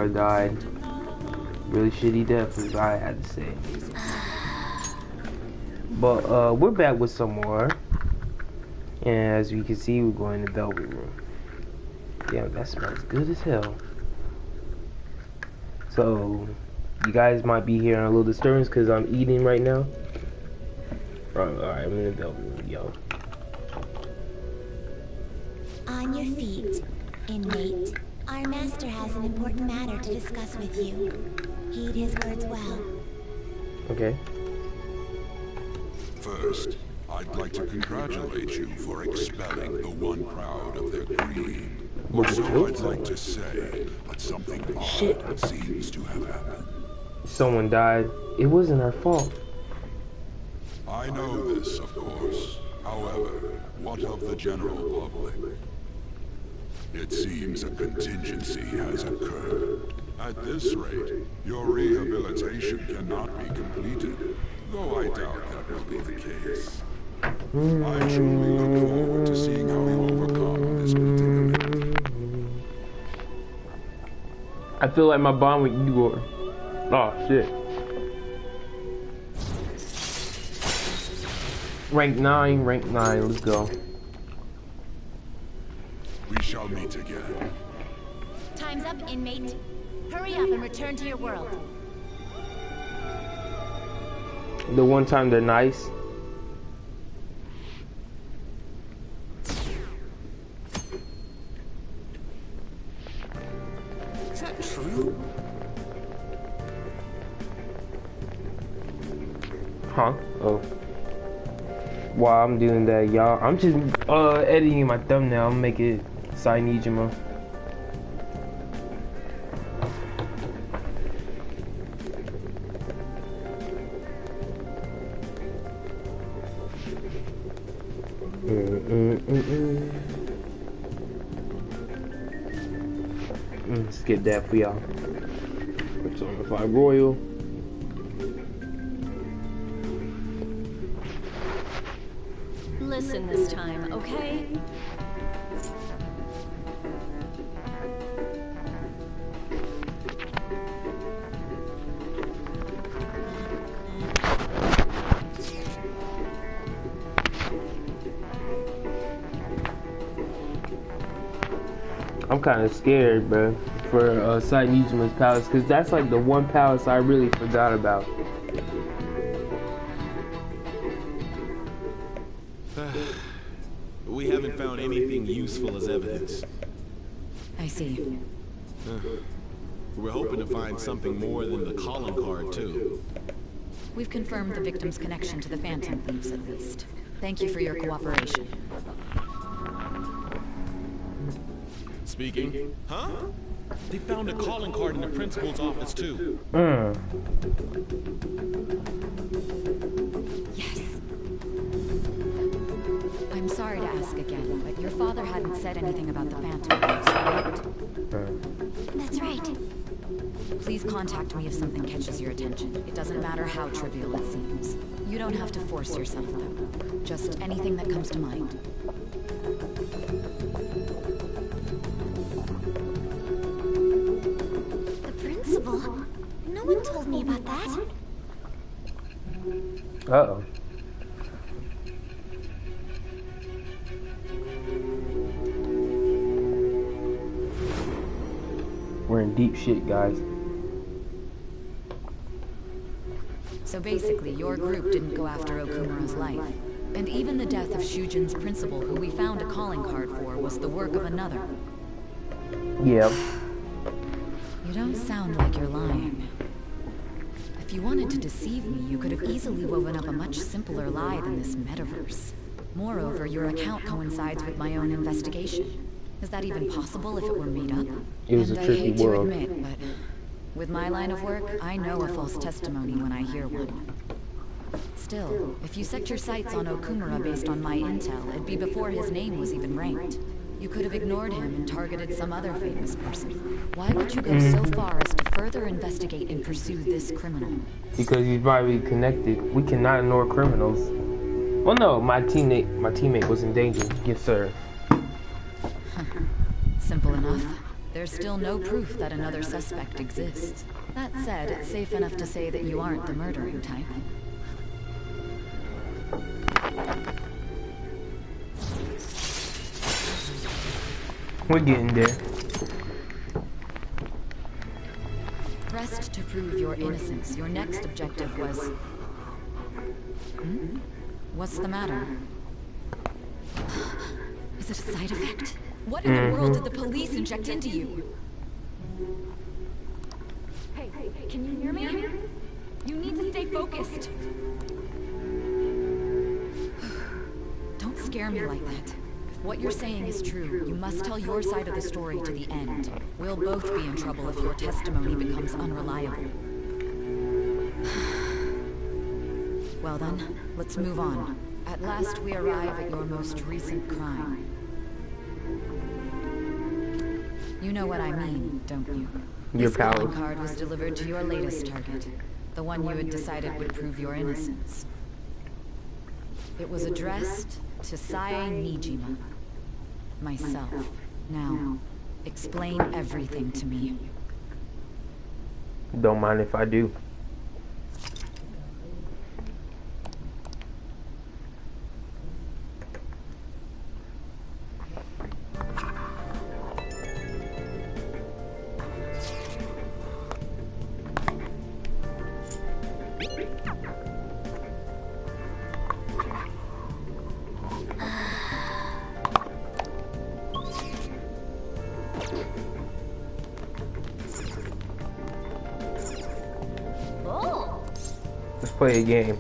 died. Really shitty death is what I had to say. But we're back with some more. And as you can see, we're going to Velvet Room. Yeah, that smells good as hell. So you guys might be hearing a little disturbance because I'm eating right now. Alright, I'm in the Velvet Room, yo. On your feet, inmate. Our master has an important matter to discuss with you. Heed his words well. Okay. First, I'd like to congratulate you for expelling the one proud of their greed. Or so I'd like to say, but something odd seems to have happened. Someone died. It wasn't our fault. I know this, of course. However, what of the general public? It seems a contingency has occurred. At this rate, your rehabilitation cannot be completed, though I doubt that will be the case. I truly look forward to seeing how you overcome this predicament. I feel like my bond with Igor. Oh shit. Rank 9, let's go. We shall meet again. Time's up, inmate. Hurry up and return to your world. The one time they're nice. Is that true? Huh? Oh. While I'm doing that, y'all, I'm just editing my thumbnail. I'm gonna make it Sainijima. Let's get that for y'all. Personify Royal. Listen this time, okay? I'm kind of scared, bro, for Sainijima's palace, because that's like the one palace I really forgot about. We haven't found anything useful as evidence. I see. We're hoping to find something more than the calling card, too. We've confirmed the victim's connection to the Phantom Thieves, at least. Thank you for your cooperation. Speaking? Huh? They found a calling card in the principal's office, too. Yes. I'm sorry to ask again, but your father hadn't said anything about the Phantom Thieves, right? That's right. Please contact me if something catches your attention. It doesn't matter how trivial it seems. You don't have to force yourself, though. Just anything that comes to mind. The principal? No one told me about that. Uh-oh. We're in deep shit, guys. So basically, your group didn't go after Okumura's life. And even the death of Shujin's principal, who we found a calling card for, was the work of another. Yeah. You don't sound like you're lying. If you wanted to deceive me, you could have easily woven up a much simpler lie than this metaverse. Moreover, your account coincides with my own investigation. Is that even possible if it were made up? It was a tricky world. I hate to admit, but with my line of work, I know a false testimony when I hear one. Still, if you set your sights on Okumura based on my intel, it'd be before his name was even ranked. You could have ignored him and targeted some other famous person. Why would you go so far as to further investigate and pursue this criminal? Because he's probably connected. We cannot ignore criminals. Well, no, my teammate was in danger. Yes, sir. Simple enough. there's still no proof that another suspect exists. That said, it's safe enough to say that you aren't the murdering type. We're getting there. Pressed to prove your innocence, your next objective was... What's the matter? Is it a side effect? What in the world did the police inject into you? Hey, can you hear me? You need to stay focused. Don't scare me like that. If what you're saying is true, you must tell your side of the story to the end. We'll both be in trouble if your testimony becomes unreliable. Well then, let's move on. At last we arrive at your most recent crime. You know what I mean, don't you? Your This calling powers. card was delivered to your latest target, the one you had decided would prove your innocence. It was addressed to Sae Nijima, myself. Now, explain everything to me. Don't mind if I do. Let's play a game.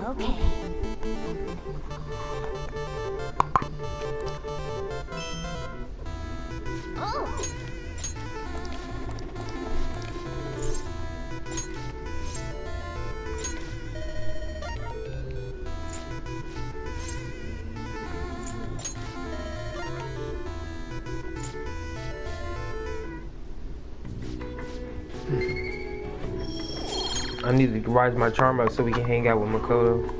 Okay. Oh! I need to rise my charm up so we can hang out with Makoto.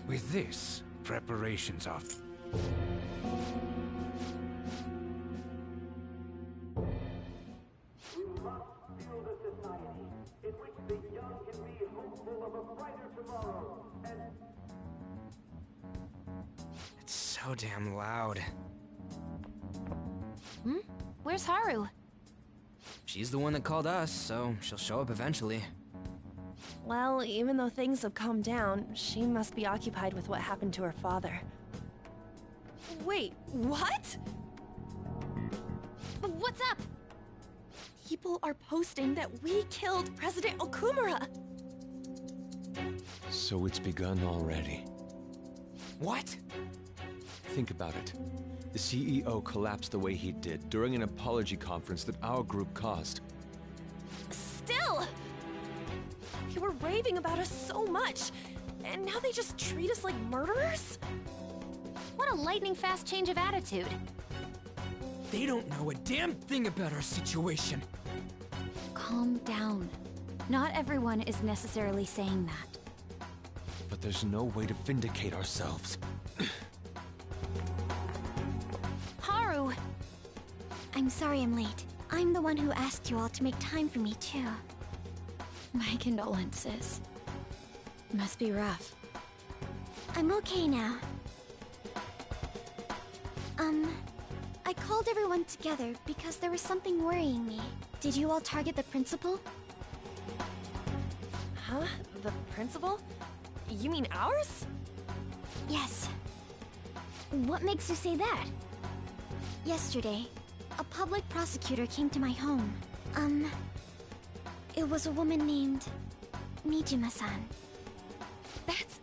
With this, preparations are... It's so damn loud. Where's Haru? She's the one that called us, so she'll show up eventually. Well, even though things have calmed down, she must be occupied with what happened to her father. Wait, what? What's up? People are posting that we killed President Okumura! So it's begun already. What? Think about it. The CEO collapsed the way he did during an apology conference that our group caused. Still! We were raving about us so much, and now they just treat us like murderers? What a lightning-fast change of attitude. They don't know a damn thing about our situation. Calm down. Not everyone is necessarily saying that. But there's no way to vindicate ourselves. Haru! I'm sorry I'm late. I'm the one who asked you all to make time for me, too. My condolences. Must be rough. I'm okay now. I called everyone together because there was something worrying me. Did you all target the principal? Huh? The principal? You mean ours? Yes. What makes you say that? Yesterday, a public prosecutor came to my home. It was a woman named Nijima-san. That's...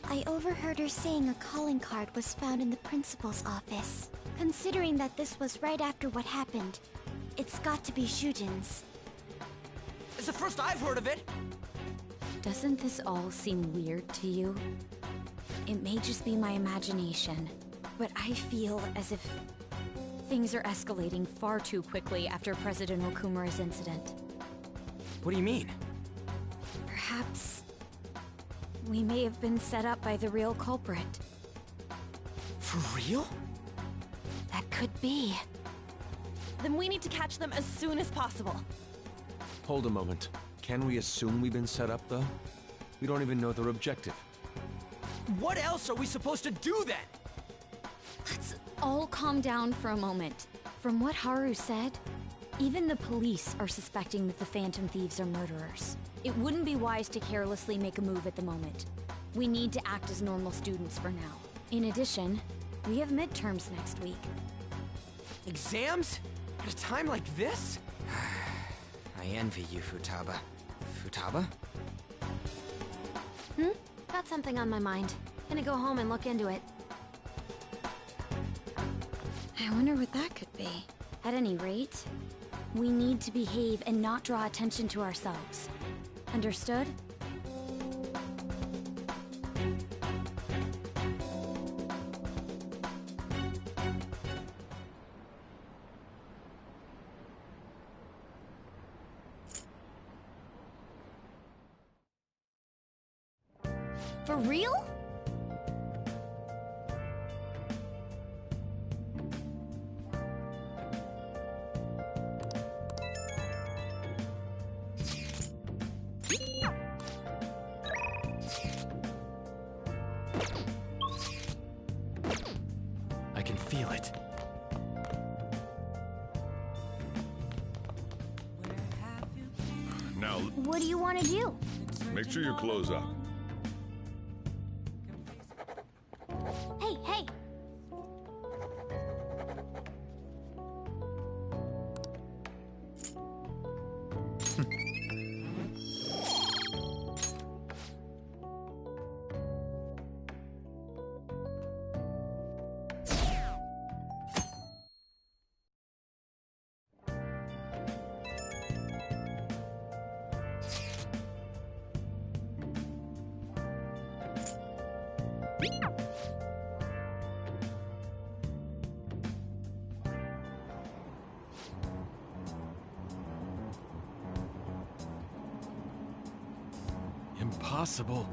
I overheard her saying a calling card was found in the principal's office. Considering that this was right after what happened, it's got to be Shujin's. It's the first I've heard of it! Doesn't this all seem weird to you? It may just be my imagination, but I feel as if things are escalating far too quickly after President Okumura's incident. What do you mean? Perhaps we may have been set up by the real culprit. For real? That could be. Then we need to catch them as soon as possible. Hold a moment. Can we assume we've been set up, though? We don't even know their objective. What else are we supposed to do then? Let's all calm down for a moment. From what Haru said, even the police are suspecting that the Phantom Thieves are murderers. It wouldn't be wise to carelessly make a move at the moment. We need to act as normal students for now. In addition, we have midterms next week. Exams? At a time like this? I envy you, Futaba. Futaba? Got something on my mind. Gonna go home and look into it. I wonder what that could be. At any rate, we need to behave and not draw attention to ourselves. Understood? For real? I can feel it. Now, What do you want to do? make sure your clothes up. Hey, hey! Impossible.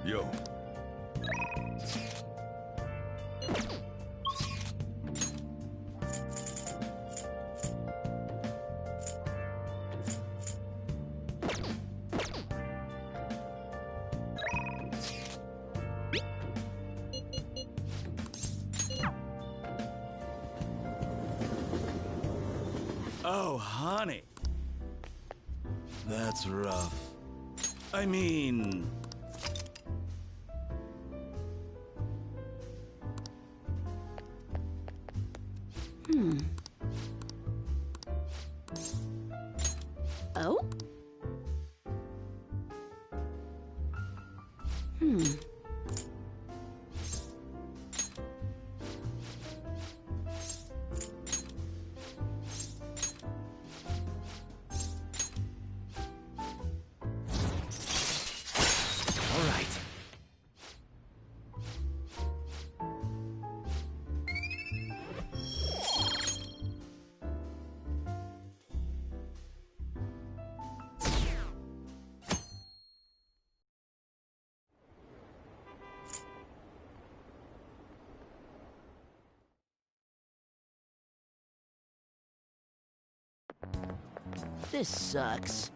Yo. Oh, honey. That's rough. I mean... Oh? All right. This sucks.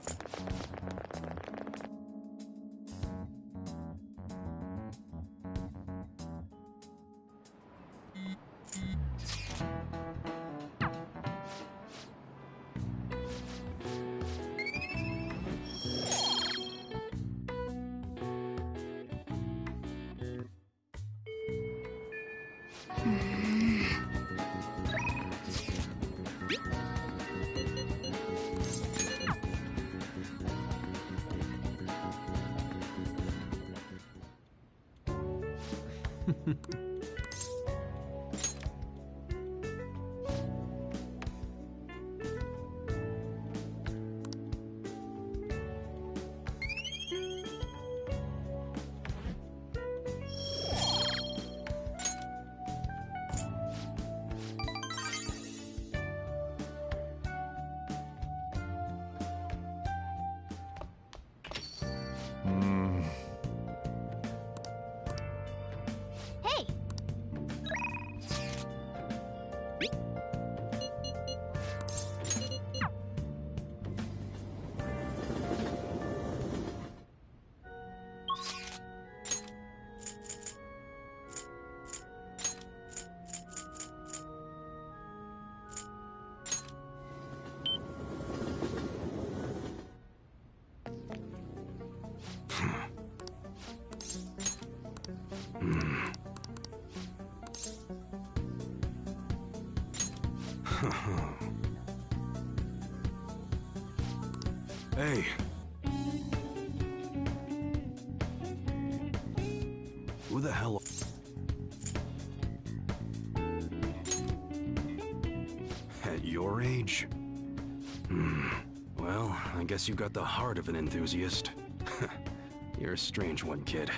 Hey! Hey. Who the hell... At your age? Well, I guess you've got the heart of an enthusiast. You're a strange one, kid.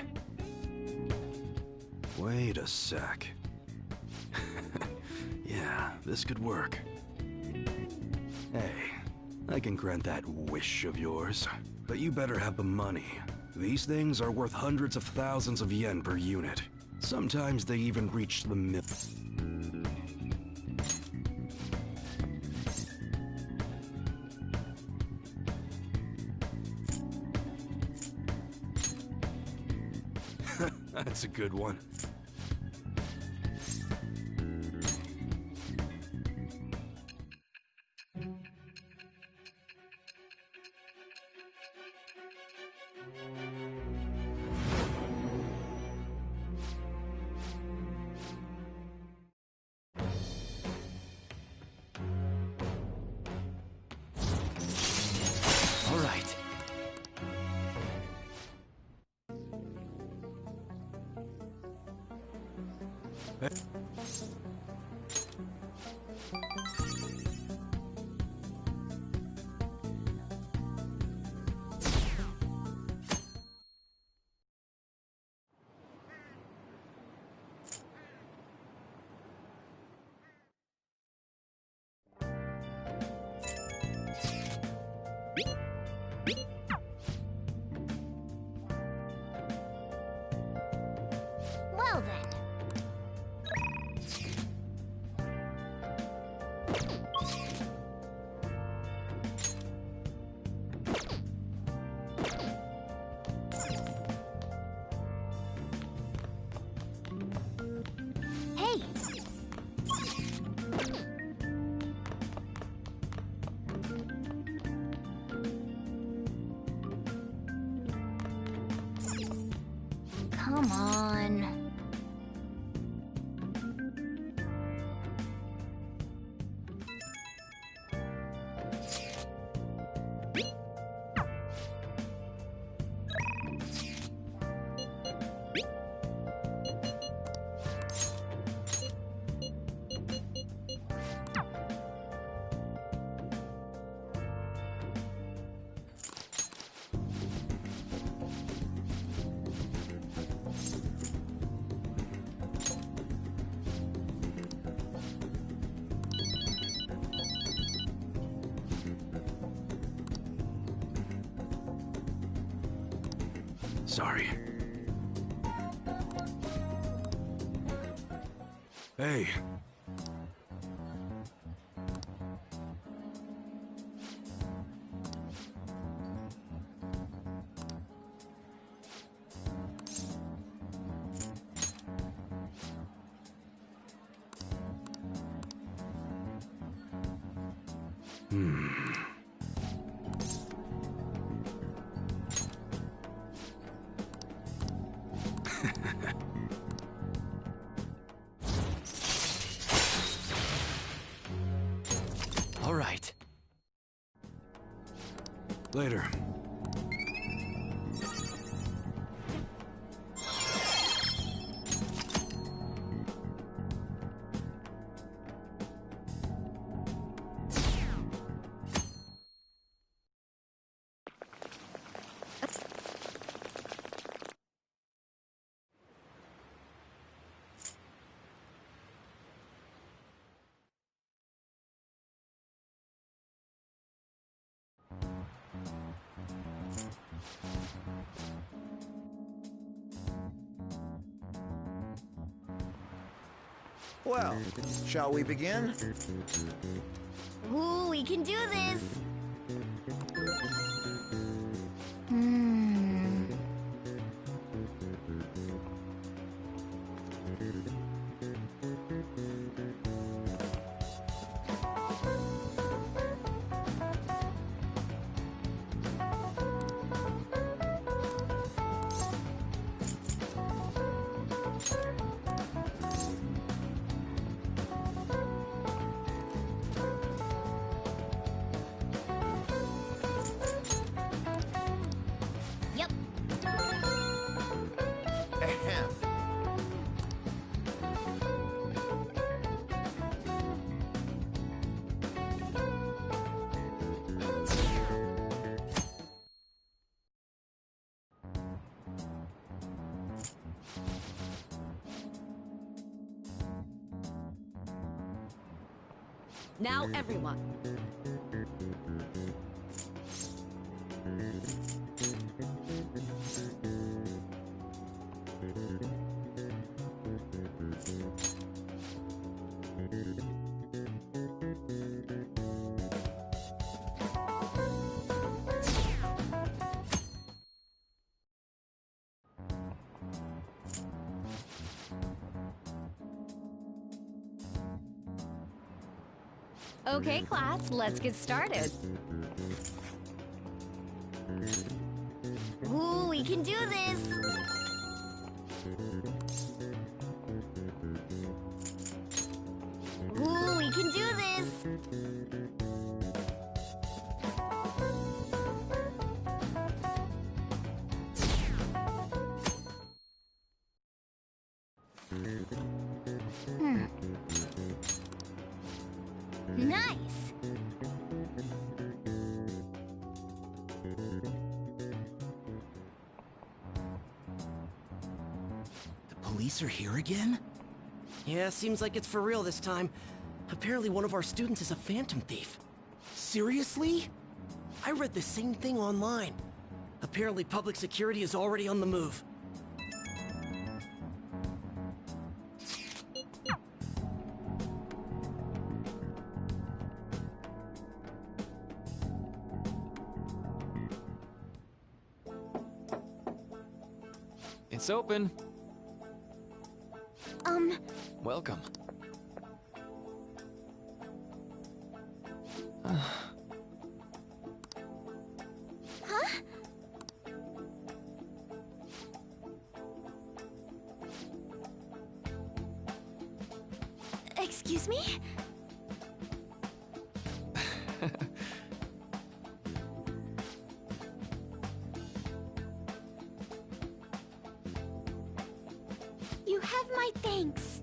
Wait a sec. Yeah, this could work. Hey, I can grant that wish of yours, but you better have the money. These things are worth hundreds of thousands of yen per unit. Sometimes they even reach the mil... That's a good one. All right. Well then. Hey! Come on. Sorry. Hey. All right. Later. Well, shall we begin? Ooh, we can do this! Yep. Ahem. Now, everyone. Okay, class, let's get started. Ooh, we can do this! Ooh, we can do this! Nice! The police are here again? Yeah, seems like it's for real this time. Apparently one of our students is a phantom thief. Seriously? I read the same thing online. Apparently public security is already on the move. It's open. Welcome. Huh? Excuse me? You have my thanks.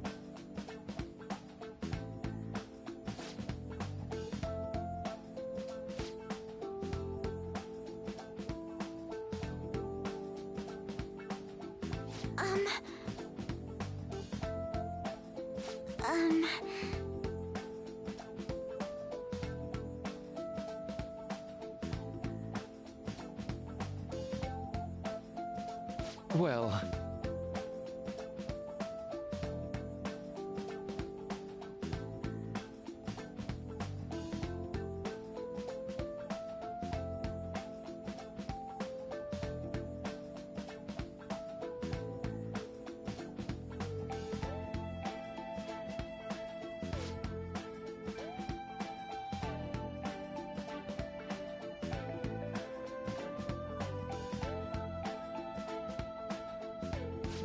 Well...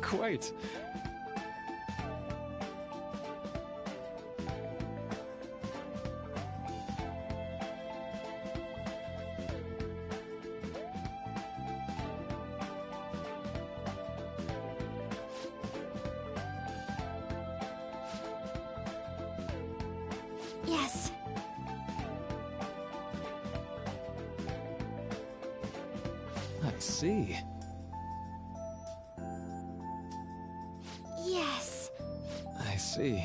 Quite. Yes. I see. Yes. I see.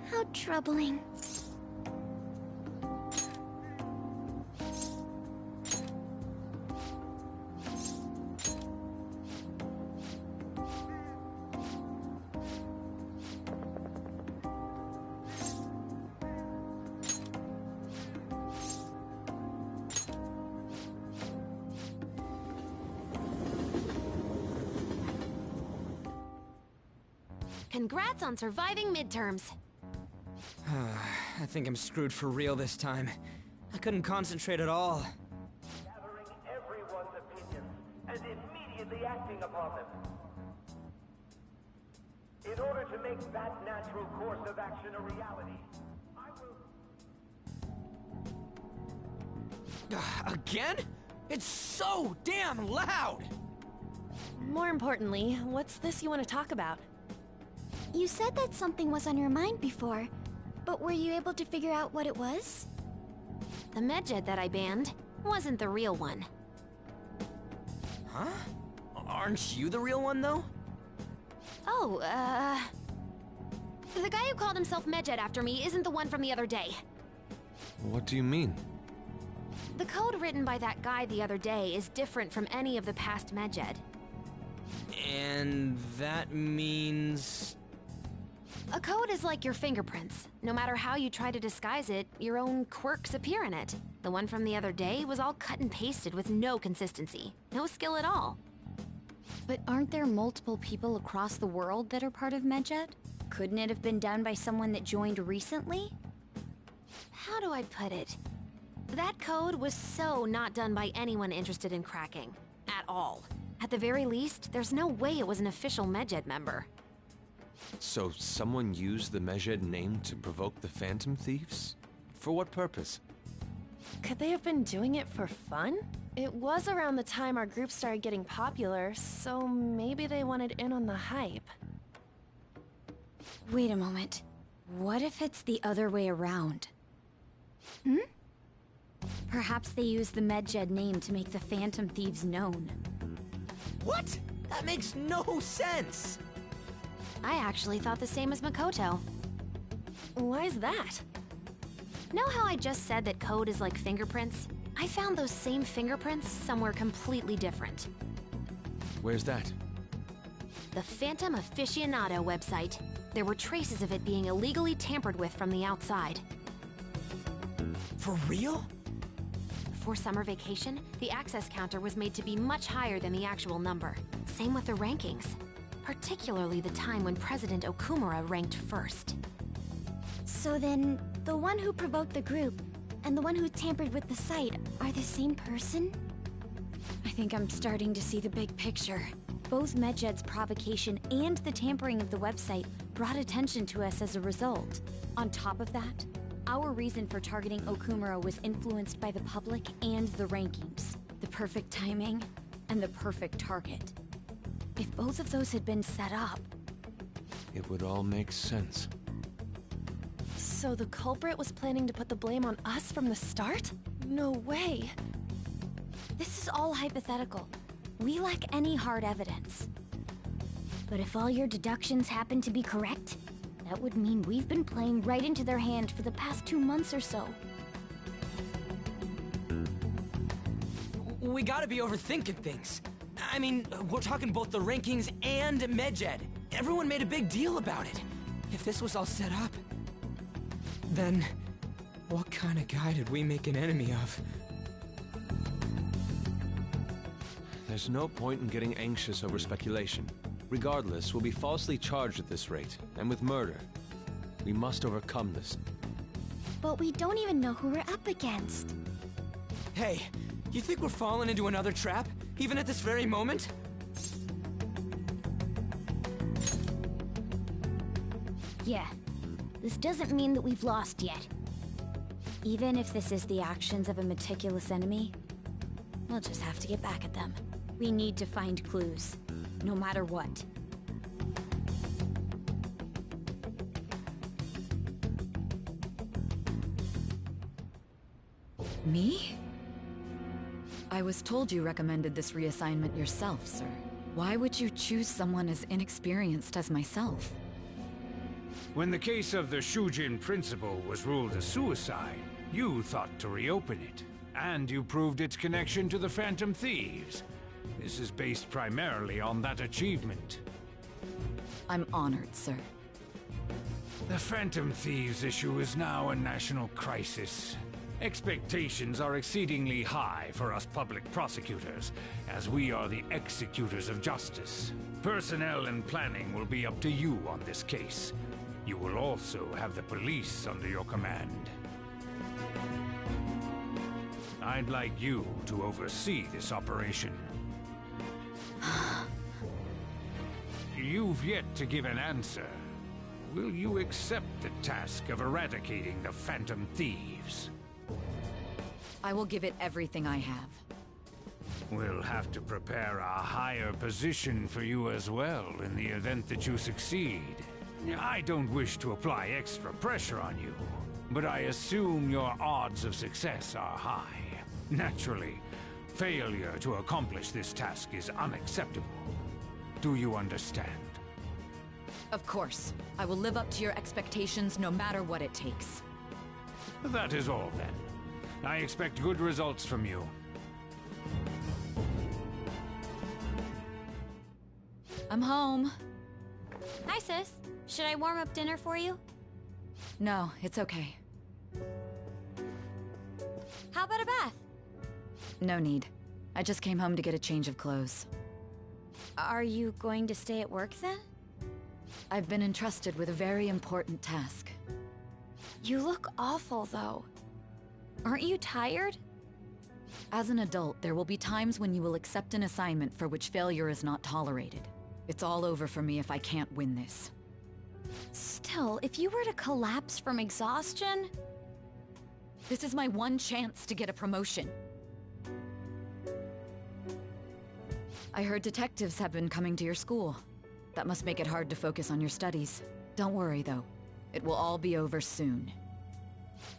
How troubling. Congrats on surviving midterms. I think I'm screwed for real this time. I couldn't concentrate at all. Gathering everyone's opinions and immediately acting upon them. In order to make that natural course of action a reality, I will... Again? It's so damn loud! More importantly, what's this you want to talk about? You said that something was on your mind before, but were you able to figure out what it was? The Medjed that I banned wasn't the real one. Huh? Aren't you the real one, though? Oh, the guy who called himself Medjed after me isn't the one from the other day. What do you mean? The code written by that guy the other day is different from any of the past Medjed. And that means... A code is like your fingerprints. No matter how you try to disguise it, your own quirks appear in it. The one from the other day was all cut and pasted with no consistency. No skill at all. But aren't there multiple people across the world that are part of Medjed? Couldn't it have been done by someone that joined recently? How do I put it? That code was so not done by anyone interested in cracking. At all. At the very least, there's no way it was an official Medjed member. So someone used the Medjed name to provoke the Phantom Thieves? For what purpose? Could they have been doing it for fun? It was around the time our group started getting popular, so maybe they wanted in on the hype. Wait a moment. What if it's the other way around? Perhaps they used the Medjed name to make the Phantom Thieves known. What? That makes no sense! I actually thought the same as Makoto. Why's that? Know how I just said that code is like fingerprints? I found those same fingerprints somewhere completely different. Where's that? The Phantom Aficionado website. There were traces of it being illegally tampered with from the outside. For real? Before summer vacation, the access counter was made to be much higher than the actual number. Same with the rankings. Particularly the time when President Okumura ranked first. So then, the one who provoked the group and the one who tampered with the site are the same person? I think I'm starting to see the big picture. Both Medjed's provocation and the tampering of the website brought attention to us as a result. On top of that, our reason for targeting Okumura was influenced by the public and the rankings. The perfect timing and the perfect target. If both of those had been set up... It would all make sense. So the culprit was planning to put the blame on us from the start? No way. This is all hypothetical. We lack any hard evidence. But if all your deductions happen to be correct, that would mean we've been playing right into their hand for the past 2 months or so. We gotta be overthinking things. I mean, we're talking both the rankings and Medjed. Everyone made a big deal about it. If this was all set up, then what kind of guy did we make an enemy of? There's no point in getting anxious over speculation. Regardless, we'll be falsely charged at this rate, and with murder. We must overcome this. But we don't even know who we're up against. Hey, you think we're falling into another trap, even at this very moment? Yeah. This doesn't mean that we've lost yet. Even if this is the actions of a meticulous enemy, we'll just have to get back at them. We need to find clues, no matter what. Me? I was told you recommended this reassignment yourself, sir. Why would you choose someone as inexperienced as myself? When the case of the Shujin principal was ruled a suicide, you thought to reopen it. And you proved its connection to the Phantom Thieves. This is based primarily on that achievement. I'm honored, sir. The Phantom Thieves issue is now a national crisis. Expectations are exceedingly high for us public prosecutors, as we are the executors of justice. Personnel and planning will be up to you on this case. You will also have the police under your command. I'd like you to oversee this operation. You've yet to give an answer. Will you accept the task of eradicating the Phantom Thieves? I will give it everything I have. We'll have to prepare a higher position for you as well in the event that you succeed. I don't wish to apply extra pressure on you, but I assume your odds of success are high. Naturally, failure to accomplish this task is unacceptable. Do you understand? Of course. I will live up to your expectations no matter what it takes. That is all then. I expect good results from you. I'm home. Hi, sis. Should I warm up dinner for you? No, it's okay. How about a bath? No need. I just came home to get a change of clothes. Are you going to stay at work then? I've been entrusted with a very important task. You look awful, though. Aren't you tired? As an adult, there will be times when you will accept an assignment for which failure is not tolerated. It's all over for me if I can't win this. Still, if you were to collapse from exhaustion... This is my one chance to get a promotion. I heard detectives have been coming to your school. That must make it hard to focus on your studies. Don't worry, though. It will all be over soon.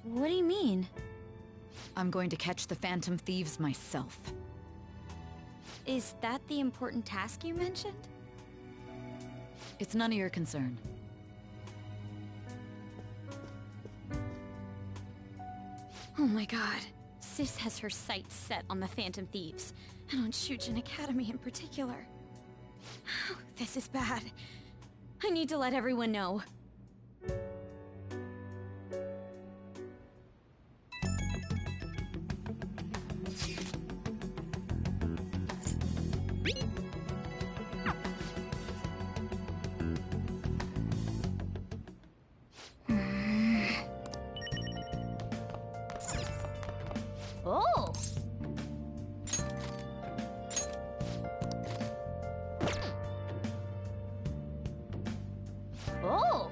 What do you mean? I'm going to catch the Phantom Thieves myself. Is that the important task you mentioned? It's none of your concern. Oh my god. Sis has her sights set on the Phantom Thieves, and on Shujin Academy in particular. This is bad. I need to let everyone know. Oh! Oh!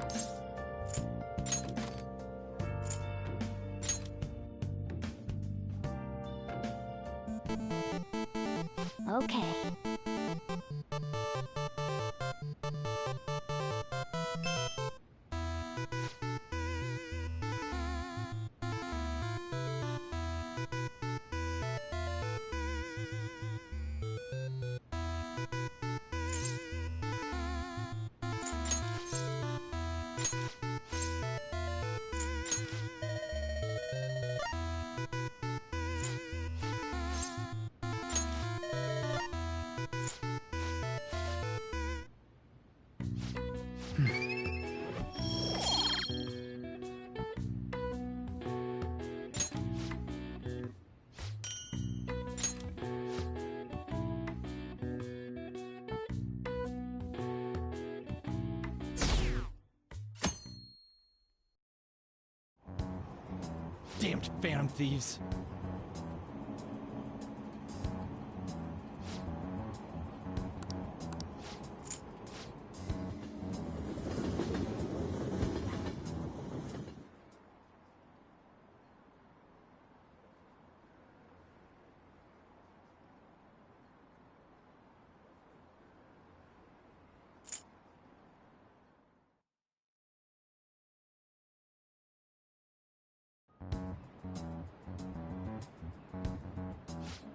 Okay. Damned Phantom Thieves.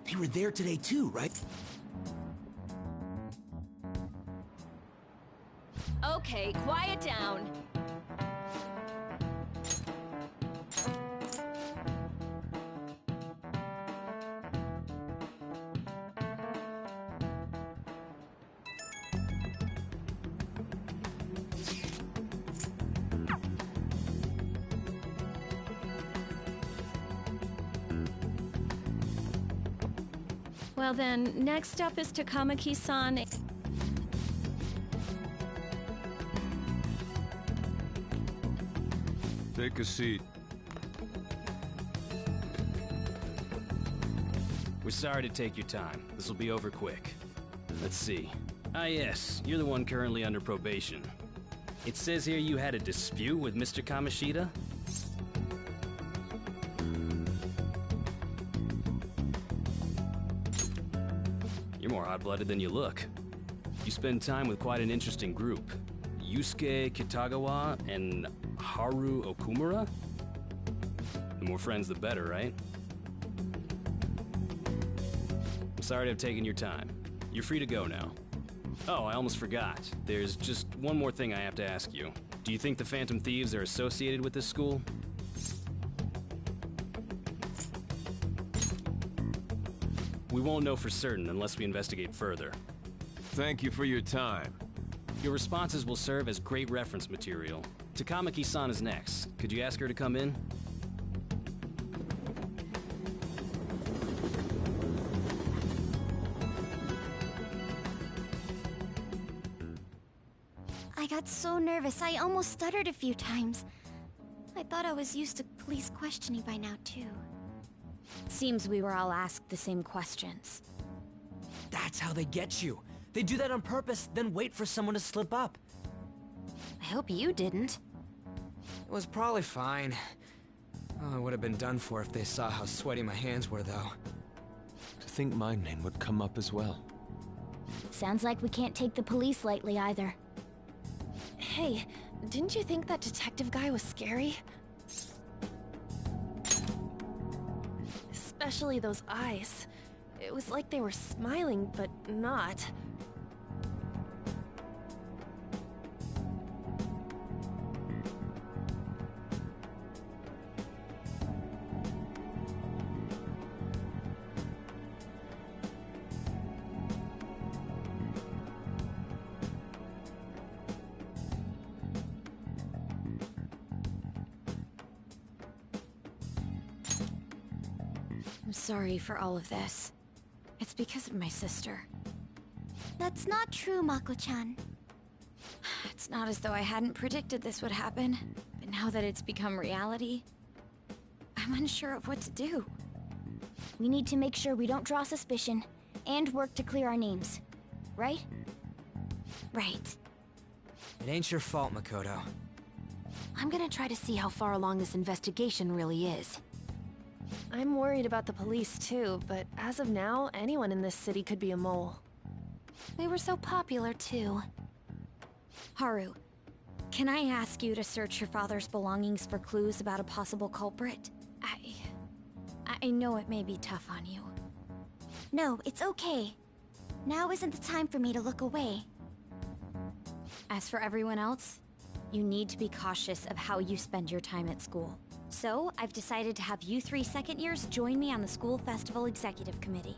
They were there today too, right? Okay, quiet down. Well then, next up is Takamaki-san. Take a seat. We're sorry to take your time. This will be over quick. Let's see. Ah yes, you're the one currently under probation. It says here you had a dispute with Mr. Kamoshida? You're more hot-blooded than you look. You spend time with quite an interesting group. Yusuke Kitagawa and Haru Okumura? The more friends, the better, right? I'm sorry to have taken your time. You're free to go now. Oh, I almost forgot. There's just one more thing I have to ask you. Do you think the Phantom Thieves are associated with this school? We won't know for certain unless we investigate further. Thank you for your time. Your responses will serve as great reference material. Takamaki-san is next. Could you ask her to come in? I got so nervous, I almost stuttered a few times. I thought I was used to police questioning by now, too. Seems we were all asked the same questions. That's how they get you. They do that on purpose, then wait for someone to slip up. I hope you didn't. It was probably fine. Oh, I would have been done for if they saw how sweaty my hands were, though. To think my name would come up as well. Sounds like we can't take the police lightly either. Hey, didn't you think that detective guy was scary? Especially those eyes. It was like they were smiling, but not. sorry for all of this. It's because of my sister. That's not true, Mako-chan. It's not as though I hadn't predicted this would happen, but now that it's become reality, I'm unsure of what to do. We need to make sure we don't draw suspicion, and work to clear our names. Right? Right. It ain't your fault, Makoto. I'm gonna try to see how far along this investigation really is. I'm worried about the police too, but as of now, anyone in this city could be a mole. We were so popular too. Haru, can I ask you to search your father's belongings for clues about a possible culprit? I know it may be tough on you. No, it's okay. Now isn't the time for me to look away. As for everyone else, you need to be cautious of how you spend your time at school. So, I've decided to have you 3 second years join me on the school festival executive committee.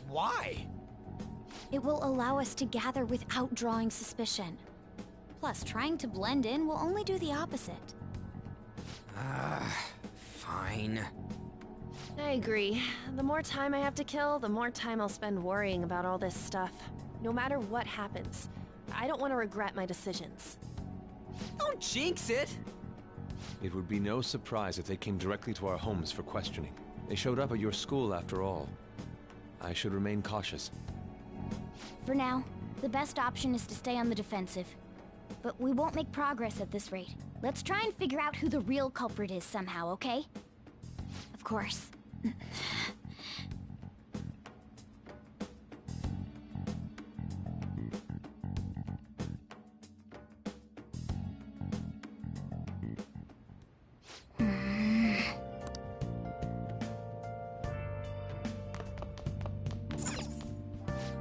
Why? It will allow us to gather without drawing suspicion. Plus, trying to blend in will only do the opposite. Fine. I agree. The more time I have to kill, the more time I'll spend worrying about all this stuff. No matter what happens, I don't want to regret my decisions. Don't jinx it! It would be no surprise if they came directly to our homes for questioning. They showed up at your school after all. I should remain cautious. For now, the best option is to stay on the defensive. But we won't make progress at this rate. Let's try and figure out who the real culprit is somehow, okay? Of course.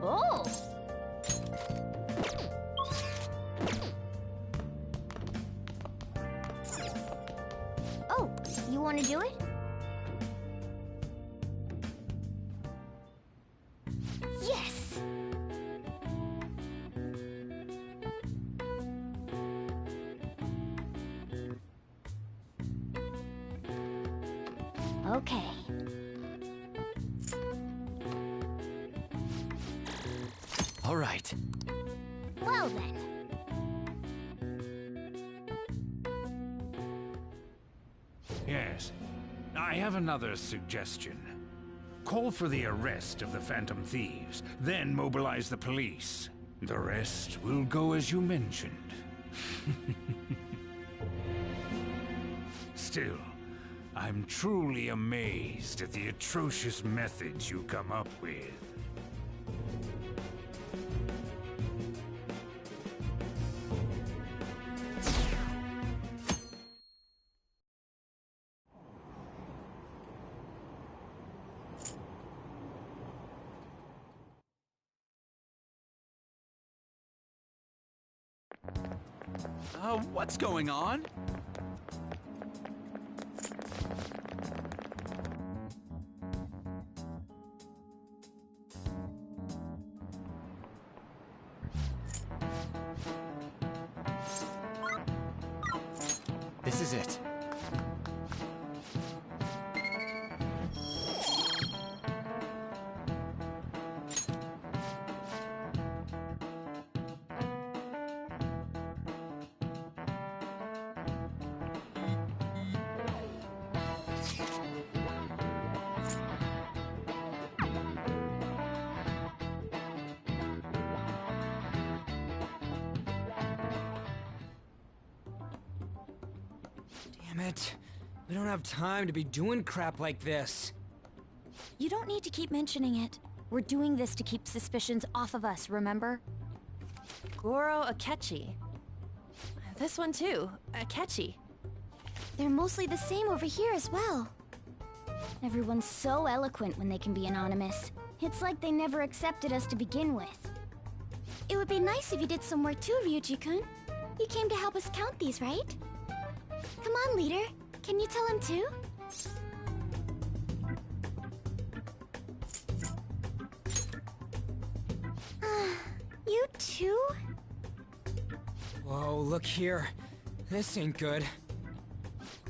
Oh! Oh, you want to do it? Yes! Okay. All right. Well then. Yes. I have another suggestion. Call for the arrest of the Phantom Thieves, then mobilize the police. The rest will go as you mentioned. Still, I'm truly amazed at the atrocious methods you come up with. What's going on? This is it. Damn it. We don't have time to be doing crap like this. You don't need to keep mentioning it. We're doing this to keep suspicions off of us, remember? Goro Akechi. This one too, Akechi. They're mostly the same over here as well. Everyone's so eloquent when they can be anonymous. It's like they never accepted us to begin with. It would be nice if you did some work too, Ryuji-kun. You came to help us count these, right? Come on, leader. Can you tell him too? You too? Whoa, look here. This ain't good.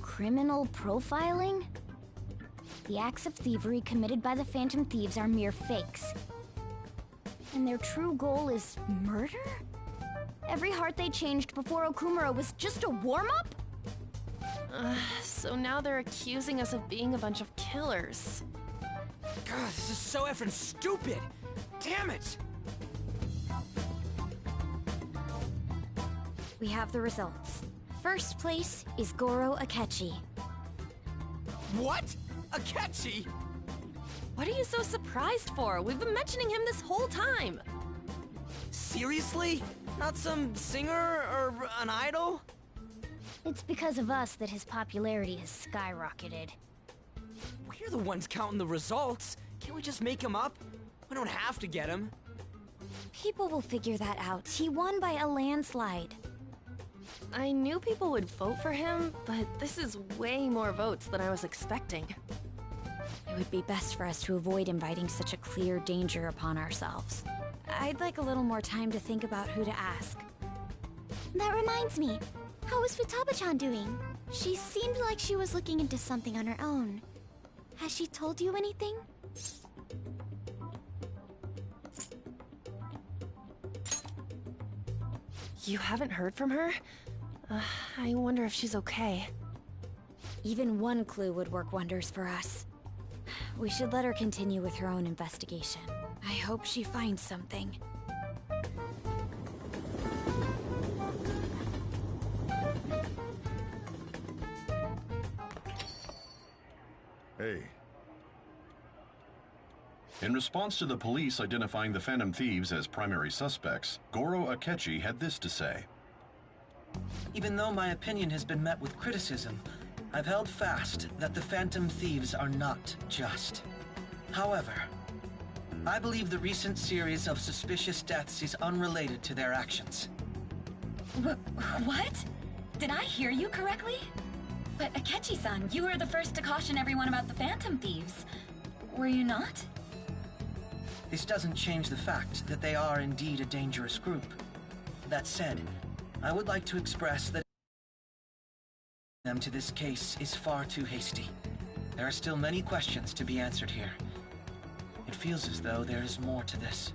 Criminal profiling? The acts of thievery committed by the Phantom Thieves are mere fakes. And their true goal is murder? Every heart they changed before Okumura was just a warm-up? So now they're accusing us of being a bunch of killers. God, this is so effing stupid! Damn it! We have the results. First place is Goro Akechi. What? Akechi? What are you so surprised for? We've been mentioning him this whole time. Seriously? Not some singer or an idol? It's because of us that his popularity has skyrocketed. We're the ones counting the results. Can't we just make him up? We don't have to get him. People will figure that out. He won by a landslide. I knew people would vote for him, but this is way more votes than I was expecting. It would be best for us to avoid inviting such a clear danger upon ourselves. I'd like a little more time to think about who to ask. That reminds me, how is Futaba-chan doing? She seemed like she was looking into something on her own. Has she told you anything? You haven't heard from her? I wonder if she's okay. Even one clue would work wonders for us. We should let her continue with her own investigation. I hope she finds something. Hey. In response to the police identifying the Phantom Thieves as primary suspects, Goro Akechi had this to say. Even though my opinion has been met with criticism, I've held fast that the Phantom Thieves are not just. However, I believe the recent series of suspicious deaths is unrelated to their actions. What? Did I hear you correctly? But Akechi-san, you were the first to caution everyone about the Phantom Thieves. Were you not? This doesn't change the fact that they are indeed a dangerous group. That said, I would like to express that them to this case is far too hasty. There are still many questions to be answered here. It feels as though there is more to this.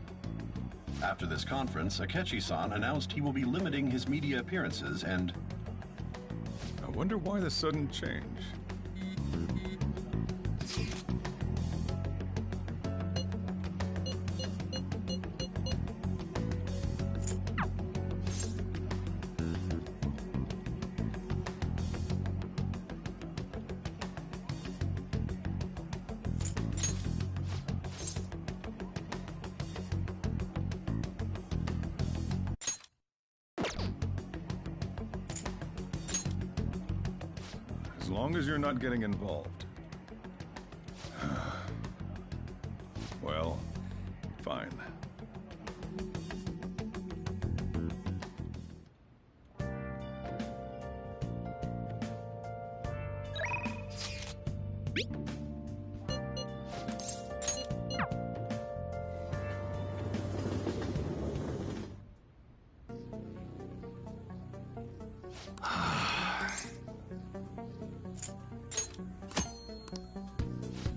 After this conference, Akechi-san announced he will be limiting his media appearances and... I wonder why the sudden change. As long as you're not getting involved. Well, fine.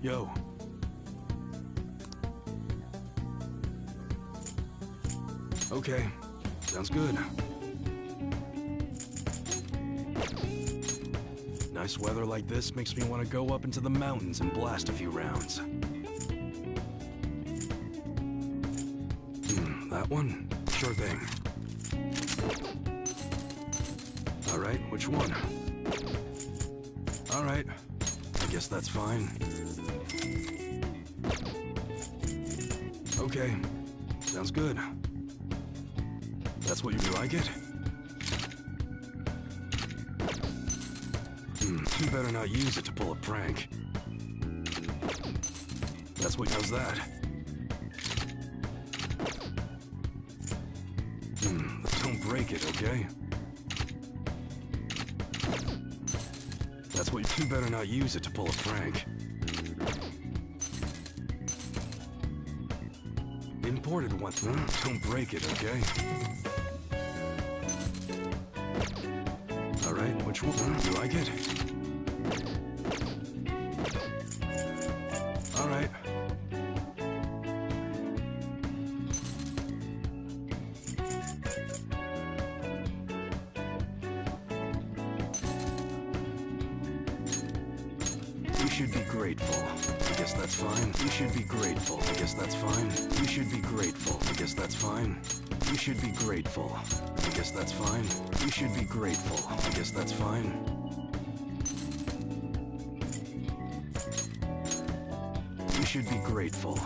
Yo. Okay, sounds good. Nice weather like this makes me want to go up into the mountains and blast a few rounds. That one? Sure thing. Alright, which one? Alright, I guess that's fine. Okay, sounds good. That's what you like it? You better not use it to pull a prank. That's what does that. Don't break it, okay? That's what you better not use it to pull a prank. Imported one. Don't break it, okay? Alright, which one? You like it? should be grateful. I guess that's fine. You should be grateful. I guess that's fine. You should be grateful. I guess that's fine. You should be grateful. I guess that's fine. You should be grateful. I guess that's fine. You should be grateful.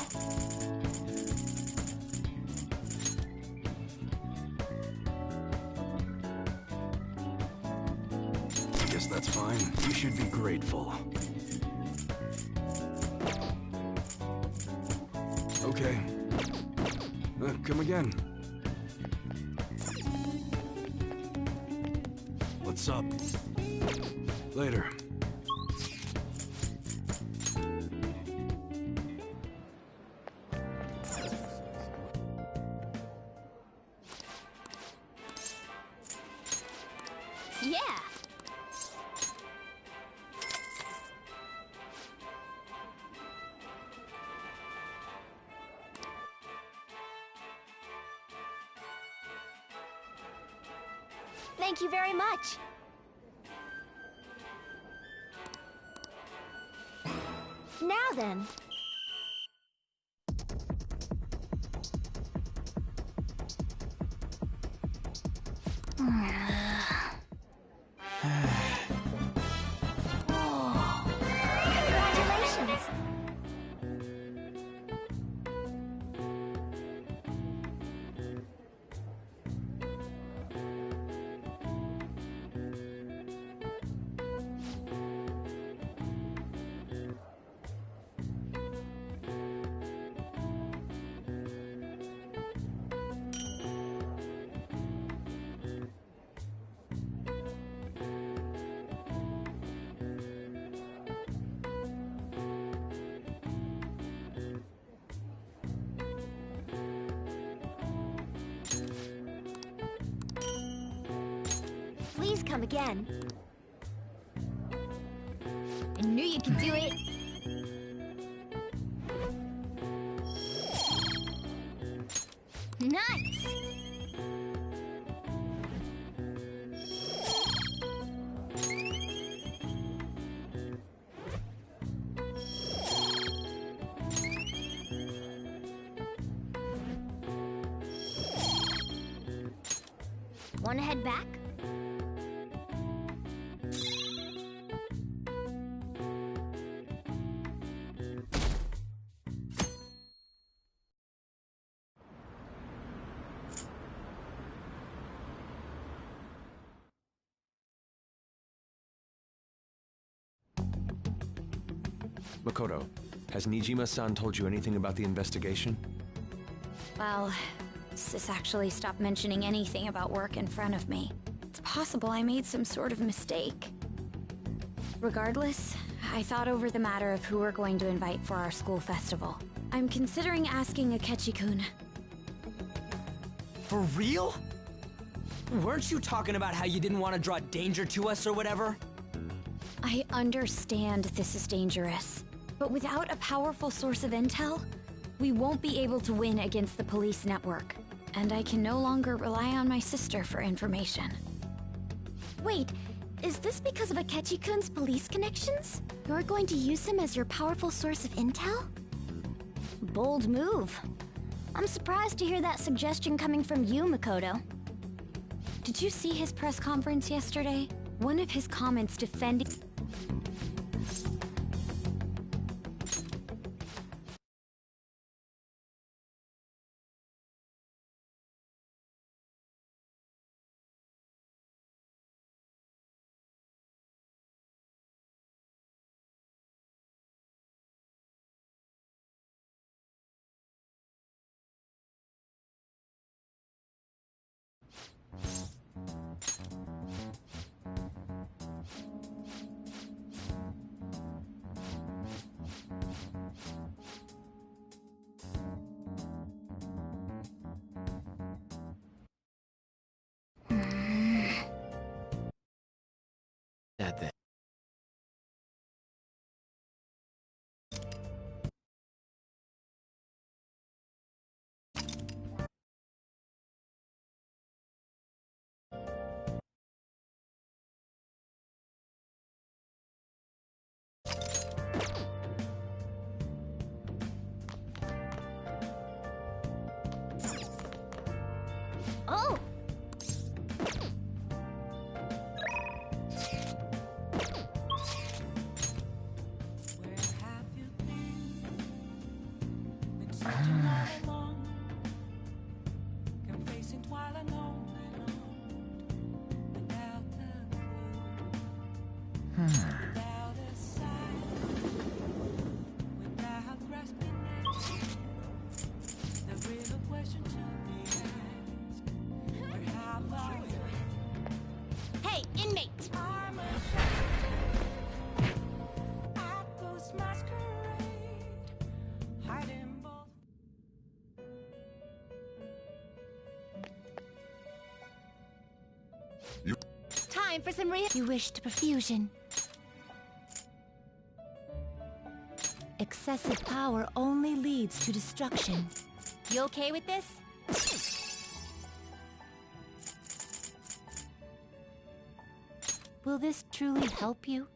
I guess that's fine. You should be grateful. Okay. Come again. What's up? Later. Yeah. Thank you very much. Now then. Congratulations. Please come again. I knew you could do it. Nice. Want to head back? Makoto, has Nijima-san told you anything about the investigation? Well, Sis actually stopped mentioning anything about work in front of me. It's possible I made some sort of mistake. Regardless, I thought over the matter of who we're going to invite for our school festival. I'm considering asking Akechi-kun. For real? Weren't you talking about how you didn't want to draw danger to us or whatever? I understand this is dangerous, but without a powerful source of intel, we won't be able to win against the police network. And I can no longer rely on my sister for information. Wait, is this because of Akechi-kun's police connections? You're going to use him as your powerful source of intel? Bold move. I'm surprised to hear that suggestion coming from you, Makoto. Did you see his press conference yesterday? One of his comments defending... That thing. Hey, inmate! Time for some You wish to perfusion. Excessive power only leads to destruction. You okay with this? Will this truly help you?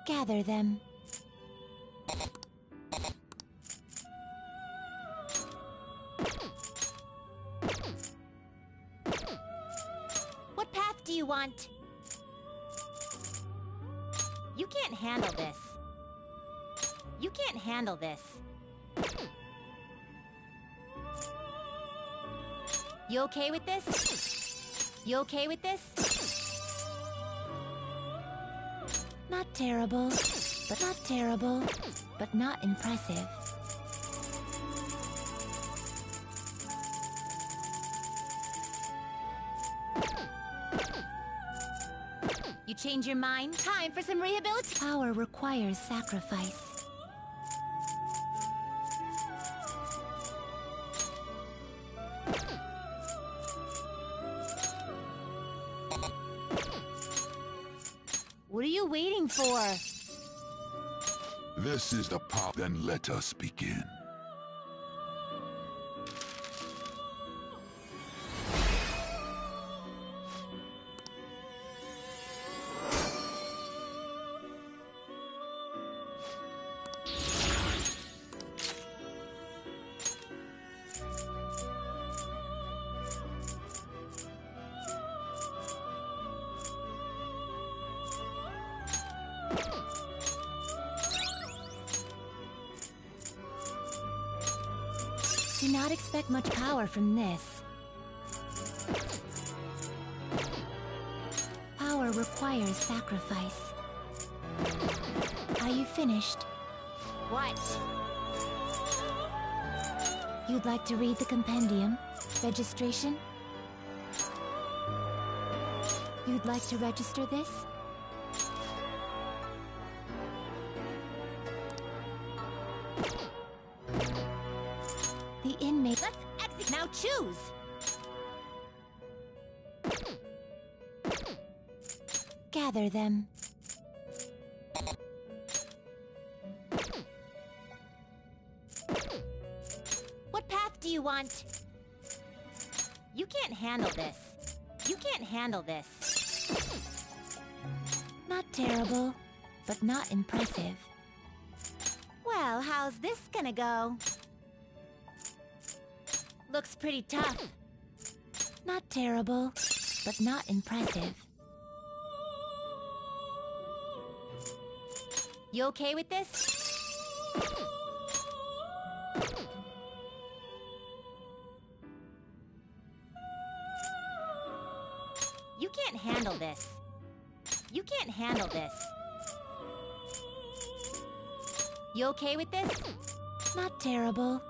Gather them. What path do you want? You can't handle this. You can't handle this. You okay with this? You okay with this? Not terrible, but not impressive. You change your mind? Time for some rehabilitation. Power requires sacrifice. What are you waiting for? This is the power. Then let us begin. Do not expect much power from this. Power requires sacrifice. Are you finished? What? You'd like to read the compendium? Registration? You'd like to register this? The inmate. Let's exit. Now choose. Gather them. What path do you want? You can't handle this. You can't handle this. Not terrible, but not impressive. Well, how's this gonna go? Looks pretty tough. Not terrible, but not impressive. You okay with this? You can't handle this. You can't handle this. You okay with this? Not terrible,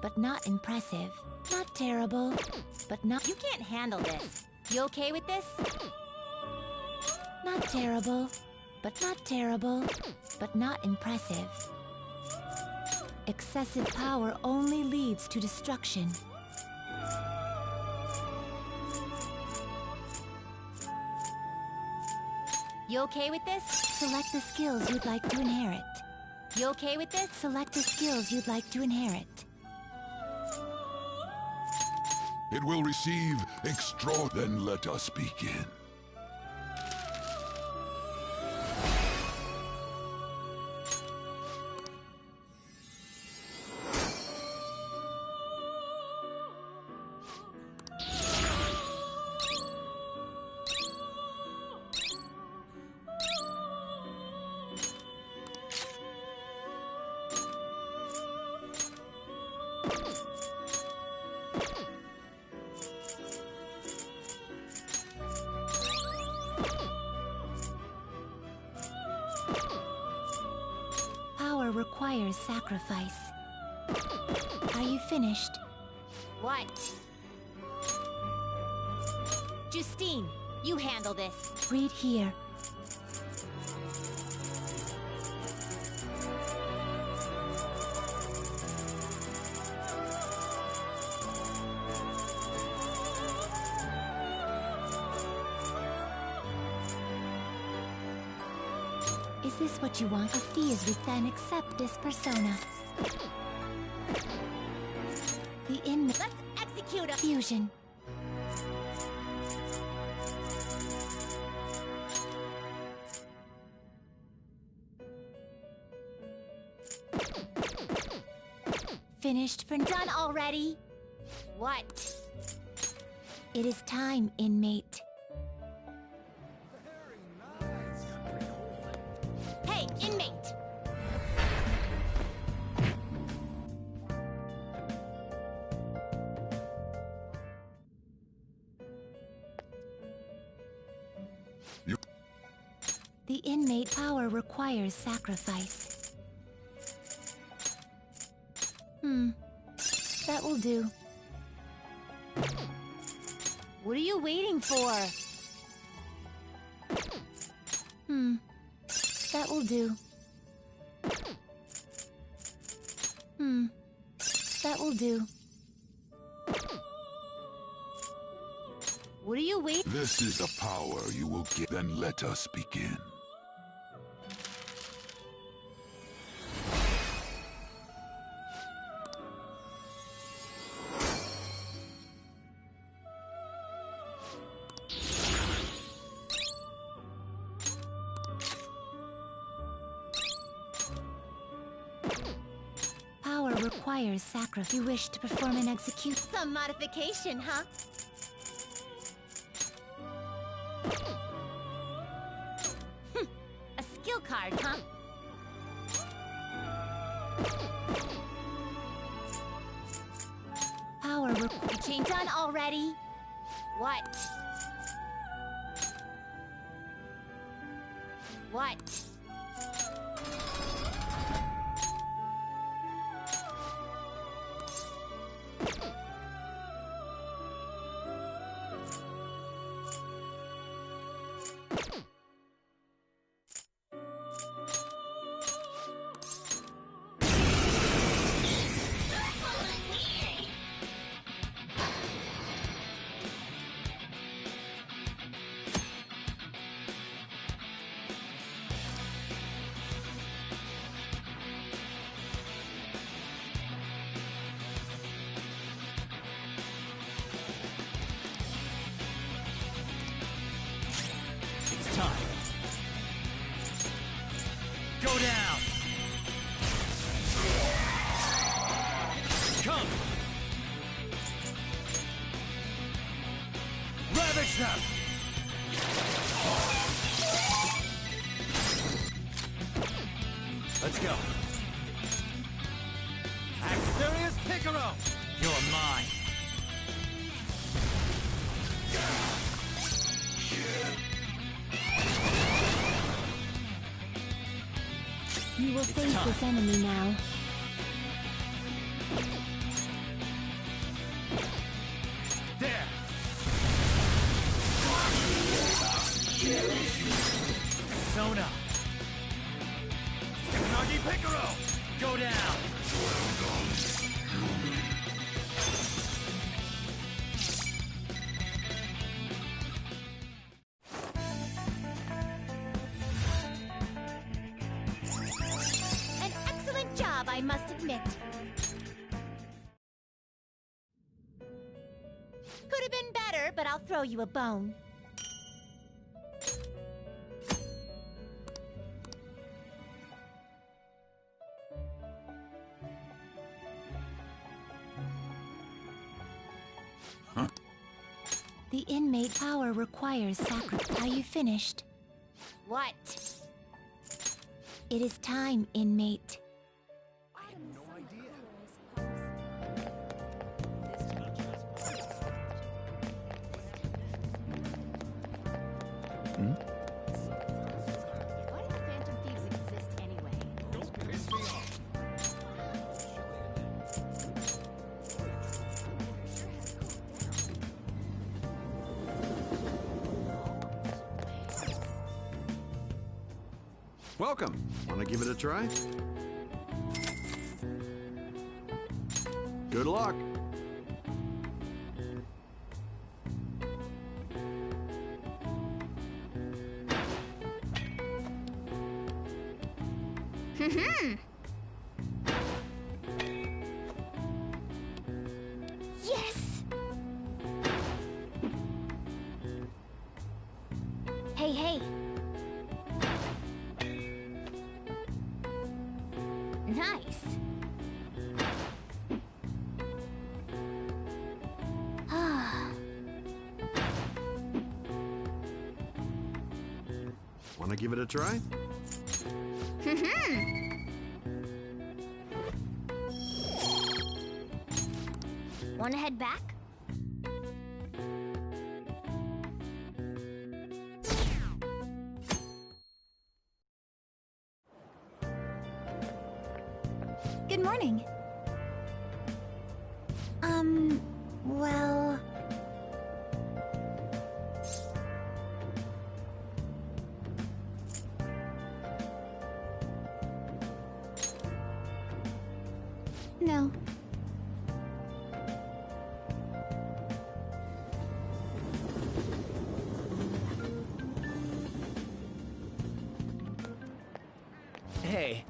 but not impressive. Not terrible, but not... You can't handle this. You okay with this? Not terrible, but not impressive. Excessive power only leads to destruction. You okay with this? Select the skills you'd like to inherit. You okay with this? Select the skills you'd like to inherit. It will receive extra. Then let us begin. requires sacrifice. Are you finished? What? Justine, you handle this. Read here. Is this what you want? A fee is with then accept this persona. The inmate. Let's execute a fusion. Finished for done already? What? It is time, inmate. Hey, inmate! The inmate power requires sacrifice. That will do. What are you waiting for? That will do. That will do. What are you waiting? This is the power you will get. Then let us begin. Requires sacrifice. You wish to perform an execute. Some modification, huh? A skill card, huh? Power You changed done already? What? What? Time. Go down. Come. Ravage them. Let's go. Axterius Picaro. You're mine. You will face this enemy now. There! Sona! Nagi Picaro! Go down! I must admit. Could have been better, but I'll throw you a bone. The inmate power requires sacrifice. Are you finished? What? It is time, inmate. Why do the Phantom Thieves exist anyway? Don't piss me off. Welcome. Want to give it a try? Good luck. Yes! Hey, hey. Nice. Want to give it a try? Wanna head back? Good morning. Well... No. Hey.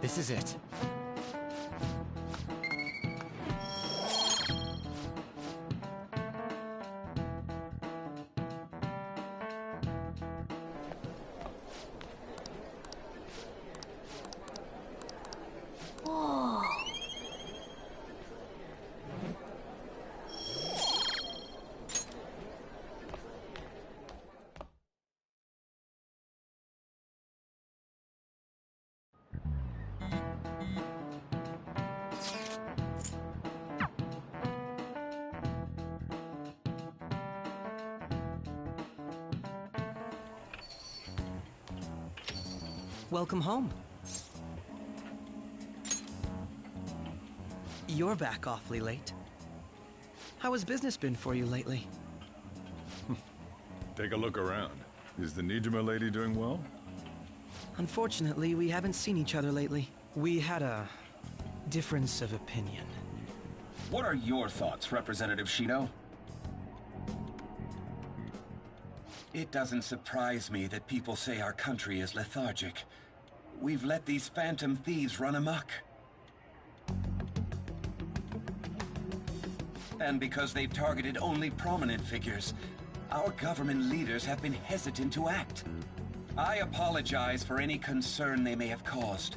This is it. Whoa. Welcome home. You're back awfully late. How has business been for you lately? Take a look around. Is the Nijima lady doing well? Unfortunately, we haven't seen each other lately. We had a difference of opinion. What are your thoughts, Representative Shino? It doesn't surprise me that people say our country is lethargic. We've let these phantom thieves run amok. And because they've targeted only prominent figures, our government leaders have been hesitant to act. I apologize for any concern they may have caused,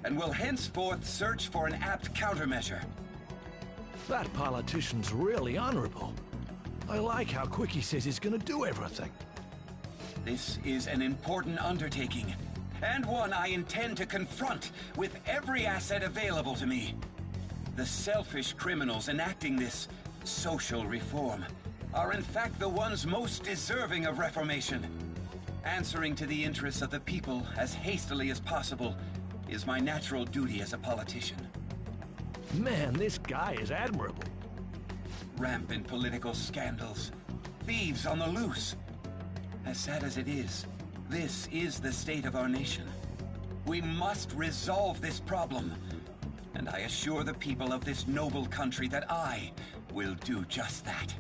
and will henceforth search for an apt countermeasure. That politician's really honorable. I like how quick he says he's gonna do everything. This is an important undertaking, and one I intend to confront with every asset available to me. The selfish criminals enacting this social reform are in fact the ones most deserving of reformation. Answering to the interests of the people as hastily as possible is my natural duty as a politician. Man, this guy is admirable. Rampant political scandals, thieves on the loose. As sad as it is, this is the state of our nation. We must resolve this problem, and I assure the people of this noble country that I will do just that.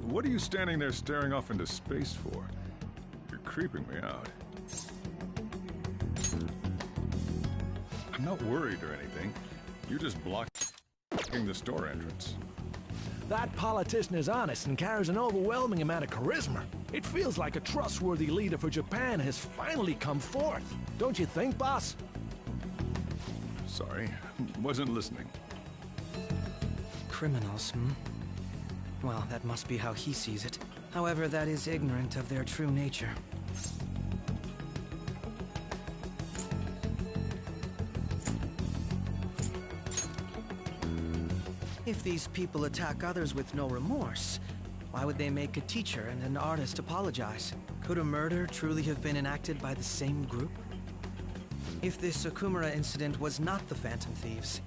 What are you standing there staring off into space for? You're creeping me out. I'm not worried or anything. You just blocking the store entrance. That politician is honest and carries an overwhelming amount of charisma. It feels like a trustworthy leader for Japan has finally come forth. Don't you think, boss? Sorry, wasn't listening. Criminals, hmm? Well, that must be how he sees it. However, that is ignorant of their true nature. If these people attack others with no remorse, why would they make a teacher and an artist apologize? Could a murder truly have been enacted by the same group? If this Okumura incident was not the Phantom Thieves,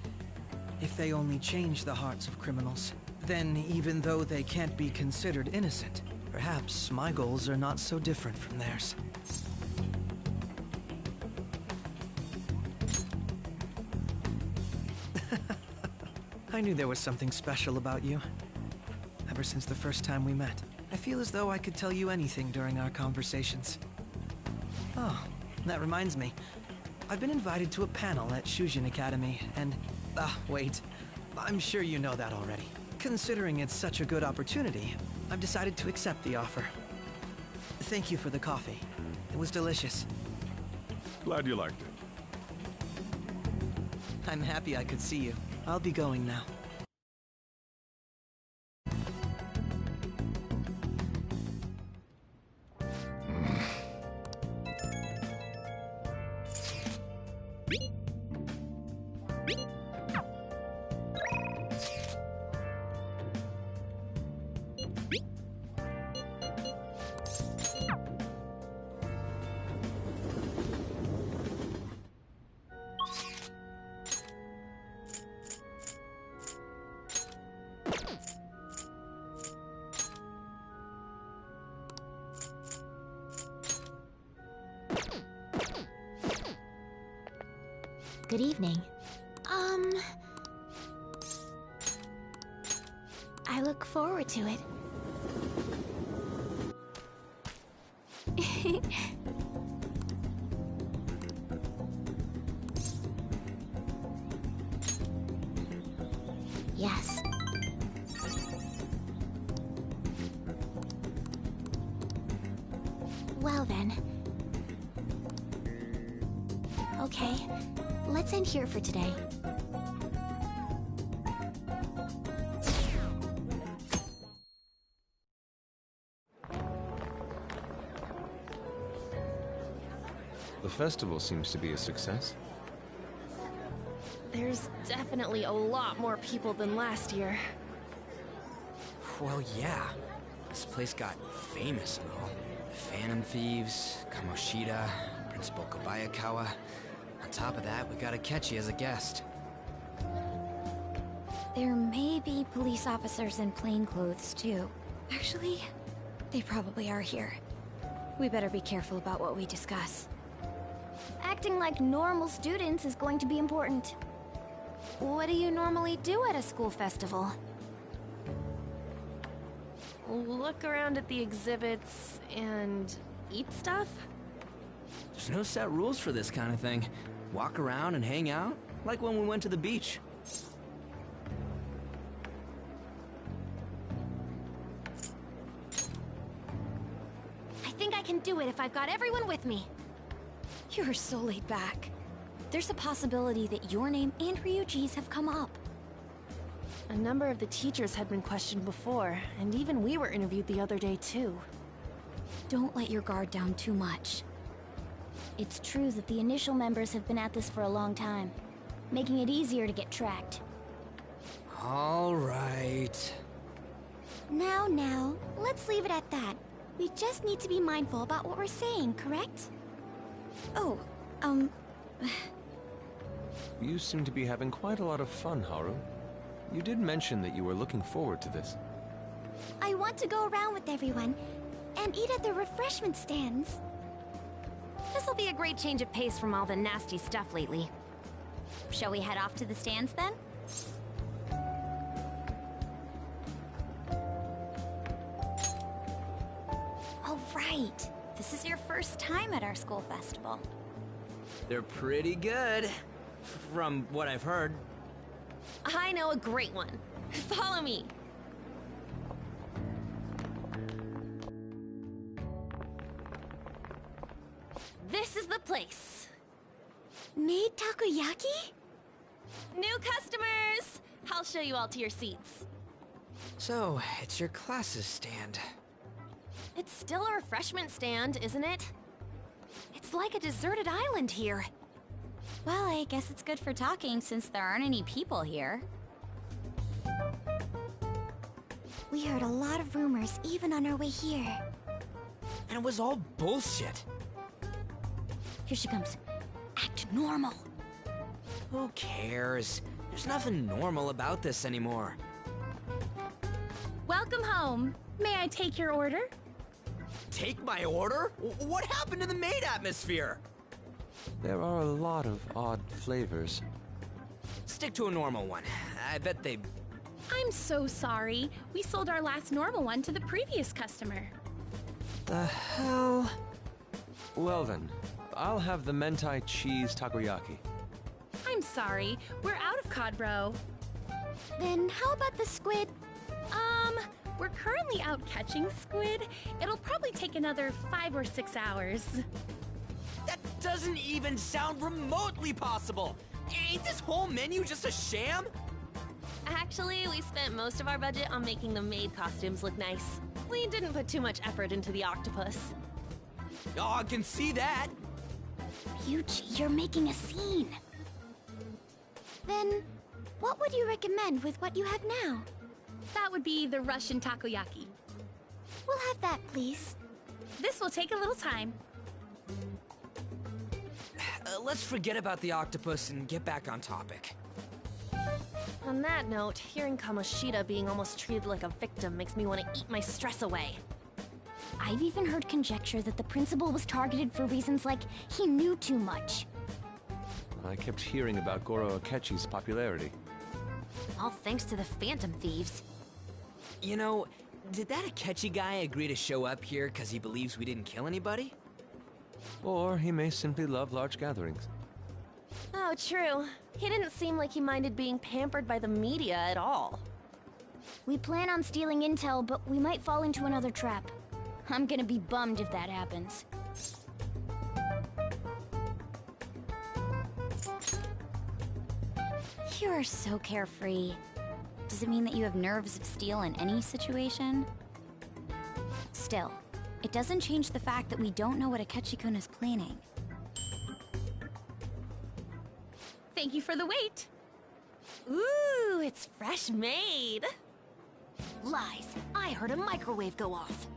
if they only changed the hearts of criminals, then even though they can't be considered innocent, perhaps my goals are not so different from theirs. I knew there was something special about you. Ever since the first time we met, I feel as though I could tell you anything during our conversations. Oh, that reminds me. I've been invited to a panel at Shujin Academy, and... wait. I'm sure you know that already. Considering it's such a good opportunity, I've decided to accept the offer. Thank you for the coffee. It was delicious. Glad you liked it. I'm happy I could see you. I'll be going now. Good evening. I look forward to it. Yes. Well then. Okay, let's end here for today. The festival seems to be a success. There's definitely a lot more people than last year. Well, yeah. This place got famous and all. Phantom Thieves, Kamoshida, Principal Kobayakawa. On top of that, we got Akechi as a guest. There may be police officers in plain clothes, too. Actually, they probably are here. We better be careful about what we discuss. Acting like normal students is going to be important. What do you normally do at a school festival? Look around at the exhibits and eat stuff? There's no set rules for this kind of thing. Walk around and hang out, like when we went to the beach. I think I can do it if I've got everyone with me. You're so laid back. There's a possibility that your name and Ryuji's have come up. A number of the teachers had been questioned before, and even we were interviewed the other day too. Don't let your guard down too much. It's true that the initial members have been at this for a long time, making it easier to get tracked. All right. Now, let's leave it at that. We just need to be mindful about what we're saying, correct? Oh, You seem to be having quite a lot of fun, Haru. You did mention that you were looking forward to this. I want to go around with everyone and eat at the refreshment stands. This'll be a great change of pace from all the nasty stuff lately. Shall we head off to the stands then? all right. This is your first time at our school festival. They're pretty good, from what I've heard. I know a great one. Follow me. This is the place. Made takoyaki? New customers! I'll show you all to your seats. So, it's your class's stand. It's still a refreshment stand, isn't it? It's like a deserted island here. Well, I guess it's good for talking since there aren't any people here. We heard a lot of rumors even on our way here. And it was all bullshit. Here she comes. Act normal. Who cares? There's nothing normal about this anymore. Welcome home. May I take your order? Take my order? What happened to the maid atmosphere? There are a lot of odd flavors. Stick to a normal one. I bet they... I'm so sorry. We sold our last normal one to the previous customer. The hell? Well then, I'll have the mentai cheese takoyaki. I'm sorry. We're out of cod, bro. Then how about the squid? We're currently out catching squid. It'll probably take another 5 or 6 hours. That doesn't even sound remotely possible! Ain't this whole menu just a sham? Actually, we spent most of our budget on making the maid costumes look nice. We didn't put too much effort into the octopus. Oh, I can see that! Ryuji, you're making a scene. Then, what would you recommend with what you have now? That would be the Russian takoyaki. We'll have that, please. This will take a little time. Let's forget about the octopus and get back on topic. On that note, hearing Kamoshida being almost treated like a victim makes me want to eat my stress away. I've even heard conjecture that the principal was targeted for reasons like he knew too much. I kept hearing about Goro Akechi's popularity. All thanks to the Phantom Thieves. You know, did that Akechi guy agree to show up here because he believes we didn't kill anybody? Or he may simply love large gatherings. Oh, true. He didn't seem like he minded being pampered by the media at all. We plan on stealing intel, but we might fall into another trap. I'm gonna be bummed if that happens. You are so carefree. Does it mean that you have nerves of steel in any situation? Still, it doesn't change the fact that we don't know what Akechi-kun is planning. Thank you for the wait. Ooh, it's fresh made. Lies. I heard a microwave go off.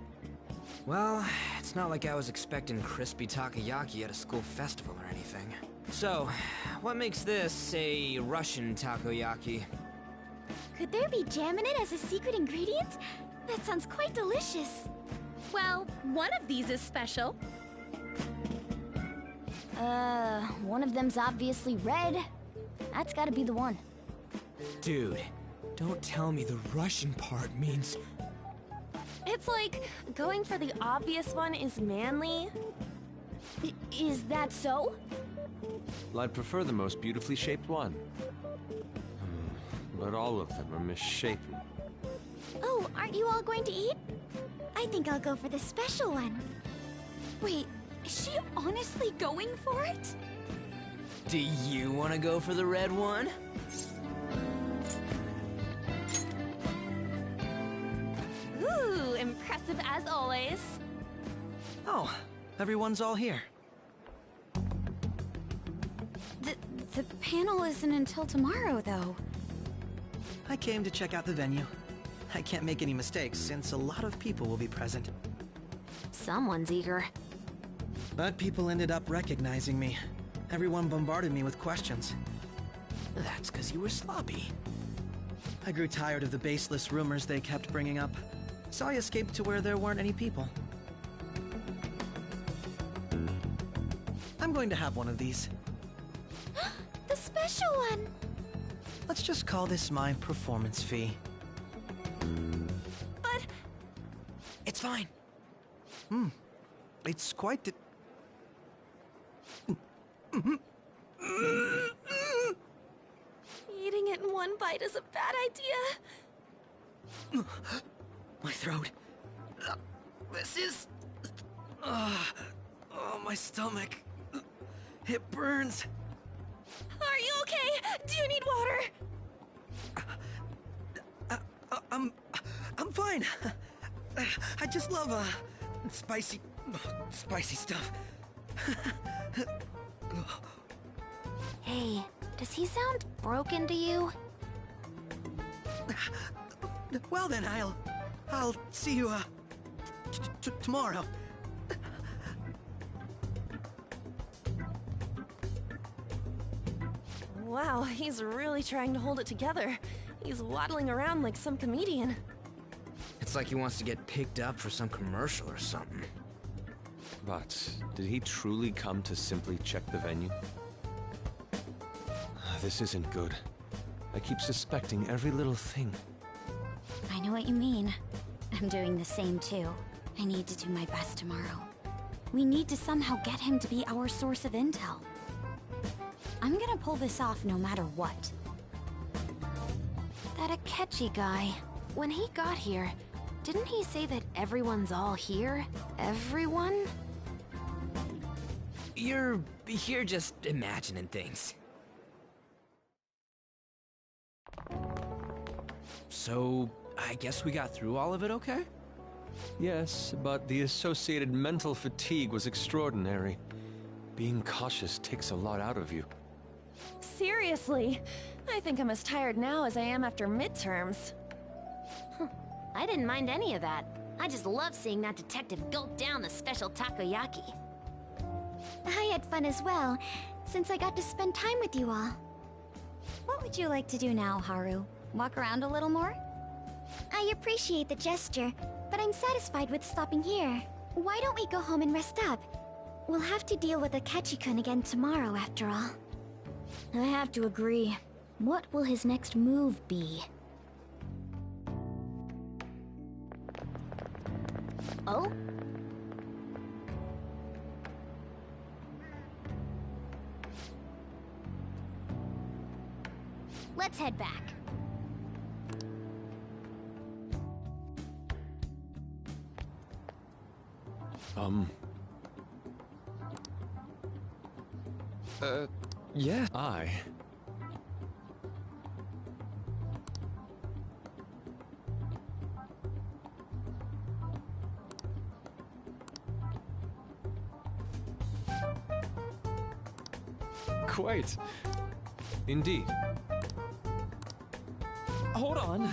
Well, it's not like I was expecting crispy takoyaki at a school festival or anything. So, what makes this a Russian takoyaki? Could there be jam in it as a secret ingredient? That sounds quite delicious. Well, one of these is special. One of them's obviously red. That's gotta be the one. Dude, don't tell me the Russian part means... It's like going for the obvious one is manly. Is that so? Well, I'd prefer the most beautifully shaped one. But all of them are misshapen. Oh, aren't you all going to eat? I think I'll go for the special one. Wait, is she honestly going for it? Do you want to go for the red one? Ooh, impressive as always. Oh, everyone's all here. The panel isn't until tomorrow, though. I came to check out the venue. I can't make any mistakes since a lot of people will be present. Someone's eager. But people ended up recognizing me. Everyone bombarded me with questions. That's because you were sloppy. I grew tired of the baseless rumors they kept bringing up, so I escaped to where there weren't any people. I'm going to have one of these. The special one! Let's just call this my performance fee. But... It's fine. It's quite the... Eating it in one bite is a bad idea. My throat. This is... Oh, my stomach. It burns. Are you okay? Do you need water? I'm fine. I just love, spicy stuff. Hey, does he sound broken to you? Well then, I'll... I'll see you, tomorrow. Wow, he's really trying to hold it together. He's waddling around like some comedian. It's like he wants to get picked up for some commercial or something. But did he truly come to simply check the venue? This isn't good. I keep suspecting every little thing. I know what you mean. I'm doing the same too. I need to do my best tomorrow. We need to somehow get him to be our source of intel. I'm gonna pull this off no matter what. That Akechi guy, when he got here, didn't he say that everyone's all here? Everyone? You're just imagining things. So, I guess we got through all of it okay? Yes, but the associated mental fatigue was extraordinary. Being cautious takes a lot out of you. Seriously, I think I'm as tired now as I am after midterms. I didn't mind any of that. I just love seeing that detective gulp down the special takoyaki. I had fun as well, since I got to spend time with you all. What would you like to do now, Haru? Walk around a little more? I appreciate the gesture, but I'm satisfied with stopping here. Why don't we go home and rest up? We'll have to deal with Akechi-kun again tomorrow, after all. I have to agree. What will his next move be? Oh? Let's head back. Yeah. Quite. Indeed. Hold on.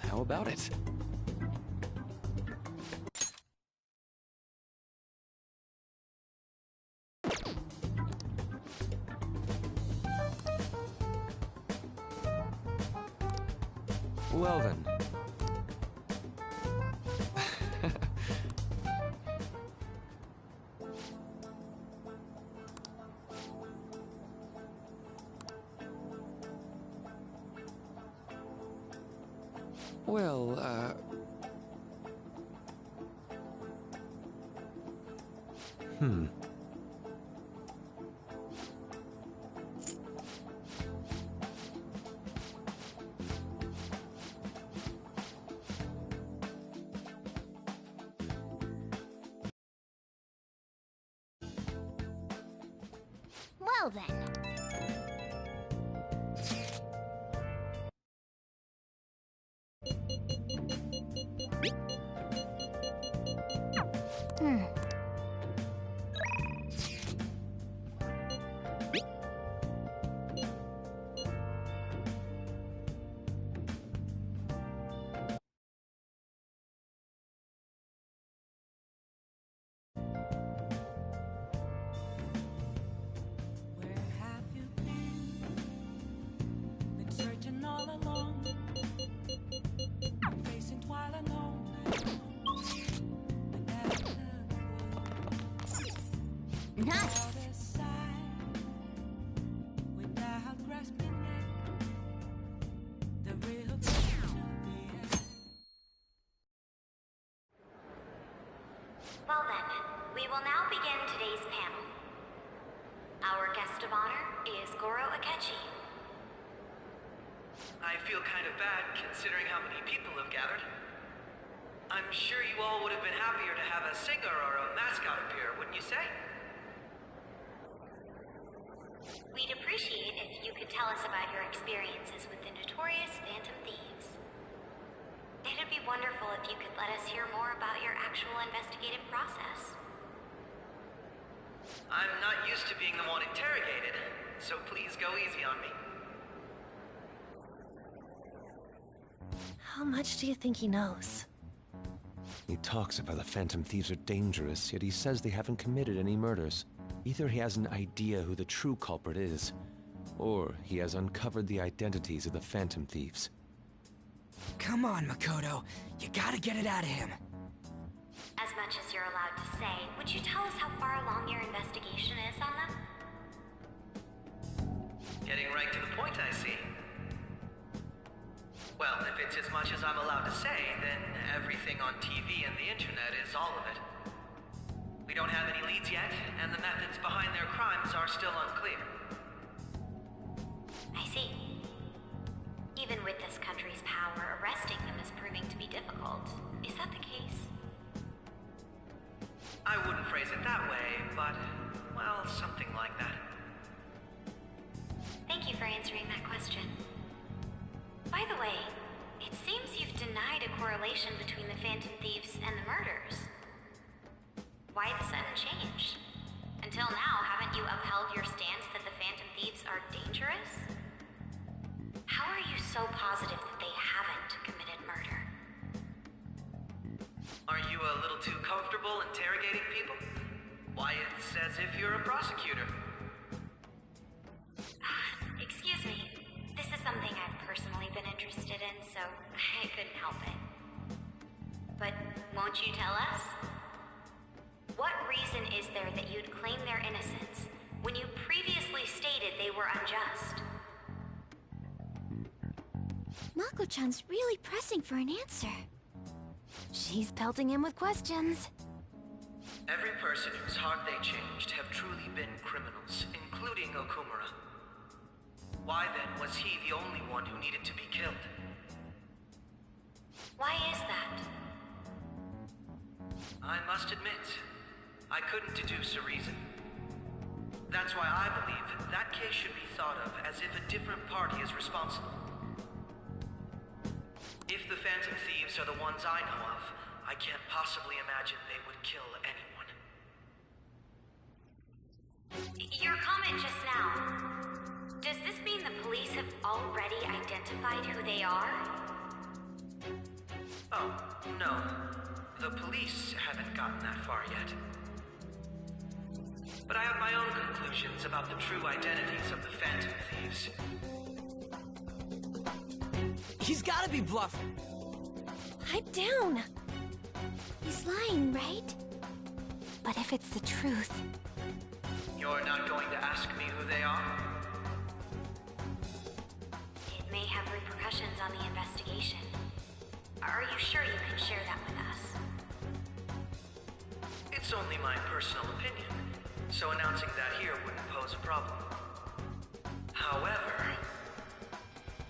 How about it? Well then. Well, Well then. Nice! Well then, we will now begin today's panel. Our guest of honor is Goro Akechi. I feel kind of bad considering how many people have gathered. I'm sure you all would have been happier to have a singer or a mascot appear, wouldn't you say? We'd appreciate if you could tell us about your experiences with the notorious Phantom Thieves. It'd be wonderful if you could let us hear more about your actual investigative process. I'm not used to being the one interrogated, so please go easy on me. How much do you think he knows? He talks about the Phantom Thieves are dangerous, yet he says they haven't committed any murders. Either he has an idea who the true culprit is, or he has uncovered the identities of the Phantom Thieves. Come on, Makoto. You gotta get it out of him. As much as you're allowed to say, would you tell us how far along your investigation is on them? Getting right to the point, I see. Well, if it's as much as I'm allowed to say, then everything on TV and the internet is all of it. We don't have any leads yet, and the methods behind their crimes are still unclear. I see. Even with this country's power, arresting them is proving to be difficult. Is that the case? I wouldn't phrase it that way, but, well, something like that. Thank you for answering that question. By the way, it seems you've denied a correlation between the Phantom Thieves and the murders. Why the sudden change? Until now, haven't you upheld your stance that the Phantom Thieves are dangerous? How are you so positive that they haven't committed murder? Aren't you a little too comfortable interrogating people? Why, it's as if you're a prosecutor. Excuse me. This is something I've personally been interested in, so I couldn't help it. But won't you tell us? What reason is there that you'd claim their innocence when you previously stated they were unjust? Mako-chan's really pressing for an answer. She's pelting him with questions. Every person whose heart they changed have truly been criminals, including Okumura. Why then was he the only one who needed to be killed? Why is that? I must admit, I couldn't deduce a reason. That's why I believe that case should be thought of as if a different party is responsible. If the Phantom Thieves are the ones I know of, I can't possibly imagine they would kill anyone. Your comment just now, does this mean the police have already identified who they are? Oh, no. The police haven't gotten that far yet. But I have my own conclusions about the true identities of the Phantom Thieves. He's gotta be bluffing. Pipe down. He's lying, right? But if it's the truth... You're not going to ask me who they are? It may have repercussions on the investigation. Are you sure you can share that with us? It's only my personal opinion, so announcing that here wouldn't pose a problem. However,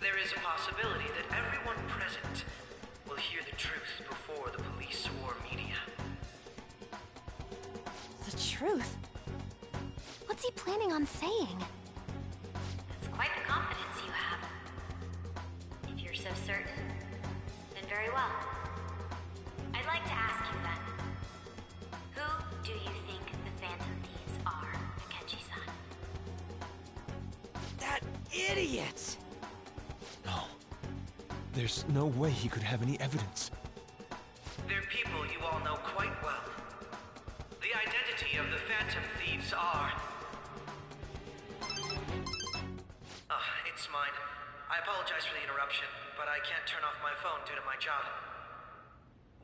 there is a possibility that everyone present will hear the truth before the police or media. The truth? What's he planning on saying? That's quite the confidence you have. If you're so certain, then very well. I'd like to ask you then, who do you think the Phantom Thieves are, Akechi-san? That idiot! No. There's no way he could have any evidence. They're people you all know quite well. The identity of the Phantom Thieves are... it's mine. I apologize for the interruption, but I can't turn off my phone due to my job.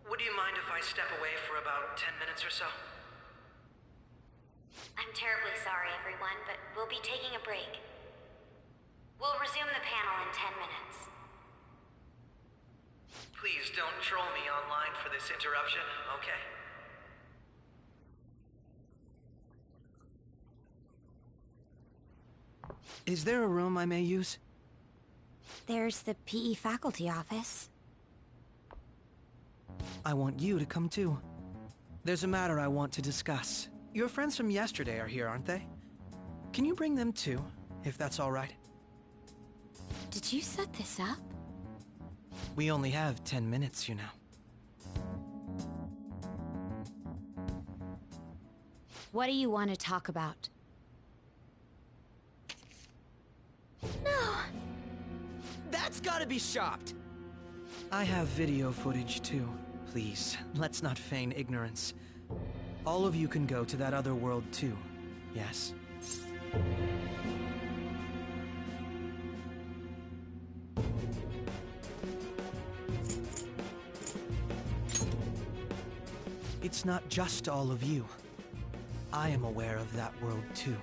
Would you mind if I step away for about 10 minutes or so? I'm terribly sorry, everyone, but we'll be taking a break. We'll resume the panel in 10 minutes. Please don't troll me online for this interruption, okay? Is there a room I may use? There's the PE faculty office. I want you to come too. There's a matter I want to discuss. Your friends from yesterday are here, aren't they? Can you bring them too, if that's all right? Did you set this up? We only have 10 minutes, you know. What do you want to talk about? No! That's gotta be shopped! I have video footage too. Please, let's not feign ignorance. All of you can go to that other world too, yes? It's not just all of you. I am aware of that world too.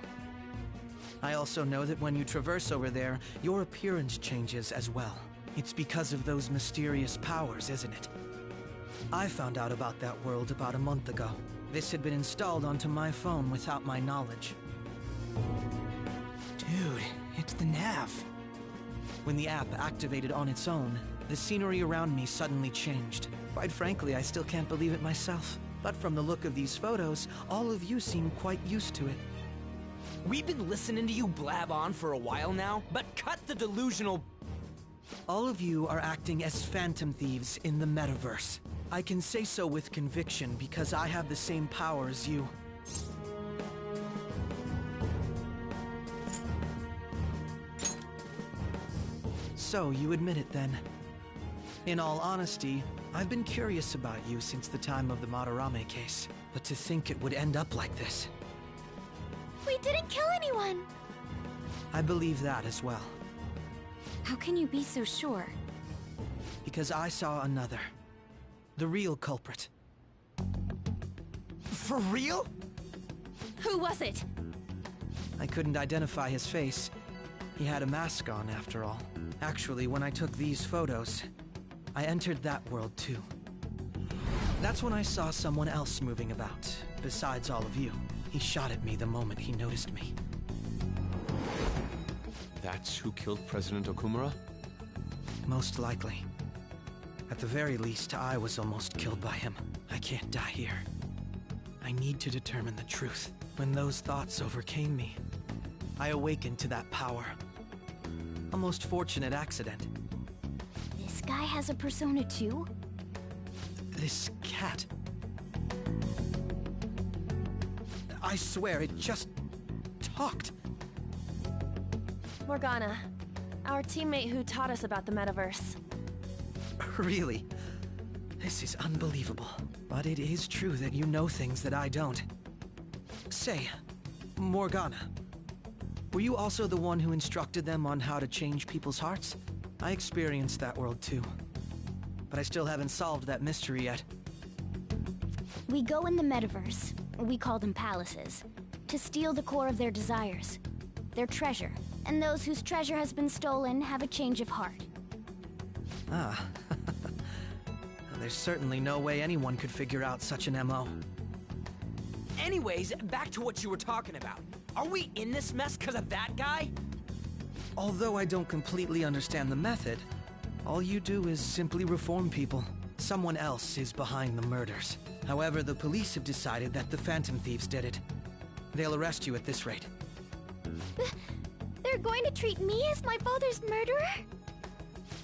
I also know that when you traverse over there, your appearance changes as well. It's because of those mysterious powers, isn't it? I found out about that world about a month ago. This had been installed onto my phone without my knowledge. Dude, it's the nav. When the app activated on its own, the scenery around me suddenly changed. Quite frankly, I still can't believe it myself. But from the look of these photos, all of you seem quite used to it. We've been listening to you blab on for a while now, but cut the delusional... All of you are acting as phantom thieves in the metaverse. I can say so with conviction because I have the same power as you. So, you admit it then. In all honesty, I've been curious about you since the time of the Madarame case. But to think it would end up like this. We didn't kill anyone! I believe that as well. How can you be so sure? Because I saw another. The real culprit. For real? Who was it? I couldn't identify his face. He had a mask on, after all. Actually, when I took these photos, I entered that world too. That's when I saw someone else moving about, besides all of you. He shot at me the moment he noticed me. That's who killed President Okumura? Most likely. At the very least, I was almost killed by him. I can't die here. I need to determine the truth. When those thoughts overcame me, I awakened to that power. A most fortunate accident. This guy has a persona too? This cat. I swear, it just talked. Morgana, our teammate who taught us about the metaverse. Really? This is unbelievable. But it is true that you know things that I don't. Say, Morgana, were you also the one who instructed them on how to change people's hearts? I experienced that world too. But I still haven't solved that mystery yet. We go in the metaverse, we call them palaces, to steal the core of their desires, their treasure. And those whose treasure has been stolen have a change of heart. Ah. There's certainly no way anyone could figure out such an MO. Anyways, back to what you were talking about. Are we in this mess because of that guy? Although I don't completely understand the method, all you do is simply reform people. Someone else is behind the murders. However, the police have decided that the Phantom Thieves did it. They'll arrest you at this rate. They're going to treat me as my father's murderer?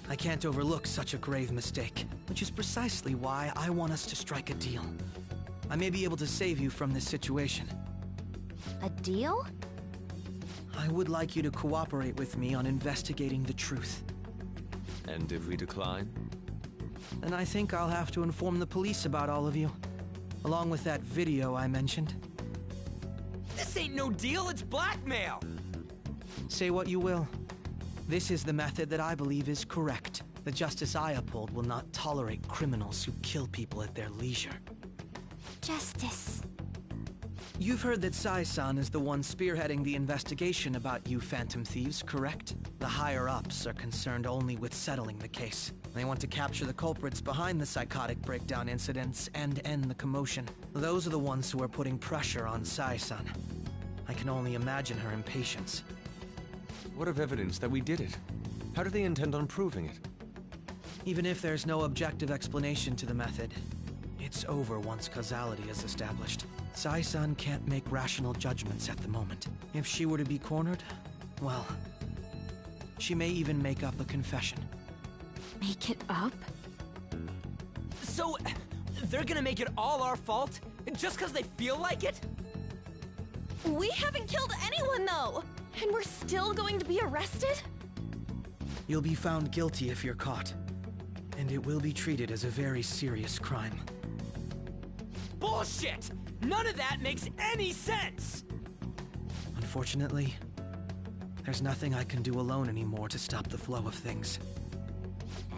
I can't overlook such a grave mistake, which is precisely why I want us to strike a deal. I may be able to save you from this situation. A deal? I would like you to cooperate with me on investigating the truth. And if we decline? Then I think I'll have to inform the police about all of you, along with that video I mentioned. This ain't no deal, it's blackmail! Say what you will. This is the method that I believe is correct. The justice I uphold will not tolerate criminals who kill people at their leisure. Justice. You've heard that Sai-san is the one spearheading the investigation about you Phantom Thieves, correct? The higher-ups are concerned only with settling the case. They want to capture the culprits behind the psychotic breakdown incidents and end the commotion. Those are the ones who are putting pressure on Sai-san. I can only imagine her impatience. What of evidence that we did it? How do they intend on proving it? Even if there's no objective explanation to the method, it It's over once causality is established. Sai-san can't make rational judgments at the moment. If she were to be cornered, well, she may even make up a confession. Make it up? So, they're gonna make it all our fault? Just because they feel like it? We haven't killed anyone, though! And we're still going to be arrested? You'll be found guilty if you're caught. And it will be treated as a very serious crime. Bullshit! None of that makes any sense! Unfortunately, there's nothing I can do alone anymore to stop the flow of things.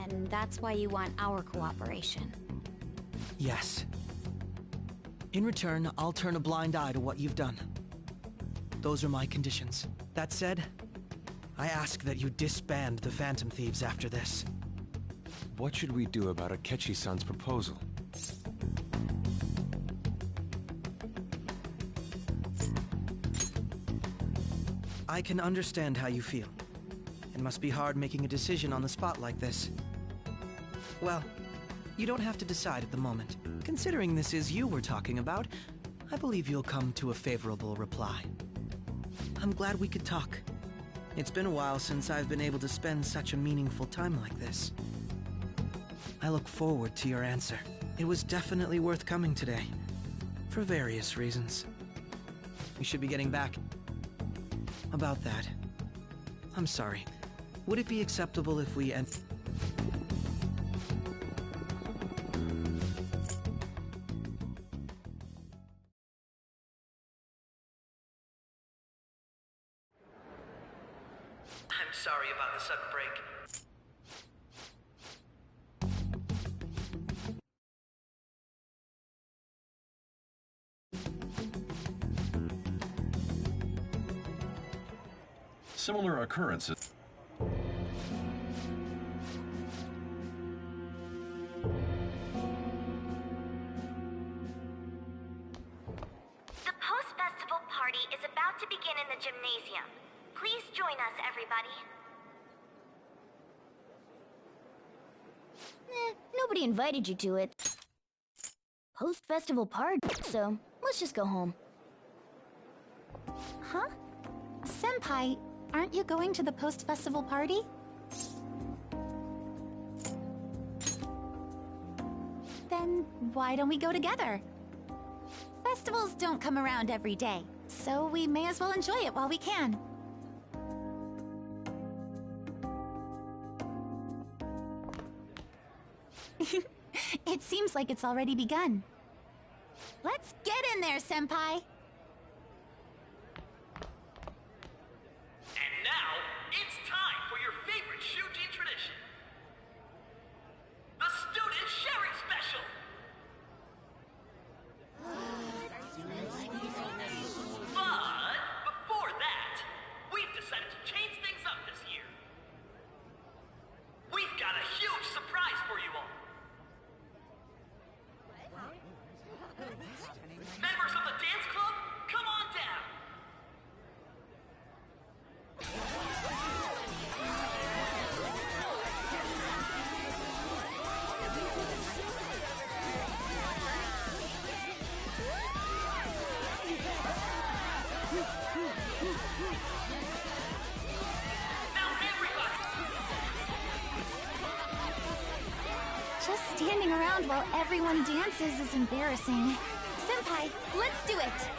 And that's why you want our cooperation. Yes. In return, I'll turn a blind eye to what you've done. Those are my conditions. That said, I ask that you disband the Phantom Thieves after this. What should we do about Akechi-san's proposal? I can understand how you feel. It must be hard making a decision on the spot like this. Well, you don't have to decide at the moment. Considering this is you we're talking about, I believe you'll come to a favorable reply. I'm glad we could talk. It's been a while since I've been able to spend such a meaningful time like this. I look forward to your answer. It was definitely worth coming today, for various reasons. We should be getting back. About that, I'm sorry. Would it be acceptable if we end... I'm sorry about the sudden break. Similar occurrences. The post-festival party is about to begin in the gymnasium. Please join us, everybody. Nobody invited you to it. Post-festival party, so let's just go home. Huh? Senpai, aren't you going to the post-festival party? Then why don't we go together? Festivals don't come around every day, so we may as well enjoy it while we can. It seems like it's already begun. Let's get in there, Senpai! And now, it's time for your favorite Shuji tradition. The Student Sharing Special! But before that, we've decided to change things up this year. We've got a huge surprise for you all. Members of the dance club, come on down! Just standing around while everyone dances is embarrassing. Senpai, let's do it!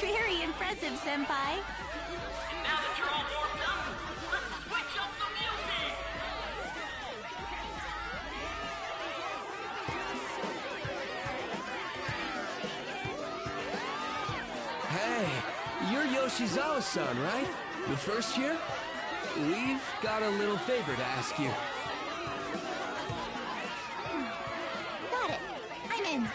Very impressive, Senpai. Now that you're all warmed up, let's switch up the music! Hey, you're Yoshizawa-san, right? The first year? We've got a little favor to ask you. Got it. I'm in.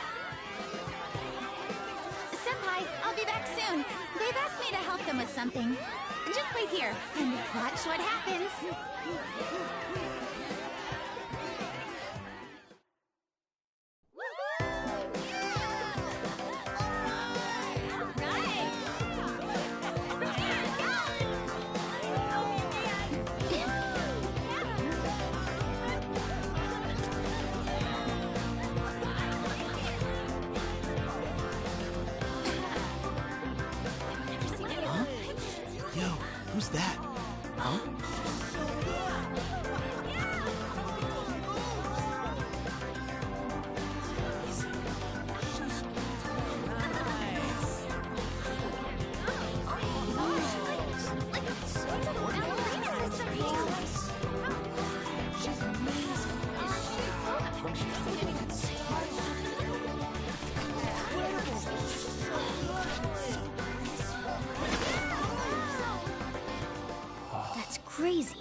Senpai, I'll be back soon. They've asked me to help them with something. something. Just wait here and watch what happens. Yo, who's that? Huh? That's crazy.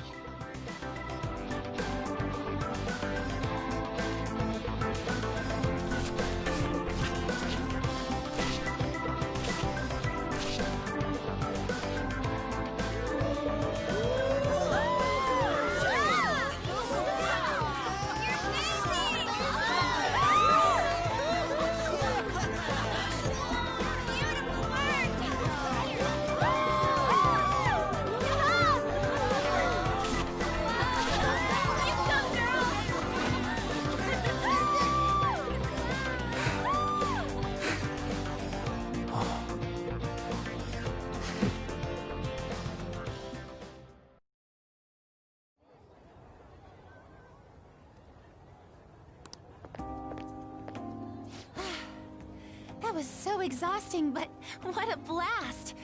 That was so exhausting, but what a blast!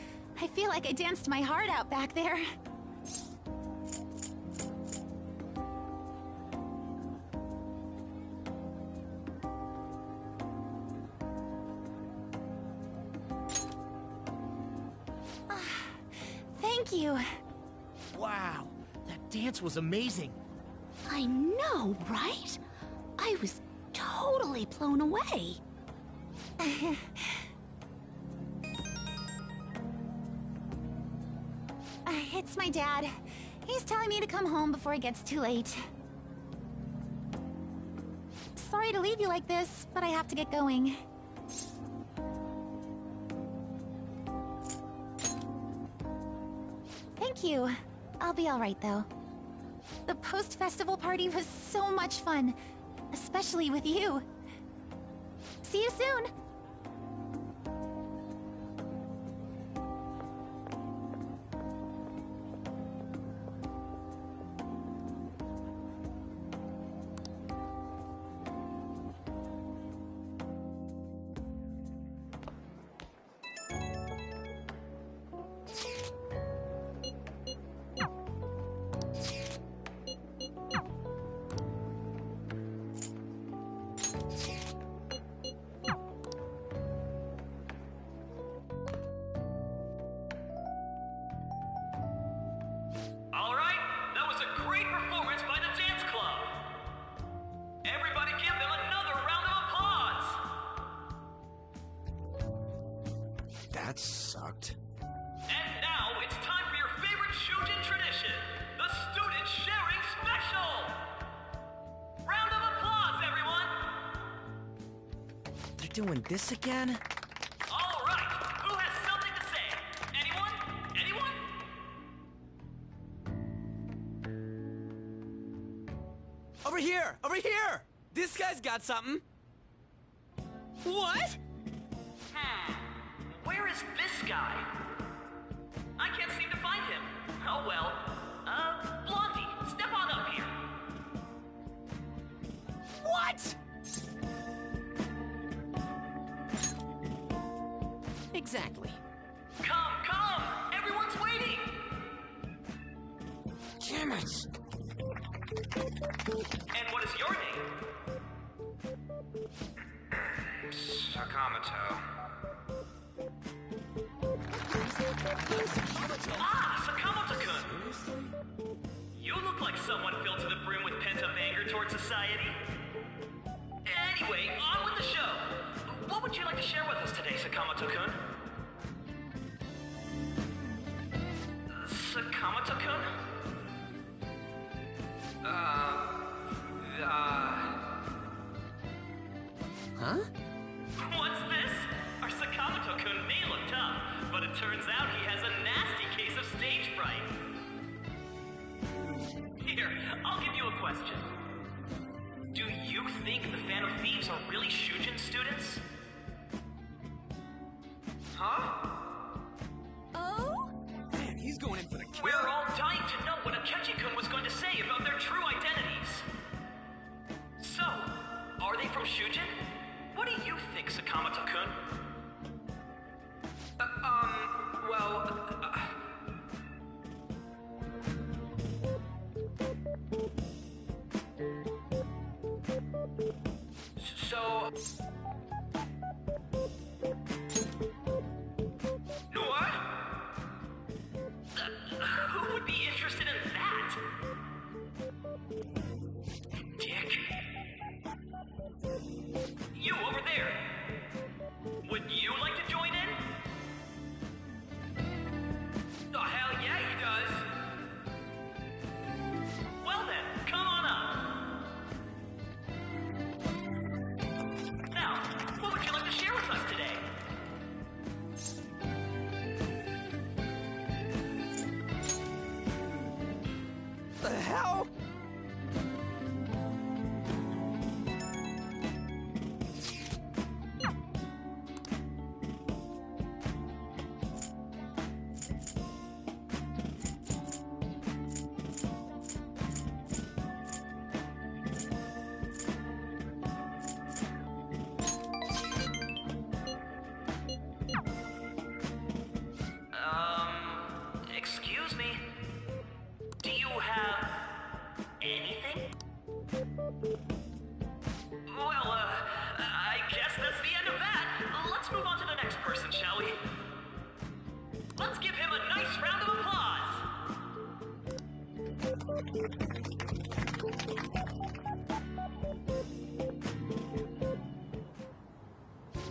I feel like I danced my heart out back there. Thank you. Wow, that dance was amazing. I know, right? I was totally blown away. It's my dad. He's telling me to come home before it gets too late. Sorry to leave you like this, but I have to get going. Thank you. I'll be all right, though. The post-festival party was so much fun, especially with you. See you soon! That sucked. And now it's time for your favorite Shujin tradition, the Student Sharing Special! Round of applause, everyone! They're doing this again? All right, who has something to say? Anyone? Anyone? Over here! Over here! This guy's got something. What? Where is this guy? I can't seem to find him. Oh well. Blondie, step on up here. What? Exactly. Come! Everyone's waiting! Damn it! And what is your name? Sakamoto. Sakamoto-kun! You look like someone filled to the brim with pent-up anger towards society. Anyway, on with the show. What would you like to share with us today, Sakamoto-kun? Sakamoto-kun? Huh? What's this? Our Sakamoto-kun may look tough, but it turns out he has a nasty case of stage fright. Here, I'll give you a question. Do you think the Phantom Thieves are really Shujin students? Huh? Oh? Man, he's going in for the kill. We're all dying to know what Akechi-kun was going to say about their true identities. So, are they from Shujin? What do you think, Sakamoto-kun? So... What? Who would be interested in that? Dick. You over there. Would you like to join in? Oh, hell yeah, he does. Well then, come on up. Now, what would you like to share with us today? The hell? Excuse me. Do you have anything? Well, I guess that's the end of that. Let's move on to the next person, shall we? Let's give him a nice round of applause.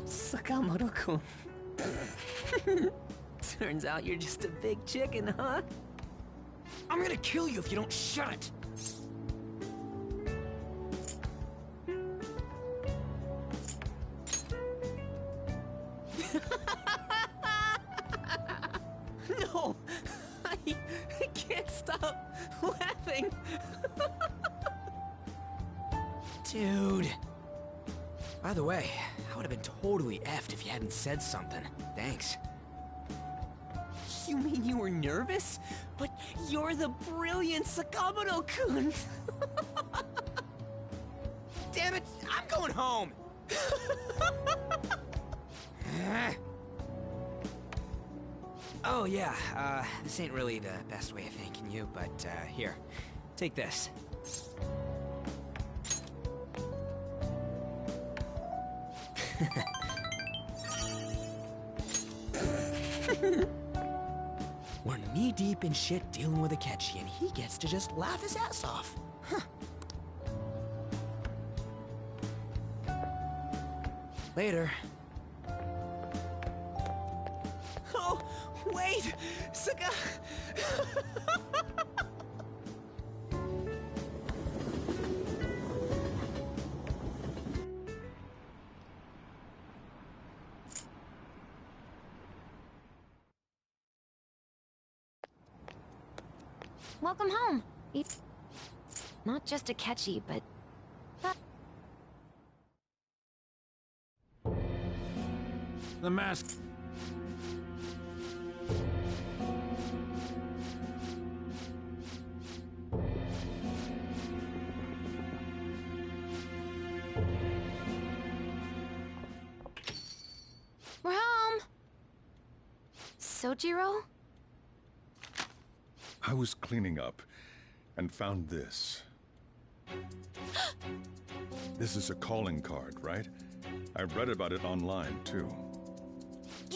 Sakamoto-kun. Turns out you're just a big chicken, huh? I'm gonna kill you if you don't shut it! No! I can't stop laughing! Dude. By the way, I would have been totally effed if you hadn't said something. Thanks. You mean you were nervous? But you're the brilliant Sakamoto-kun! Damn it! I'm going home! Oh yeah, this ain't really the best way of thanking you, but here, take this. We're knee-deep in shit dealing with Akechi, and he gets to just laugh his ass off. Huh. Later. Oh, wait! Saka... Welcome home. It's not just Akechi, but... The mask... We're home! Sojiro? I was cleaning up and found this. This is a calling card, right? I read about it online, too.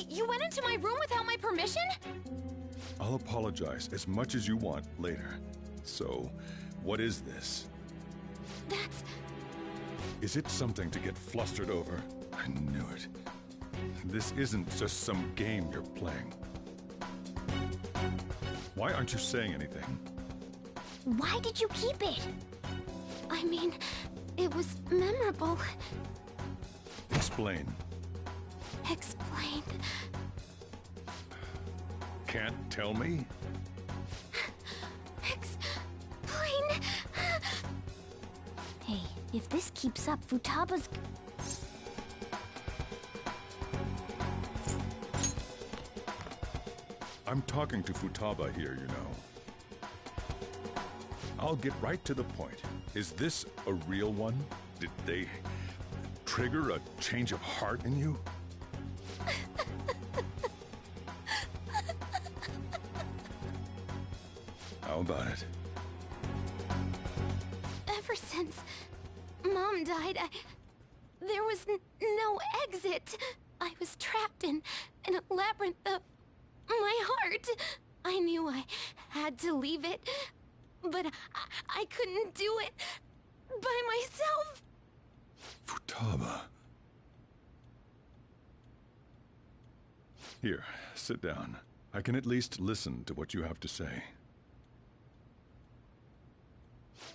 You went into my room without my permission? I'll apologize as much as you want later. So, what is this? That's... Is it something to get flustered over? I knew it. This isn't just some game you're playing. Why aren't you saying anything? Why did you keep it? I mean, it was memorable. Explain. Explain. Can't tell me? Explain. Hey, if this keeps up, Futaba's... I'm talking to Futaba here, you know. I'll get right to the point. Is this a real one? Did they trigger a change of heart in you? How about it? Ever since Mom died, there was no exit. I was trapped in a labyrinth of my heart. I knew I had to leave it, but I couldn't do it by myself. Futaba. Here, sit down. I can at least listen to what you have to say.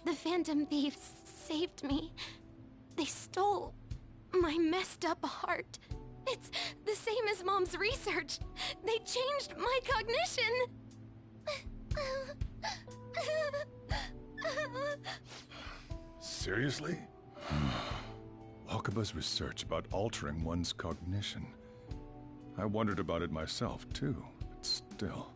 The Phantom Thieves saved me. They stole my messed up heart. It's the same as Mom's research. They changed my cognition. Seriously? Wakaba's research about altering one's cognition. I wondered about it myself, too, but still.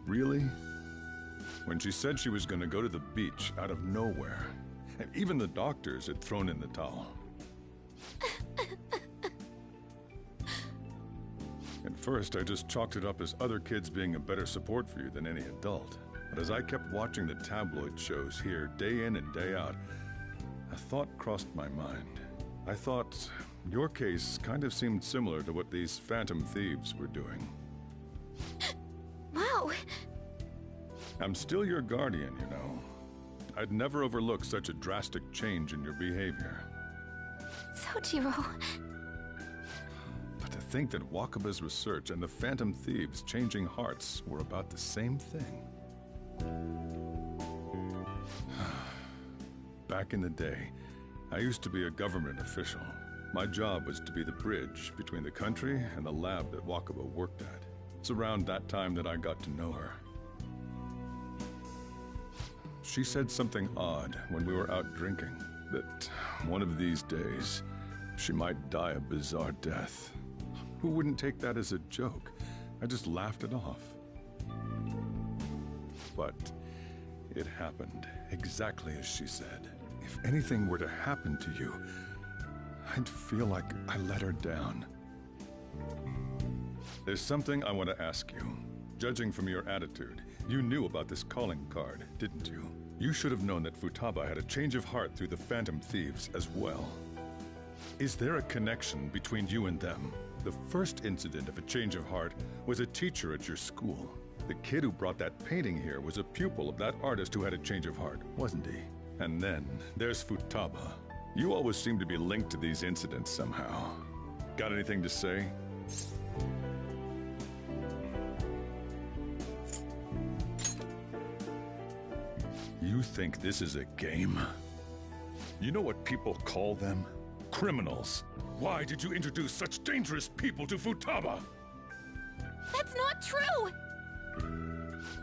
Really? When she said she was going to go to the beach out of nowhere, and even the doctors had thrown in the towel. At first, I just chalked it up as other kids being a better support for you than any adult. But as I kept watching the tabloid shows here, day in and day out, a thought crossed my mind. I thought your case kind of seemed similar to what these Phantom Thieves were doing. Wow. I'm still your guardian, you know. I'd never overlook such a drastic change in your behavior. Sojiro. But to think that Wakaba's research and the Phantom Thieves' changing hearts were about the same thing. Back in the day, I used to be a government official. My job was to be the bridge between the country and the lab that Wakaba worked at. It's around that time that I got to know her. She said something odd when we were out drinking, that one of these days, she might die a bizarre death. Who wouldn't take that as a joke? I just laughed it off. But it happened exactly as she said. If anything were to happen to you, I'd feel like I let her down. There's something I want to ask you. Judging from your attitude, you knew about this calling card, didn't you? You should have known that Futaba had a change of heart through the Phantom Thieves as well. Is there a connection between you and them? The first incident of a change of heart was a teacher at your school. The kid who brought that painting here was a pupil of that artist who had a change of heart, wasn't he? And then there's Futaba. You always seem to be linked to these incidents somehow. Got anything to say? You think this is a game? You know what people call them? Criminals. Why did you introduce such dangerous people to Futaba? That's not true!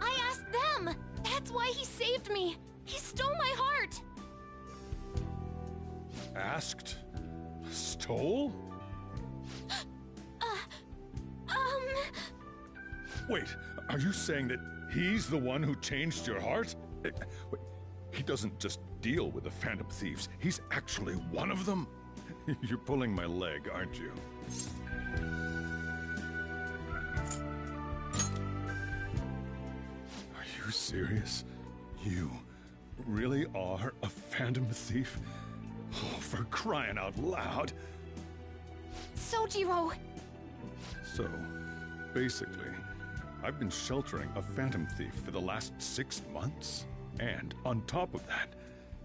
I asked them! That's why he saved me! He stole my heart! Asked? Stole? Wait, are you saying that he's the one who changed your heart? He doesn't just deal with the Phantom Thieves, he's actually one of them? You're pulling my leg, aren't you? Are you serious? You really are a Phantom Thief? Oh, for crying out loud! Sojiro! So, basically, I've been sheltering a Phantom Thief for the last 6 months. And on top of that,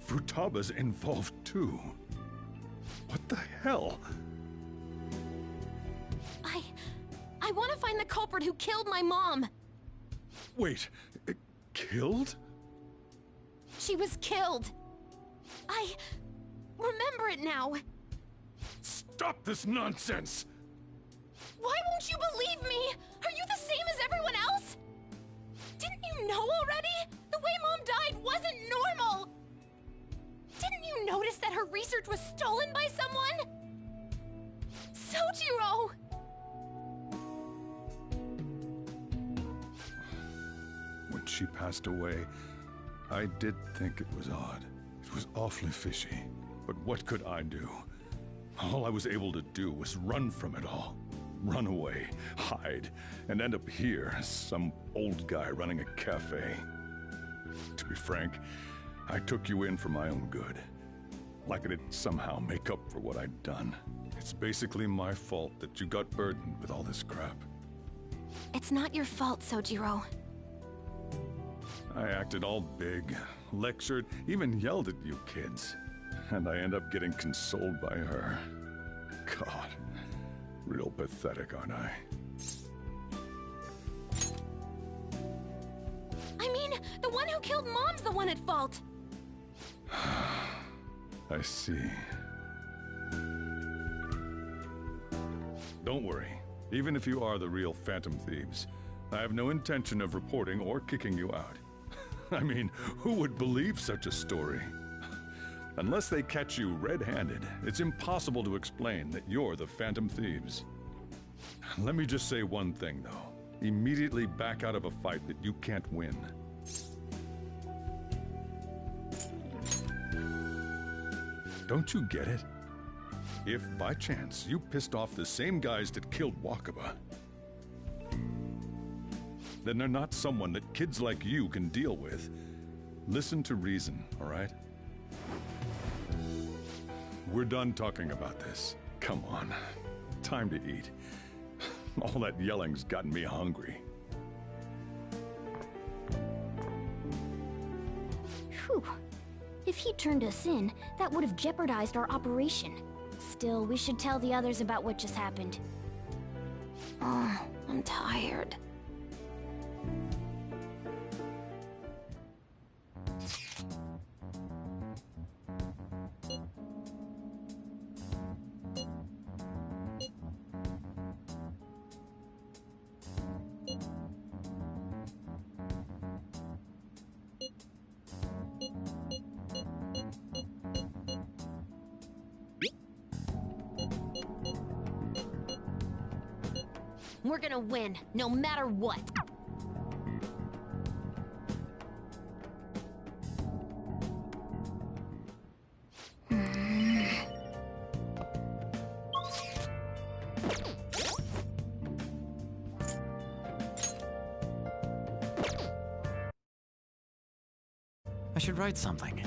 Futaba's involved too. What the hell? I want to find the culprit who killed my mom. Wait, killed? She was killed. I remember it now. Stop this nonsense! Why won't you believe me? Are you the same as everyone else? Didn't you know already? The way Mom died wasn't normal. Didn't you notice that her research was stolen by someone? Sojiro! When she passed away, I did think it was odd. It was awfully fishy. But what could I do? All I was able to do was run from it all. Run away, hide, and end up here as some old guy running a cafe. To be frank, I took you in for my own good. Like it'd somehow make up for what I'd done. It's basically my fault that you got burdened with all this crap. It's not your fault, Sojiro. I acted all big, lectured, even yelled at you kids. And I end up getting consoled by her. God, real pathetic, aren't I? I mean, the one who killed Mom's the one at fault. I see. Don't worry. Even if you are the real Phantom Thieves, I have no intention of reporting or kicking you out. I mean, who would believe such a story? Unless they catch you red-handed, it's impossible to explain that you're the Phantom Thieves. Let me just say one thing, though. Immediately back out of a fight that you can't win. Don't you get it? If, by chance, you pissed off the same guys that killed Wakaba, then they're not someone that kids like you can deal with. Listen to reason, all right? We're done talking about this. Come on. Time to eat. All that yelling's gotten me hungry. Whew. If he turned us in, that would have jeopardized our operation. Still, we should tell the others about what just happened. Oh, I'm tired. We're gonna win, no matter what. I should write something.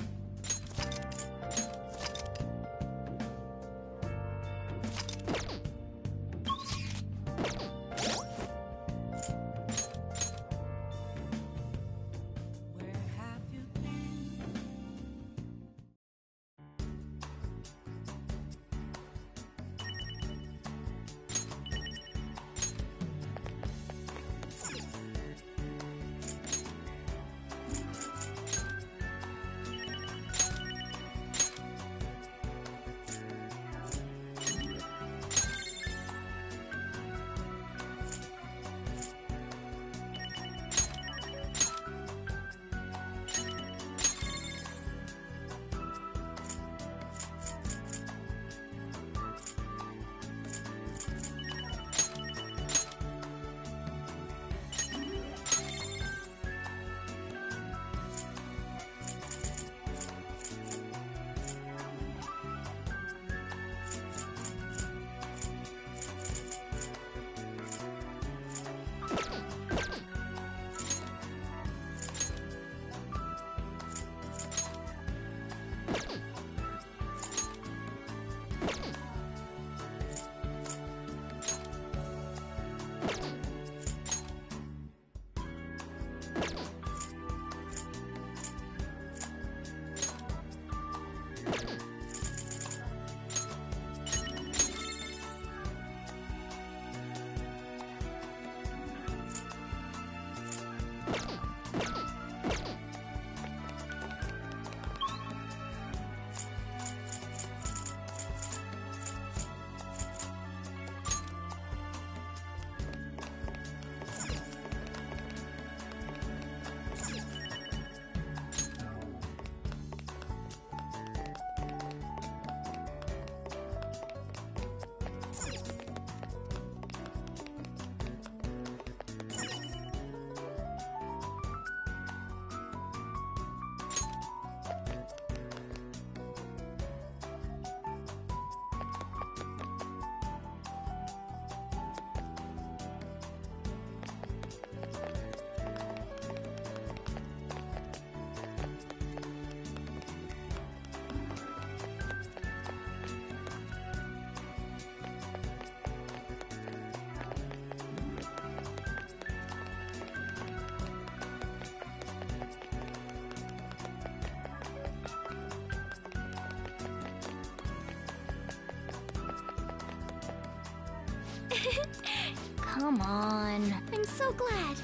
Come on. I'm so glad.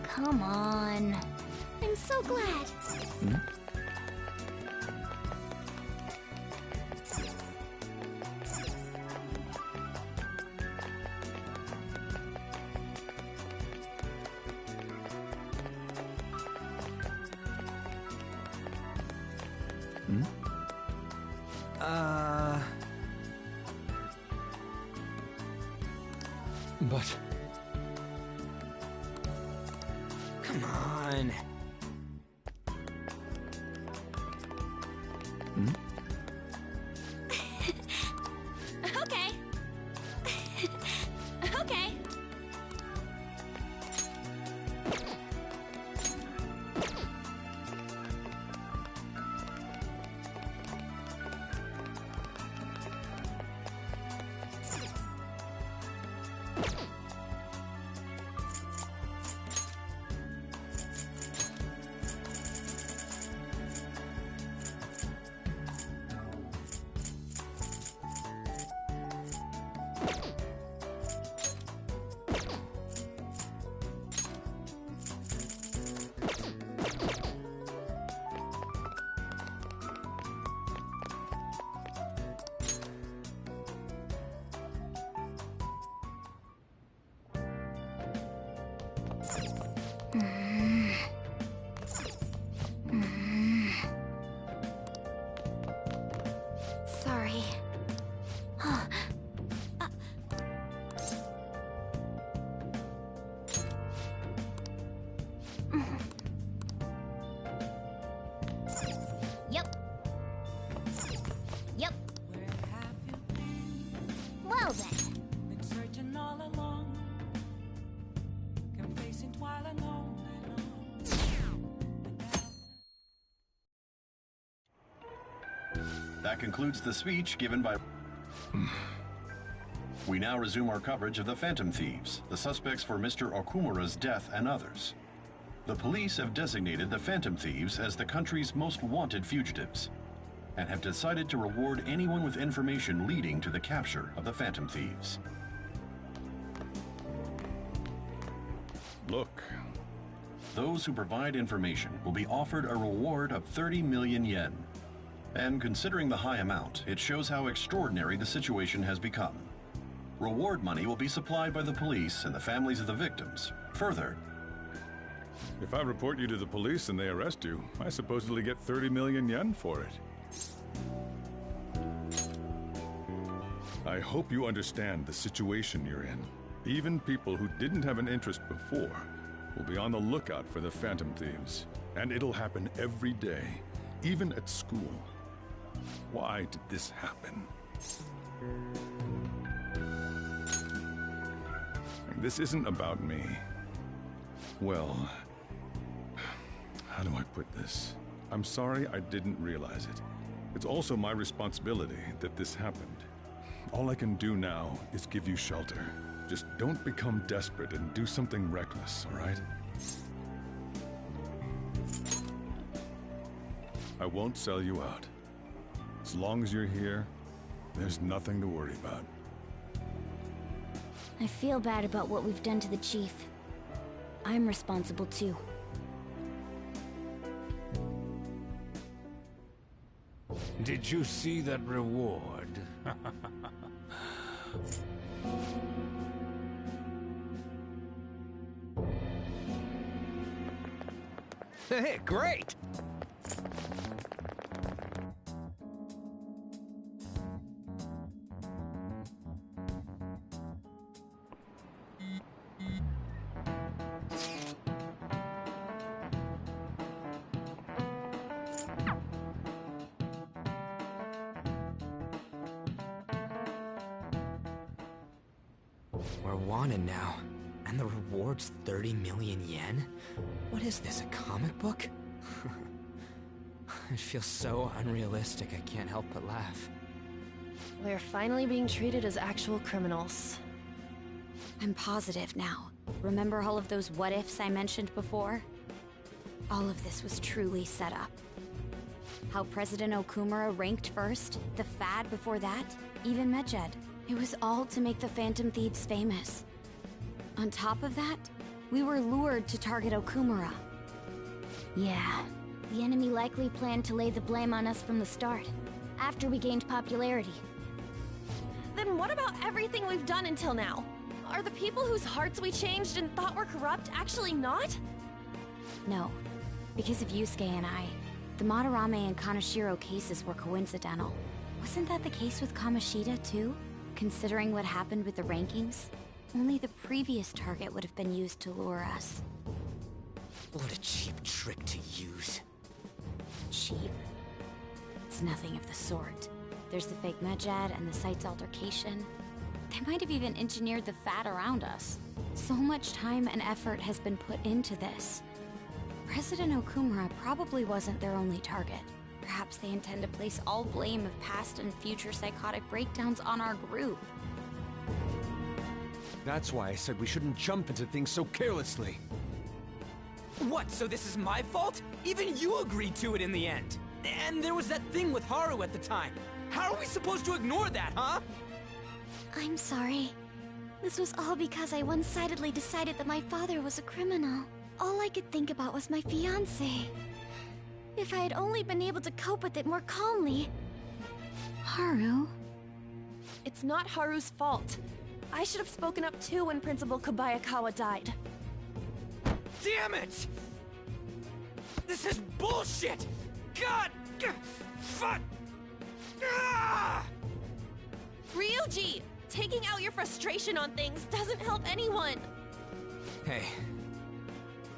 Come on. I'm so glad. But... Come on. Okay. Okay. Sorry. Yep. Yep. Well then. Been searching all along, confessing while alone. That concludes the speech given by... We now resume our coverage of the Phantom Thieves, the suspects for Mr. Okumura's death and others. The police have designated the Phantom Thieves as the country's most wanted fugitives, and have decided to reward anyone with information leading to the capture of the Phantom Thieves. Look. Those who provide information will be offered a reward of 30 million yen. And considering the high amount, it shows how extraordinary the situation has become. Reward money will be supplied by the police and the families of the victims. Further, If I report you to the police and they arrest you, I supposedly get 30 million yen for it. I hope you understand the situation you're in. Even people who didn't have an interest before will be on the lookout for the Phantom Thieves. And it'll happen every day, even at school. Why did this happen? This isn't about me. Well, how do I put this? I'm sorry I didn't realize it. It's also my responsibility that this happened. All I can do now is give you shelter. Just don't become desperate and do something reckless, all right? I won't sell you out. As long as you're here, there's nothing to worry about. I feel bad about what we've done to the chief. I'm responsible too. Did you see that reward? Hey, great! We're wanted now, and the reward's 30 million yen? What is this, a comic book? It feels so unrealistic, I can't help but laugh. We're finally being treated as actual criminals. I'm positive now. Remember all of those what-ifs I mentioned before? All of this was truly set up. How President Okumura ranked first, the Fad before that, even Medjed. It was all to make the Phantom Thieves famous. On top of that, we were lured to target Okumura. Yeah, the enemy likely planned to lay the blame on us from the start, after we gained popularity. Then what about everything we've done until now? Are the people whose hearts we changed and thought were corrupt actually not? No, because of Yusuke and I, the Madarame and Kaneshiro cases were coincidental. Wasn't that the case with Kamoshida too? Considering what happened with the rankings, only the previous target would have been used to lure us. What a cheap trick to use. Cheap? It's nothing of the sort. There's the fake Medjed and the site's altercation. They might have even engineered the fat around us. So much time and effort has been put into this. President Okumura probably wasn't their only target. Perhaps they intend to place all blame of past and future psychotic breakdowns on our group. That's why I said we shouldn't jump into things so carelessly. What, so this is my fault? Even you agreed to it in the end. And there was that thing with Haru at the time. How are we supposed to ignore that, huh? I'm sorry. This was all because I one-sidedly decided that my father was a criminal. All I could think about was my fiancé. If I had only been able to cope with it more calmly... Haru? It's not Haru's fault. I should have spoken up too when Principal Kobayakawa died. Damn it! This is bullshit! God! Fuck! Ah! Ryuji! Taking out your frustration on things doesn't help anyone! Hey,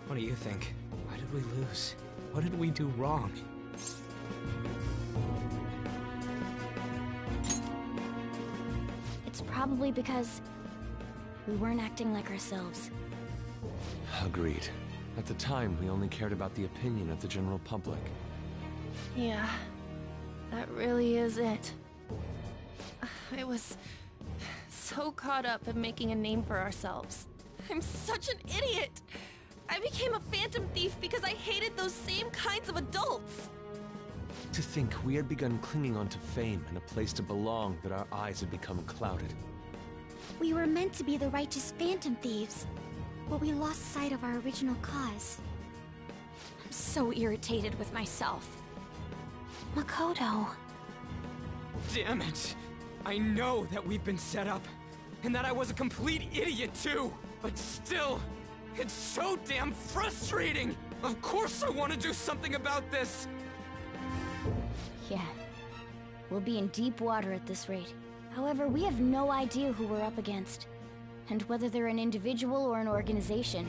what do you think? Why did we lose? What did we do wrong? It's probably because we weren't acting like ourselves. Agreed. At the time, we only cared about the opinion of the general public. Yeah, that really is it. I was so caught up in making a name for ourselves. I'm such an idiot! I became a phantom thief because I hated those same kinds of adults! To think we had begun clinging onto fame and a place to belong, that our eyes had become clouded. We were meant to be the righteous phantom thieves, but we lost sight of our original cause. I'm so irritated with myself. Makoto. Damn it! I know that we've been set up, and that I was a complete idiot too! But still, it's so damn frustrating! Of course I want to do something about this! Yeah. We'll be in deep water at this rate. However, we have no idea who we're up against, and whether they're an individual or an organization.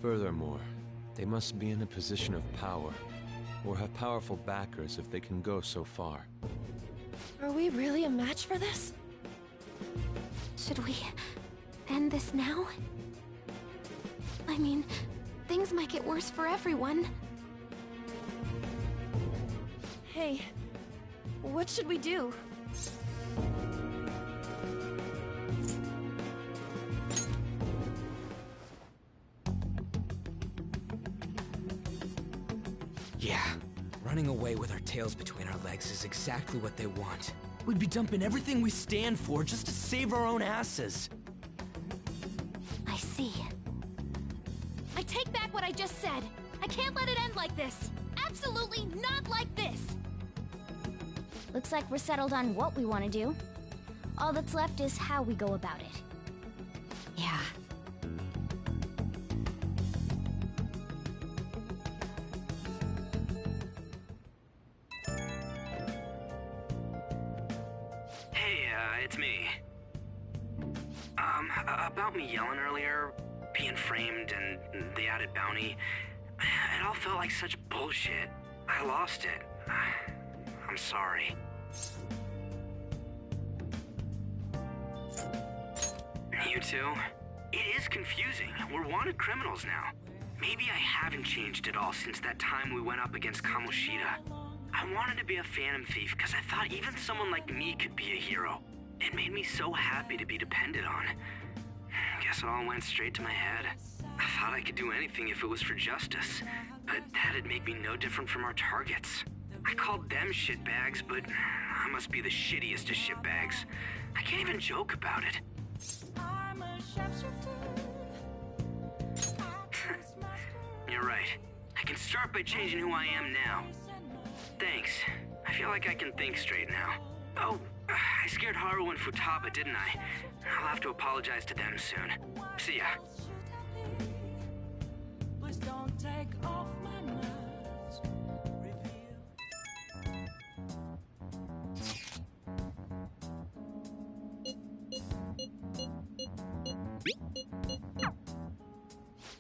Furthermore, they must be in a position of power, or have powerful backers if they can go so far. Are we really a match for this? Should we end this now? I mean, things might get worse for everyone. Hey, what should we do? Yeah, running away with our tails between our legs is exactly what they want. We'd be dumping everything we stand for just to save our own asses. I see. I take back what I just said. I can't let it end like this. Absolutely not like this. Looks like we're settled on what we want to do. All that's left is how we go about it. Yeah. Hey, it's me. About me yelling earlier, being framed, and the added bounty, it all felt like such bullshit. I lost it. I'm sorry. You too? It is confusing. We're wanted criminals now. Maybe I haven't changed at all since that time we went up against Kamoshida. I wanted to be a phantom thief because I thought even someone like me could be a hero. It made me so happy to be depended on. Guess it all went straight to my head. I thought I could do anything if it was for justice, but that'd make me no different from our targets. I called them shitbags, but I must be the shittiest of shitbags. I can't even joke about it. You're right. I can start by changing who I am now. Thanks. I feel like I can think straight now. Oh, I scared Haru and Futaba, didn't I? I'll have to apologize to them soon. See ya. Please don't take off my mask.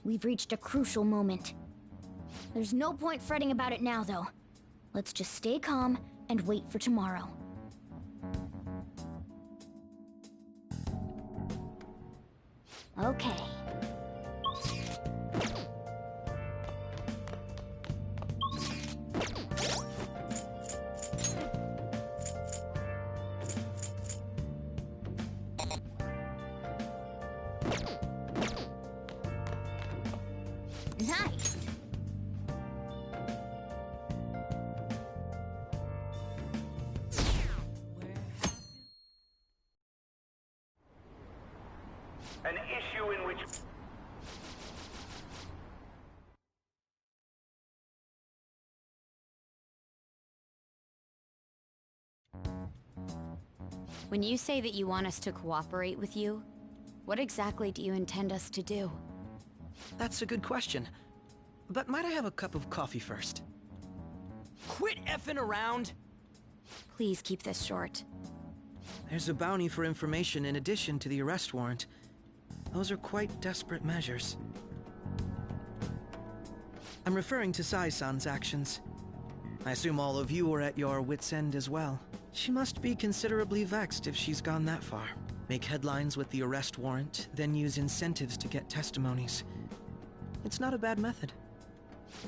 We've reached a crucial moment. There's no point fretting about it now, though. Let's just stay calm and wait for tomorrow. Okay. Nice. An issue in which... When you say that you want us to cooperate with you, what exactly do you intend us to do? That's a good question. But might I have a cup of coffee first? Quit effing around! Please keep this short. There's a bounty for information in addition to the arrest warrant. Those are quite desperate measures. I'm referring to Sai-san's actions. I assume all of you are at your wits' end as well. She must be considerably vexed if she's gone that far. Make headlines with the arrest warrant, then use incentives to get testimonies. It's not a bad method.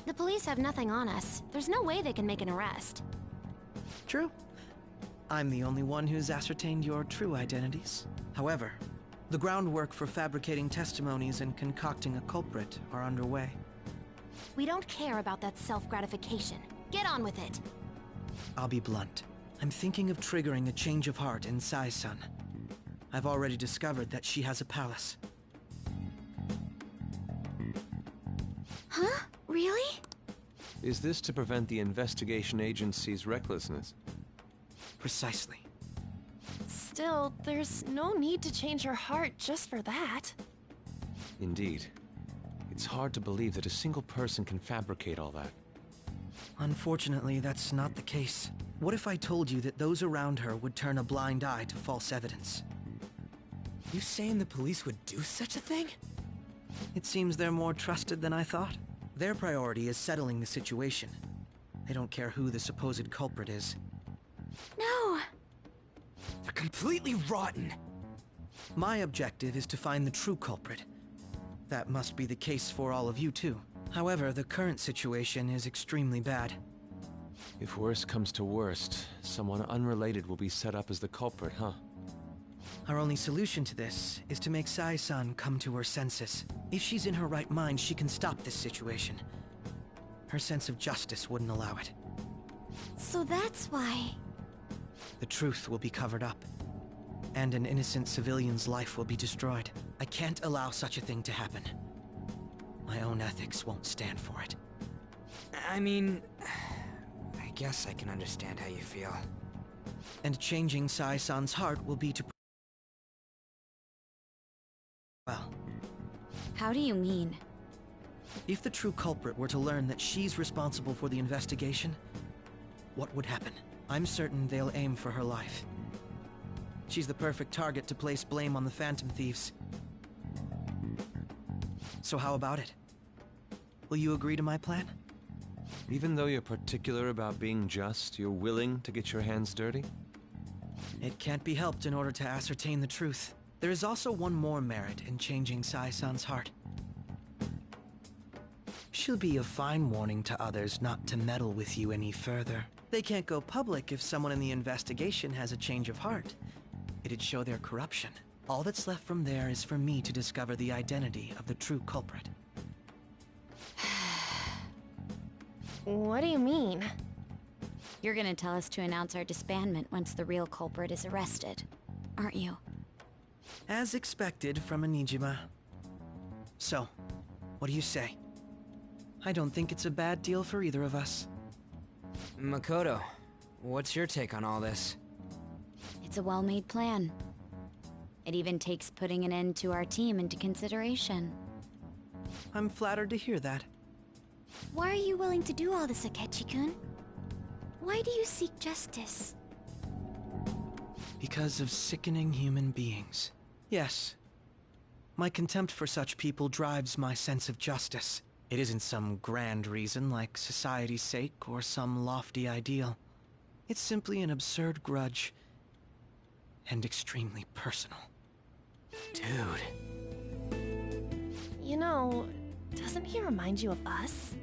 The police have nothing on us. There's no way they can make an arrest. True. I'm the only one who's ascertained your true identities. However, the groundwork for fabricating testimonies and concocting a culprit are underway. We don't care about that self-gratification. Get on with it. I'll be blunt. I'm thinking of triggering a change of heart in Sai-san. I've already discovered that she has a palace. Huh? Really? Is this to prevent the investigation agency's recklessness? Precisely. Still, there's no need to change her heart just for that. Indeed. It's hard to believe that a single person can fabricate all that. Unfortunately, that's not the case. What if I told you that those around her would turn a blind eye to false evidence? You saying the police would do such a thing? It seems they're more trusted than I thought. Their priority is settling the situation. They don't care who the supposed culprit is. No! They're completely rotten! My objective is to find the true culprit. That must be the case for all of you too. However, the current situation is extremely bad. If worst comes to worst, someone unrelated will be set up as the culprit, huh? Our only solution to this is to make Sai-san come to her senses. If she's in her right mind, she can stop this situation. Her sense of justice wouldn't allow it. So that's why... The truth will be covered up, and an innocent civilian's life will be destroyed. I can't allow such a thing to happen. My own ethics won't stand for it. I mean... I guess I can understand how you feel. And changing Sai-san's heart will be to... Well... How do you mean? If the true culprit were to learn that she's responsible for the investigation, what would happen? I'm certain they'll aim for her life. She's the perfect target to place blame on the Phantom Thieves. So how about it? Will you agree to my plan? Even though you're particular about being just, you're willing to get your hands dirty? It can't be helped in order to ascertain the truth. There is also one more merit in changing Sai-san's heart. She'll be a fine warning to others not to meddle with you any further. They can't go public if someone in the investigation has a change of heart. It'd show their corruption. All that's left from there is for me to discover the identity of the true culprit. What do you mean? You're gonna tell us to announce our disbandment once the real culprit is arrested, aren't you? As expected from a Nijima. So, what do you say? I don't think it's a bad deal for either of us. Makoto, what's your take on all this? It's a well-made plan. It even takes putting an end to our team into consideration. I'm flattered to hear that. Why are you willing to do all this, Akechi-kun? Why do you seek justice? Because of sickening human beings. Yes. My contempt for such people drives my sense of justice. It isn't some grand reason like society's sake or some lofty ideal. It's simply an absurd grudge. And extremely personal. Dude. You know, doesn't he remind you of us?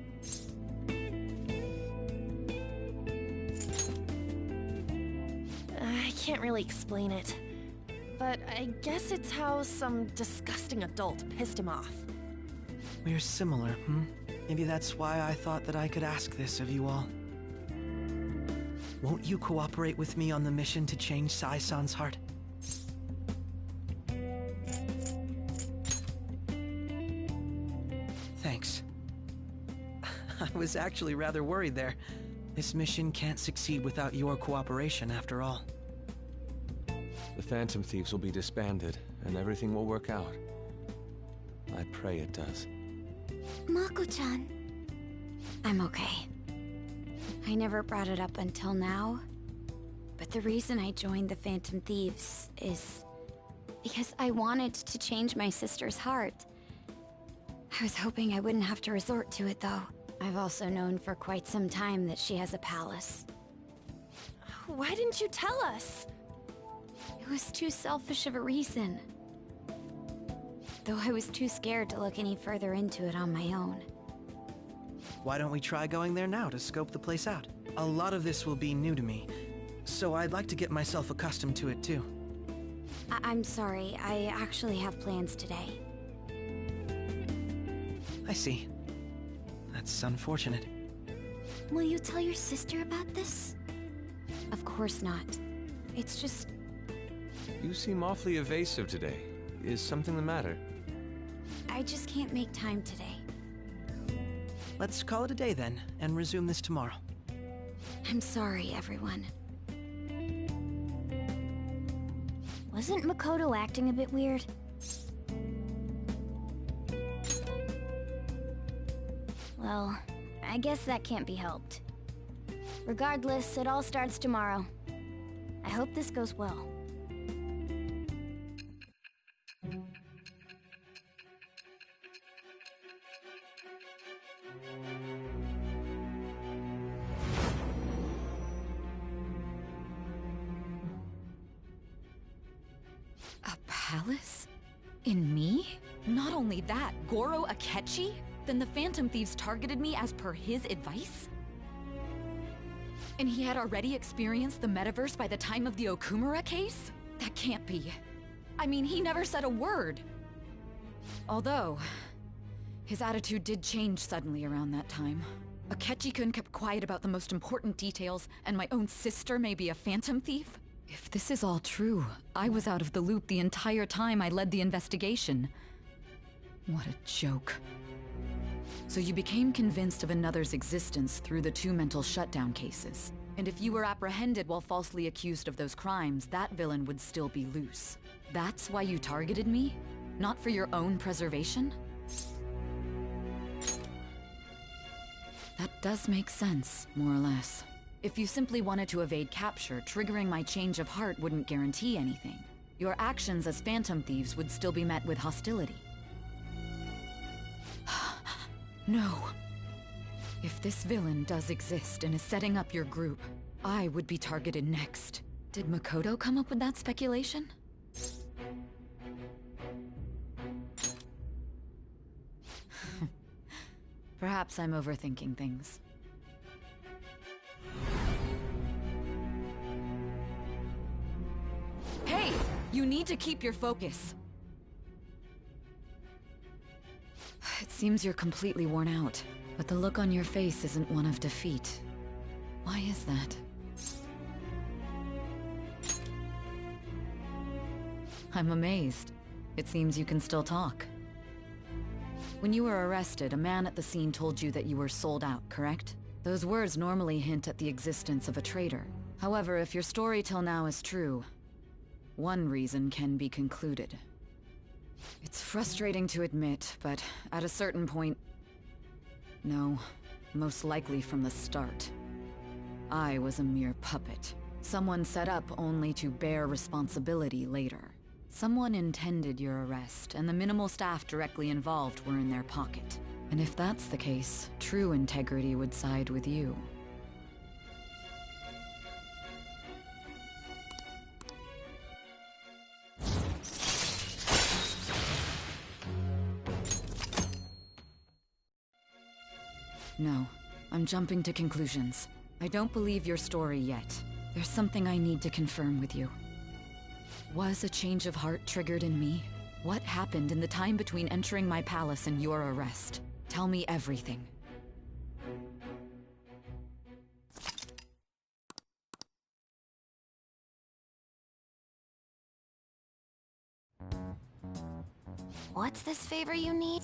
I can't really explain it. But I guess it's how some disgusting adult pissed him off. We're similar, Maybe that's why I thought that I could ask this of you all. Won't you cooperate with me on the mission to change Sai-san's heart? Thanks. I was actually rather worried there. This mission can't succeed without your cooperation, after all. The Phantom Thieves will be disbanded, and everything will work out. I pray it does. Mako-chan. I'm okay. I never brought it up until now, but the reason I joined the Phantom Thieves is because I wanted to change my sister's heart. I was hoping I wouldn't have to resort to it, though. I've also known for quite some time that she has a palace. Why didn't you tell us? It was too selfish of a reason. Though I was too scared to look any further into it on my own. Why don't we try going there now to scope the place out? A lot of this will be new to me, so I'd like to get myself accustomed to it too. I'm sorry, I actually have plans today. I see. That's unfortunate. Will you tell your sister about this? Of course not. It's just... You seem awfully evasive today. Is something the matter? I just can't make time today. Let's call it a day then, and resume this tomorrow. I'm sorry, everyone. Wasn't Makoto acting a bit weird? Well, I guess that can't be helped. Regardless, it all starts tomorrow. I hope this goes well. A palace? In me? Not only that, Goro Akechi? Then the Phantom Thieves targeted me as per his advice? And he had already experienced the metaverse by the time of the Okumura case? That can't be. I mean, he never said a word. Although, his attitude did change suddenly around that time. Akechi-kun kept quiet about the most important details, and my own sister may be a Phantom Thief? If this is all true, I was out of the loop the entire time I led the investigation. What a joke. So you became convinced of another's existence through the 2 mental shutdown cases. And if you were apprehended while falsely accused of those crimes, that villain would still be loose. That's why you targeted me? Not for your own preservation? That does make sense, more or less. If you simply wanted to evade capture, triggering my change of heart wouldn't guarantee anything. Your actions as Phantom Thieves would still be met with hostility. No. If this villain does exist and is setting up your group, I would be targeted next. Did Makoto come up with that speculation? Perhaps I'm overthinking things. Hey! You need to keep your focus. It seems you're completely worn out, but the look on your face isn't one of defeat. Why is that? I'm amazed. It seems you can still talk. When you were arrested, a man at the scene told you that you were sold out, correct? Those words normally hint at the existence of a traitor. However, if your story till now is true, one reason can be concluded. It's frustrating to admit, but at a certain point... No, most likely from the start. I was a mere puppet. Someone set up only to bear responsibility later. Someone intended your arrest, and the minimal staff directly involved were in their pocket. And if that's the case, true integrity would side with you. No, I'm jumping to conclusions. I don't believe your story yet. There's something I need to confirm with you. Was a change of heart triggered in me? What happened in the time between entering my palace and your arrest? Tell me everything. What's this favor you need?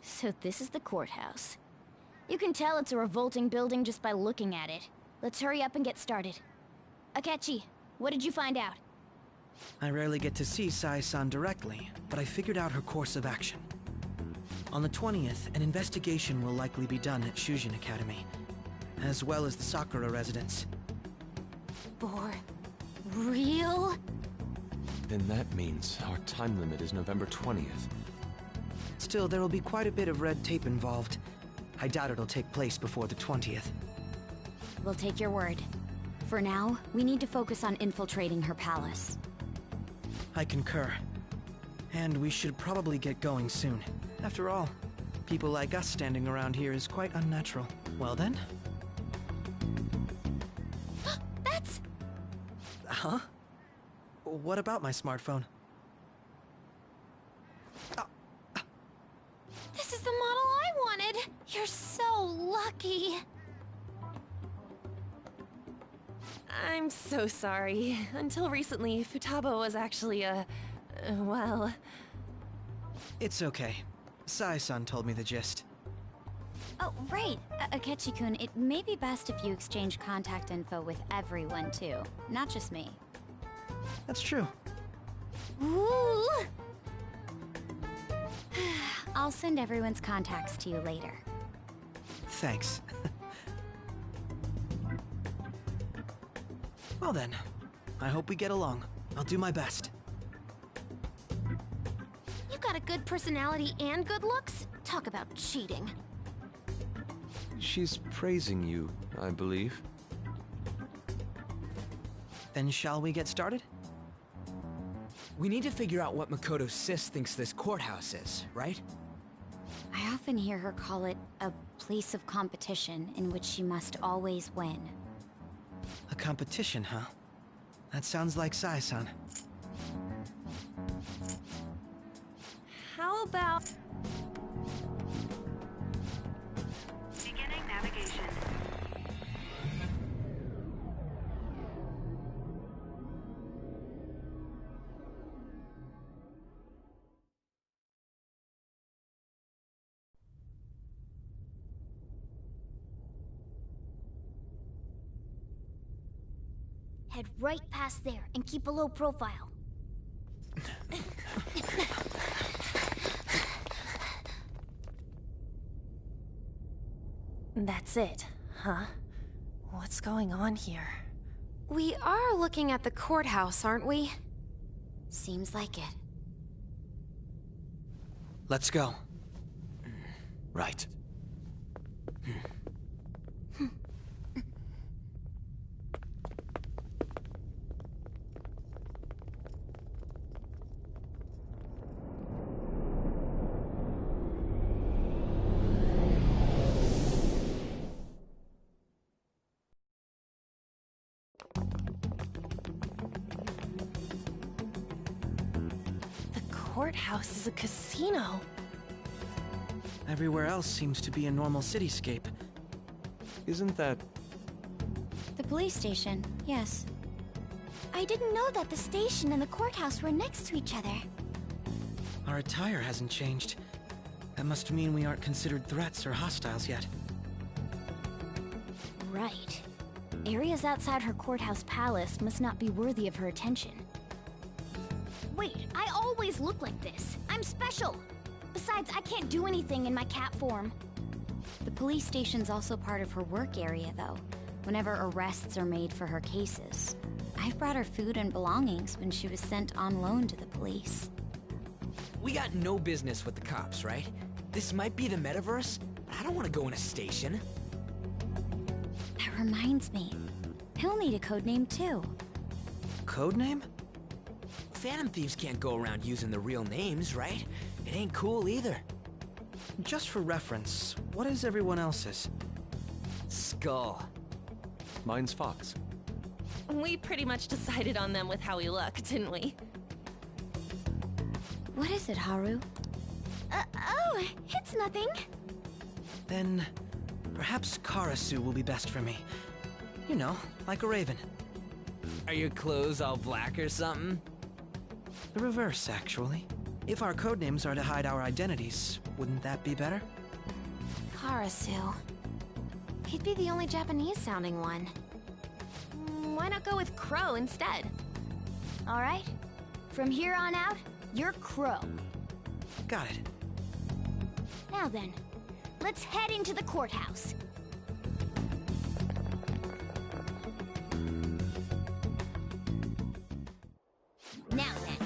So this is the courthouse. You can tell it's a revolting building just by looking at it. Let's hurry up and get started. Akechi, what did you find out? I rarely get to see Sai-san directly, but I figured out her course of action. On the 20th, an investigation will likely be done at Shujin Academy, as well as the Sakura residence. For real? Then that means our time limit is November 20th. Still, there will be quite a bit of red tape involved. I doubt it'll take place before the 20th. We'll take your word. For now, we need to focus on infiltrating her palace. I concur. And we should probably get going soon. After all, people like us standing around here is quite unnatural. Well then? That's... Huh? What about my smartphone? This is the model I wanted! You're so lucky! I'm so sorry. Until recently, Futaba was actually well... It's okay. Sai-san told me the gist. Oh, right. Akechi-kun, it may be best if you exchange contact info with everyone, too. Not just me. That's true. Ooh! I'll send everyone's contacts to you later. Thanks. Well then, I hope we get along. I'll do my best. You've got a good personality and good looks? Talk about cheating. She's praising you, I believe. Then shall we get started? We need to figure out what Makoto Sis thinks this courthouse is, right? I often hear her call it a place of competition in which she must always win. A competition, huh? That sounds like Sai-san. How about... Beginning navigation. Head right past there and keep a low profile. That's it, huh? What's going on here? We are looking at the courthouse, aren't we? Seems like it. Let's go. Right. The courthouse is a casino. Everywhere else seems to be a normal cityscape. Isn't that... The police station, yes. I didn't know that the station and the courthouse were next to each other. Our attire hasn't changed. That must mean we aren't considered threats or hostiles yet. Right. Areas outside her courthouse palace must not be worthy of her attention. Wait, I always look like this. I'm special. Besides, I can't do anything in my cat form. The police station's also part of her work area, though, whenever arrests are made for her cases. I've brought her food and belongings when she was sent on loan to the police. We got no business with the cops, right? This might be the metaverse, but I don't want to go in a station. That reminds me. He'll need a code name, too. Codename? Phantom Thieves can't go around using the real names, right? It ain't cool either. Just for reference, what is everyone else's? Skull. Mine's Fox. We pretty much decided on them with how we look, didn't we? What is it, Haru? Oh, it's nothing. Then, perhaps Karasu will be best for me. You know, like a raven. Are your clothes all black or something? The reverse, actually. If our codenames are to hide our identities, wouldn't that be better? Karasu. He'd be the only Japanese-sounding one. Why not go with Crow instead? All right. From here on out, you're Crow. Got it. Now then, let's head into the courthouse. Now then.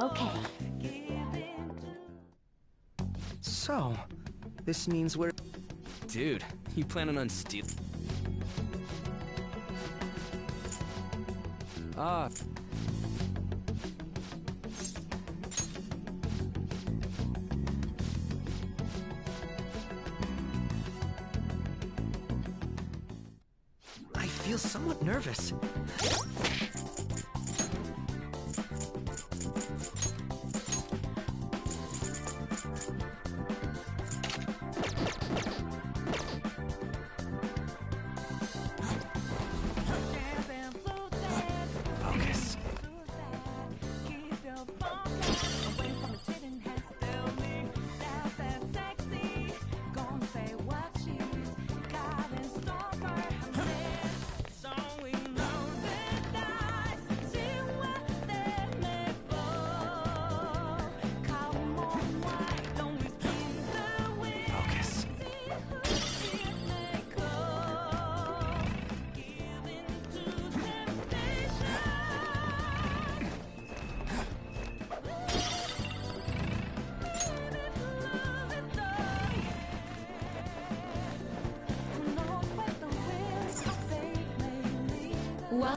Okay. So, this means we're... Dude, you planning on stealing? Ah. I feel somewhat nervous. Well,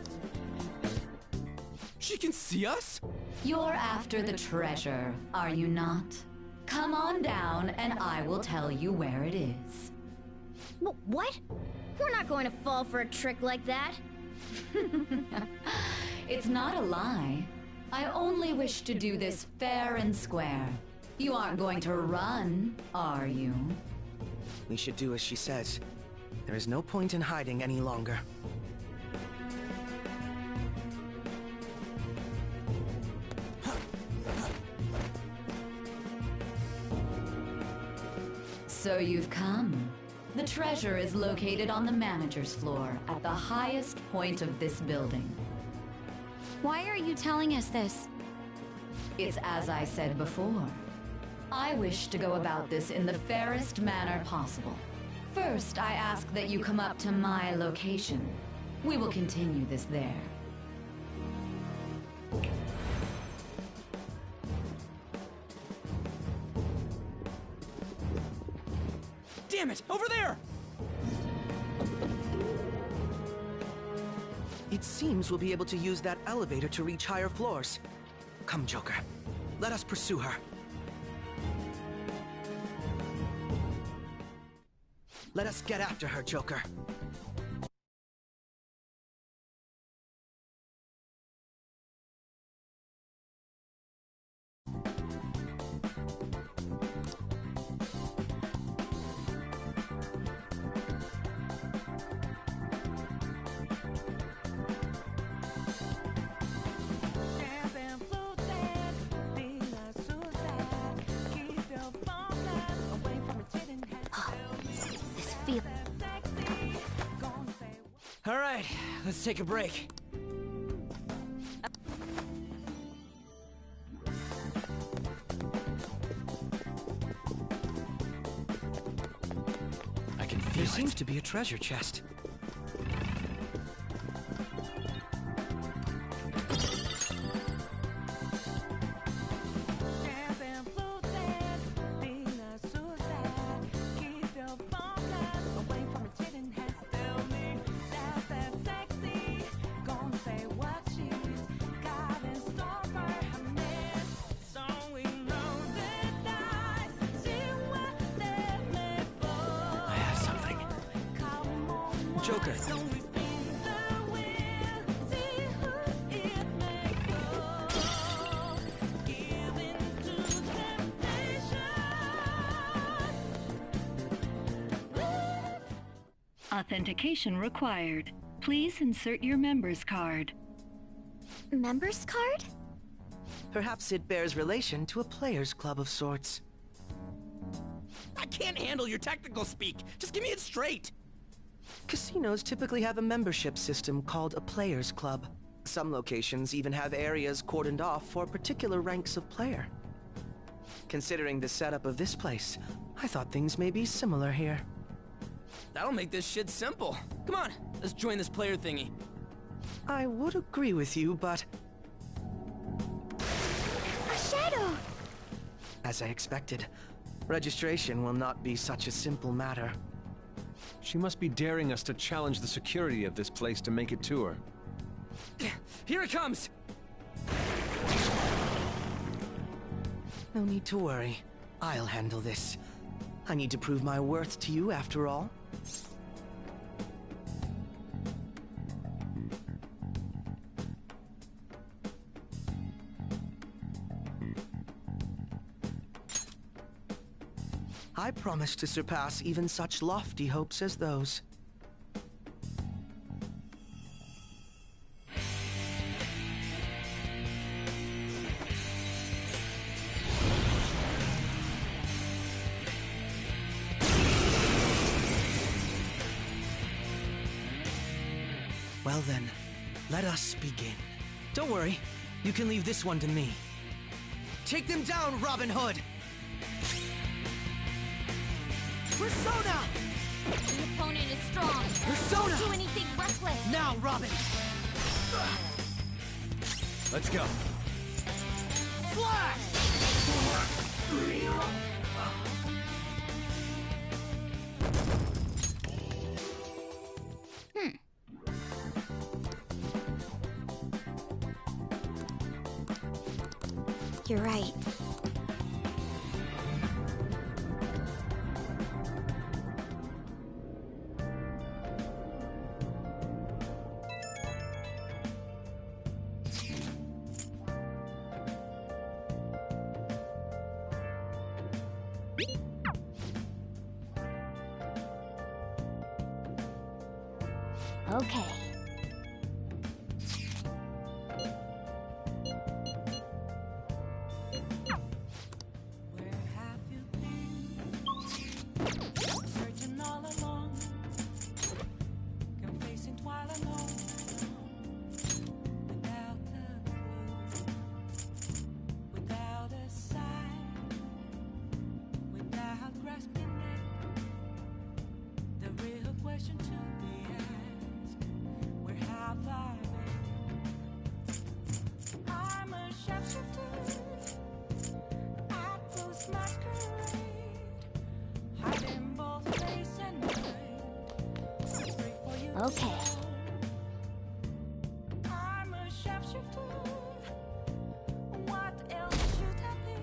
She can see us? you're after the treasure, are you not? Come on down and I will tell you where it is. What? We're not going to fall for a trick like that. It's not a lie. I only wish to do this fair and square. You aren't going to run, are you? We should do as she says. There is no point in hiding any longer. So you've come. The treasure is located on the manager's floor at the highest point of this building. Why are you telling us this? It's as I said before. I wish to go about this in the fairest manner possible. First, I ask that you come up to my location. We will continue this there. Damn it! Over there! It seems we'll be able to use that elevator to reach higher floors. Come, Joker. Let us pursue her. Let us get after her, Joker. All right, let's take a break. I can feel There seems to be a treasure chest. Joker. Authentication required. Please insert your member's card. Member's card? Perhaps it bears relation to a player's club of sorts. I can't handle your technical speak. Just give me it straight. Casinos typically have a membership system called a player's club. Some locations even have areas cordoned off for particular ranks of player. Considering the setup of this place, I thought things may be similar here. That'll make this shit simple. Come on, let's join this player thingy. I would agree with you, but... A shadow! As I expected, registration will not be such a simple matter. She must be daring us to challenge the security of this place to make it to her. Here it comes! No need to worry. I'll handle this. I need to prove my worth to you after all. I promise to surpass even such lofty hopes as those. Well then, let us begin. Don't worry, you can leave this one to me. Take them down, Robin Hood! Persona! The opponent is strong. Persona! Don't do anything reckless. Now, Robin! Let's go. Flash! you're right. Okay. Searching all along, confessing while alone, without a clue, without a sign, without grasping it. The real question to be asked: where have I been? I'm a sharpshooter at those masquerade. Okay. I'm a sharpshooter. What else should I be?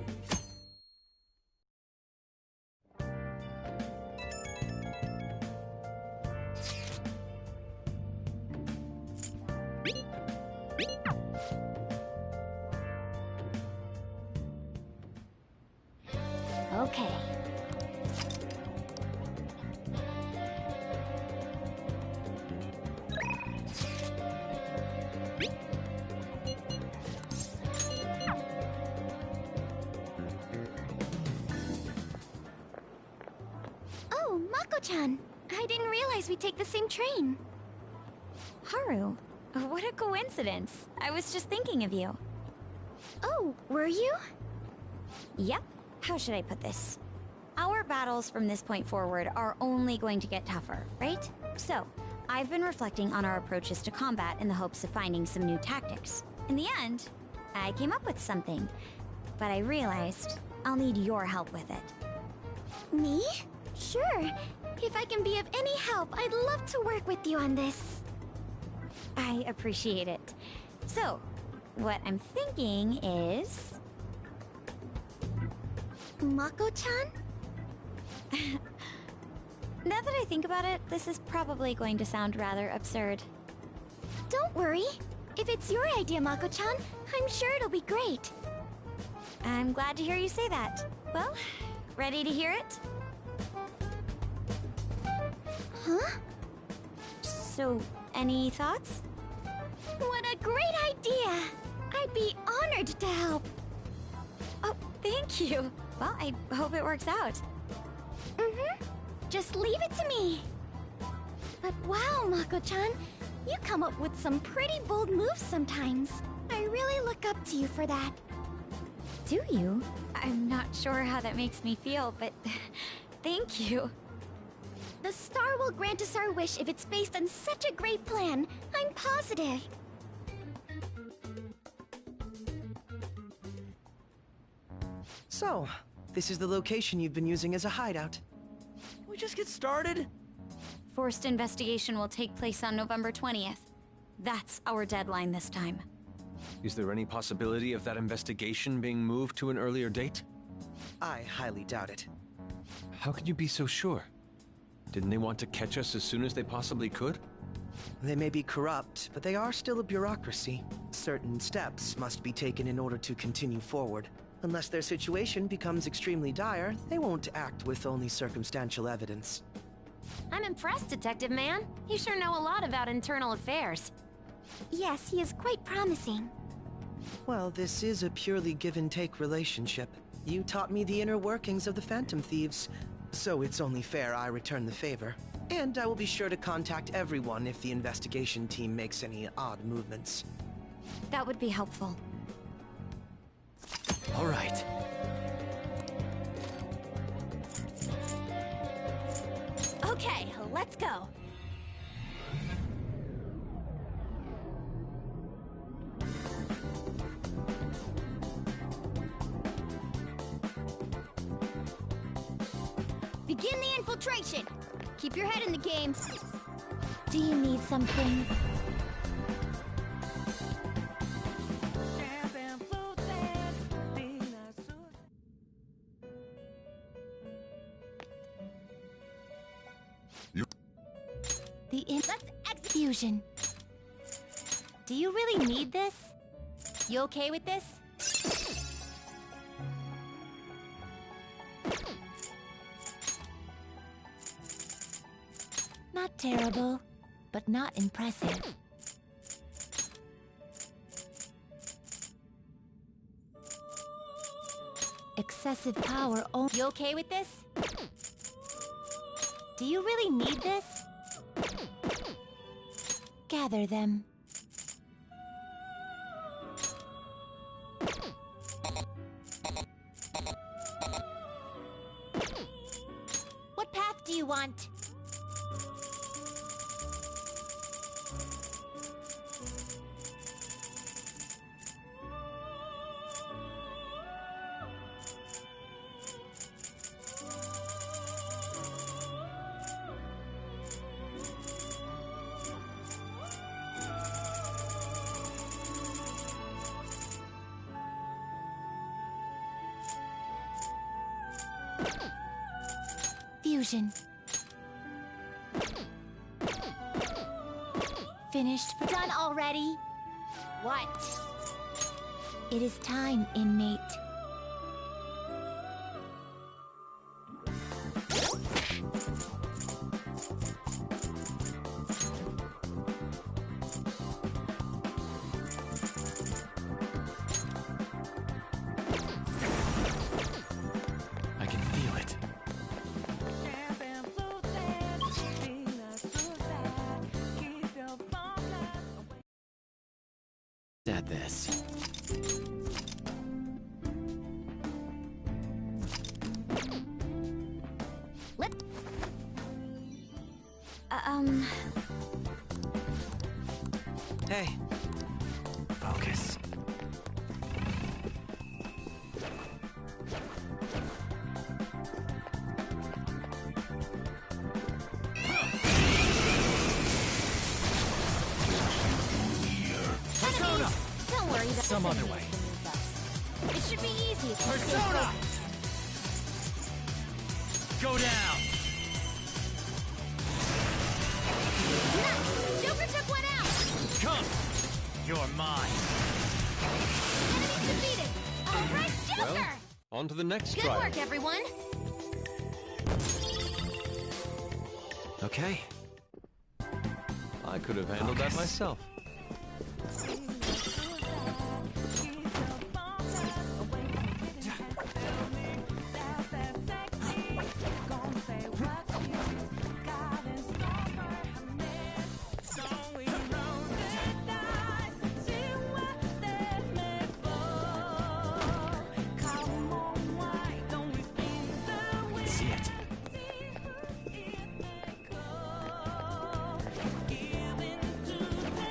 Okay. Oh, Mako-chan! I didn't realize we'd take the same train. Haru, what a coincidence. I was just thinking of you. Oh, were you? Yep. How should I put this? Our battles from this point forward are only going to get tougher, right? So, I've been reflecting on our approaches to combat in the hopes of finding some new tactics. In the end, I came up with something, but I realized I'll need your help with it. Me? Sure. If I can be of any help, I'd love to work with you on this. I appreciate it. So, what I'm thinking is... Mako-chan? Now that I think about it, this is probably going to sound rather absurd. Don't worry. If it's your idea, Mako-chan, I'm sure it'll be great. I'm glad to hear you say that. Well, ready to hear it? Huh? So, any thoughts? What a great idea! I'd be honored to help. Oh, thank you. Well, I hope it works out. Mm-hmm. Just leave it to me. But wow, Mako-chan, you come up with some pretty bold moves sometimes. I really look up to you for that. Do you? I'm not sure how that makes me feel, but thank you. The star will grant us our wish if it's based on such a great plan. I'm positive. So, this is the location you've been using as a hideout. Can we just get started? Forced investigation will take place on November 20th. That's our deadline this time. Is there any possibility of that investigation being moved to an earlier date? I highly doubt it. How can you be so sure? Didn't they want to catch us as soon as they possibly could? They may be corrupt, but they are still a bureaucracy. Certain steps must be taken in order to continue forward. Unless their situation becomes extremely dire, they won't act with only circumstantial evidence. I'm impressed, Detective Man. You sure know a lot about internal affairs. Yes, he is quite promising. Well, this is a purely give-and-take relationship. You taught me the inner workings of the Phantom Thieves, so it's only fair I return the favor. And I will be sure to contact everyone if the investigation team makes any odd movements. That would be helpful. All right. Okay, let's go. Begin the infiltration. Keep your head in the game. Do you need something? Let's execution. Do you really need this? You okay with this? Not terrible, but not impressive. Excessive power. Oh, you okay with this? Do you really need this? Gather them. What path do you want? Fusion. Finished. Done already? What? It is time, inmate. I can feel it. At this. Let. Hey. Focus. Persona! Don't worry, that's Some other way. It should be easy if you stay Persona! focused. Go down! Nice! Joker took one out! Come! You're mine. Enemy's defeated! Alright, Joker! Well, on to the next Good trial. work, everyone! Okay. I could have handled that myself. See it.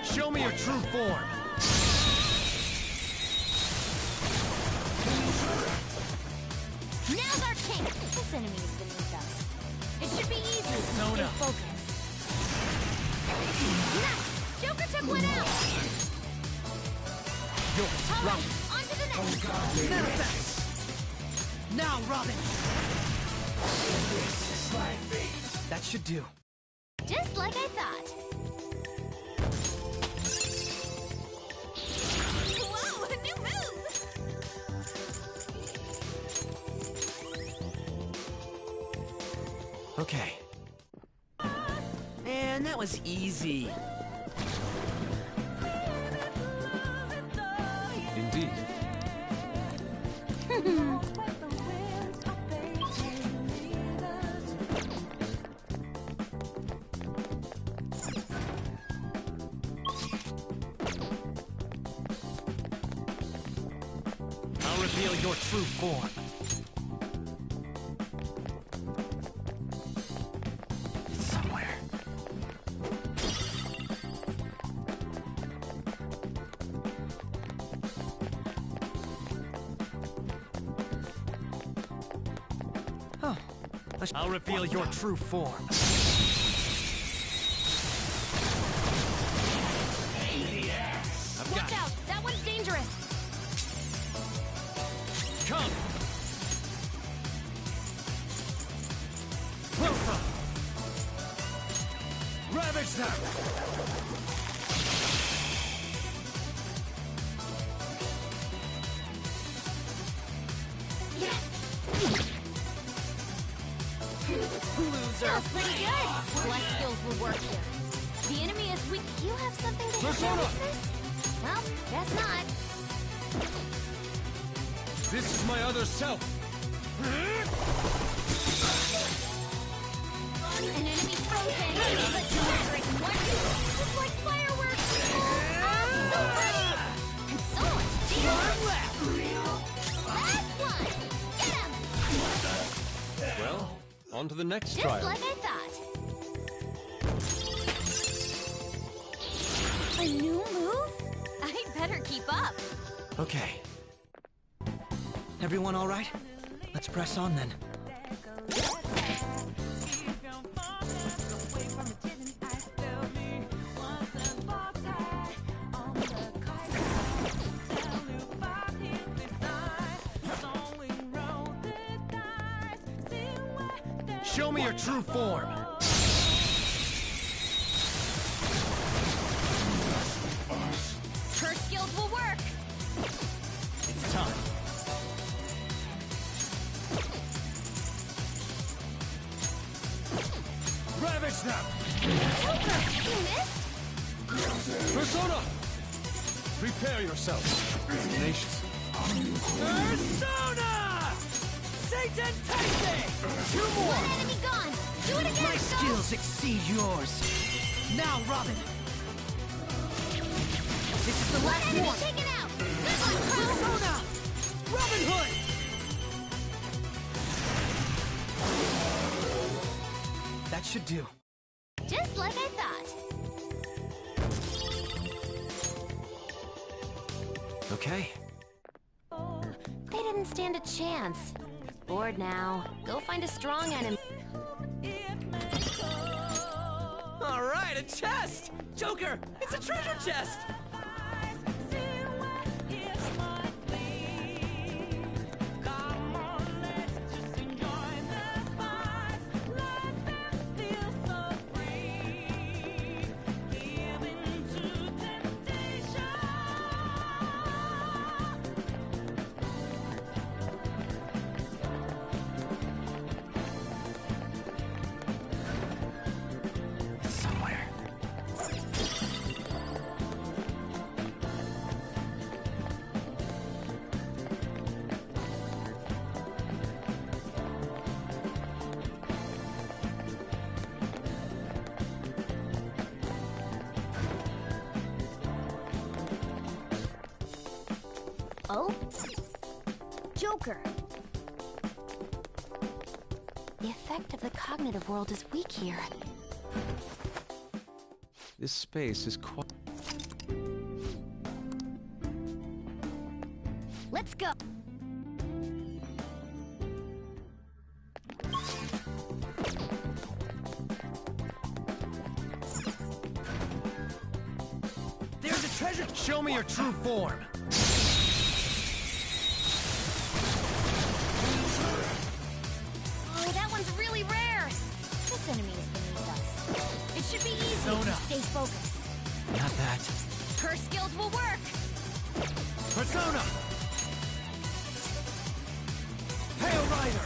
Show me your true form. Now's our chance! This enemy is beneath us. It should be easy if you stay Persona. focused. Nice! Joker took one out! Alright, on to the next one! Manifest! Now, Robin! That should do. Just like I thought. Whoa, a new move! Okay. Man, that was easy. Indeed. I'll reveal your true form. It's somewhere. Oh. I'll reveal your true form. I've got Watch it. out! That one's dangerous! Come! Rosa! Rev Ravage them! Loser. Feels pretty good. Less skills will work here. The enemy is weak. You have something to Persona! do with this? Well, guess not. This is my other self! An enemy frozen. Let's celebrate one. It's like fireworks. I'm so ready. And so much cheer. Last one. Get him. Well, on to the next Just trial. like I thought. A new move? I better keep up. Okay. Everyone all right? Let's press on then. Show me your true form! Her skills will work. It's time. Ravage them! Joker, you missed? Persona! Prepare yourself. Tenacious. Persona! Satan Tasty! Two more! One enemy gone. Do it again. My skills exceed yours. Now, Robin. This is the last Enemy one. taken out. Good one, Crow. Persona! Robin Hood! That should do. Just like I thought. Okay. They didn't stand a chance. Bored now. Go find a strong enemy. All right, a chest! Joker, it's a treasure chest! Somewhere. Oh? Joker. The effect of the cognitive world is weak here. This space is quite... Let's go. There's a treasure! Show me your true form! Oh, that one's really rare. This enemy is beneath us. It should be easy if Zona. we stay focused. Not that. Her skills will work. Persona! Hail Rider!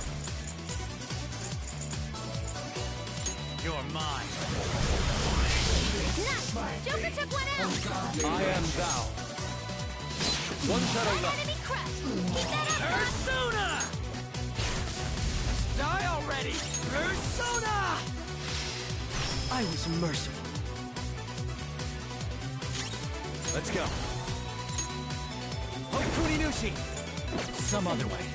You're mine. Nice! Joker took one out! I am thou. One shadow One left. enemy crushed! Keep that up, Crow! Persona! Die already! Persona! I was merciful. Let's go. Hokuninushi! Some other way.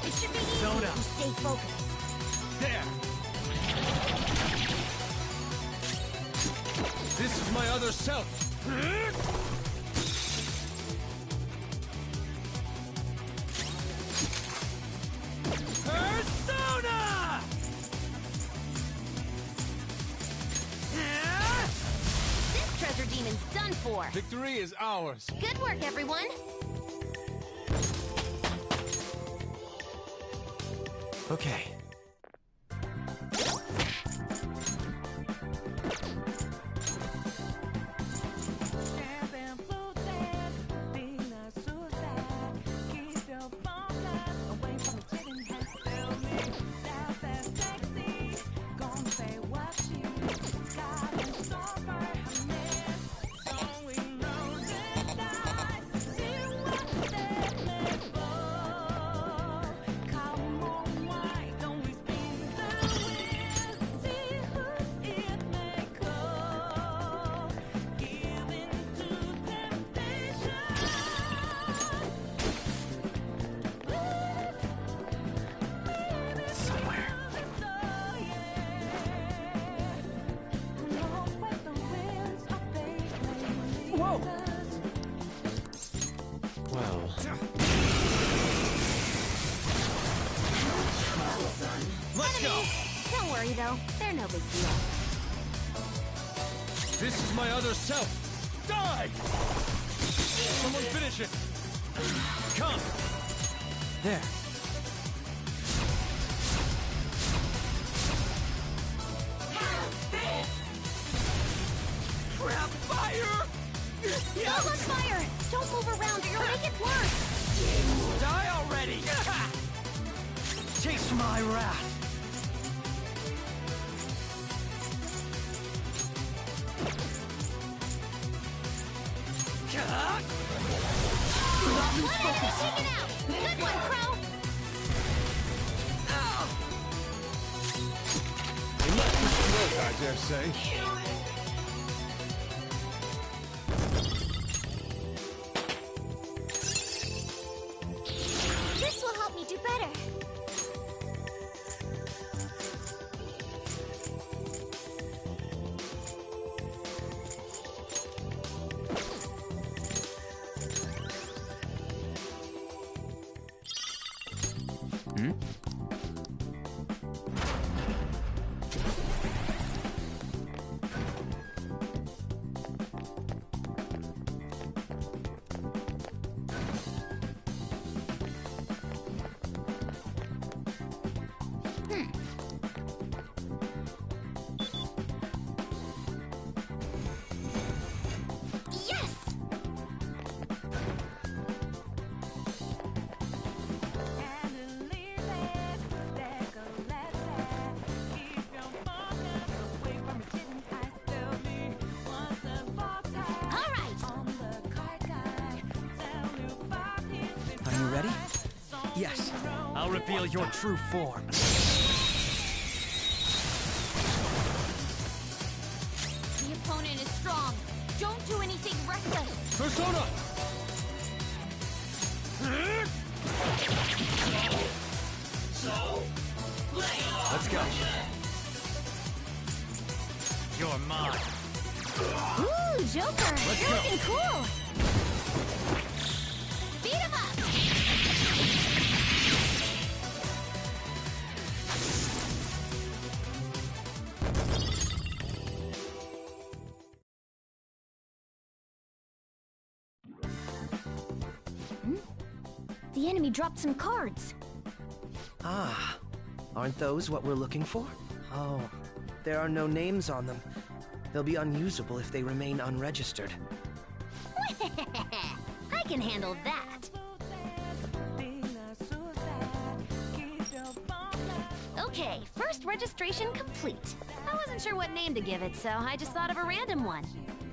It should be easy Zona. if we stay focused. There! This is my other self! Persona! This treasure demon's done for. Victory is ours! Good work, everyone. Okay. Whoa! Well, let's go! Don't worry though, they're no big deal. This is my other self! Die! Someone finish it! Come! There. Crap! Fire! Don't look fire! Don't move around or you'll make it worse! Die already! Taste my wrath! Take it out! Good one, Crow! You must be slow, I dare say. This will help me do better. Yes! All right! Are you ready? Yes. I'll reveal your true form. The opponent is strong. Don't do anything reckless. Persona! Let's go. You're mine. Ooh, Joker! Let's You're go. looking cool! Beat him up! The enemy dropped some cards. Ah, aren't those what we're looking for? Oh, there are no names on them. They'll be unusable if they remain unregistered. I can handle that. Okay, first registration complete. I wasn't sure what name to give it, so I just thought of a random one.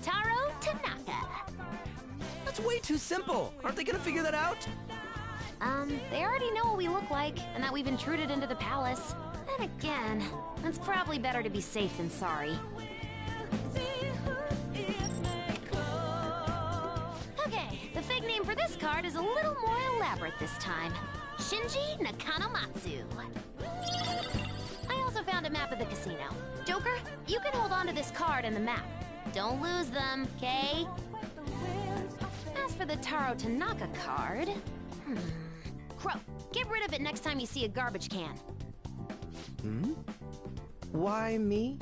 Taro Tanaka. That's way too simple. Aren't they gonna figure that out? They already know what we look like, and that we've intruded into the palace. Then again, it's probably better to be safe than sorry. Okay, the fake name for this card is a little more elaborate this time. Shinji Nakanomatsu. I also found a map of the casino. Joker, you can hold on to this card and the map. Don't lose them, okay? As for the Taro Tanaka card... Crow, get rid of it next time you see a garbage can. Why me?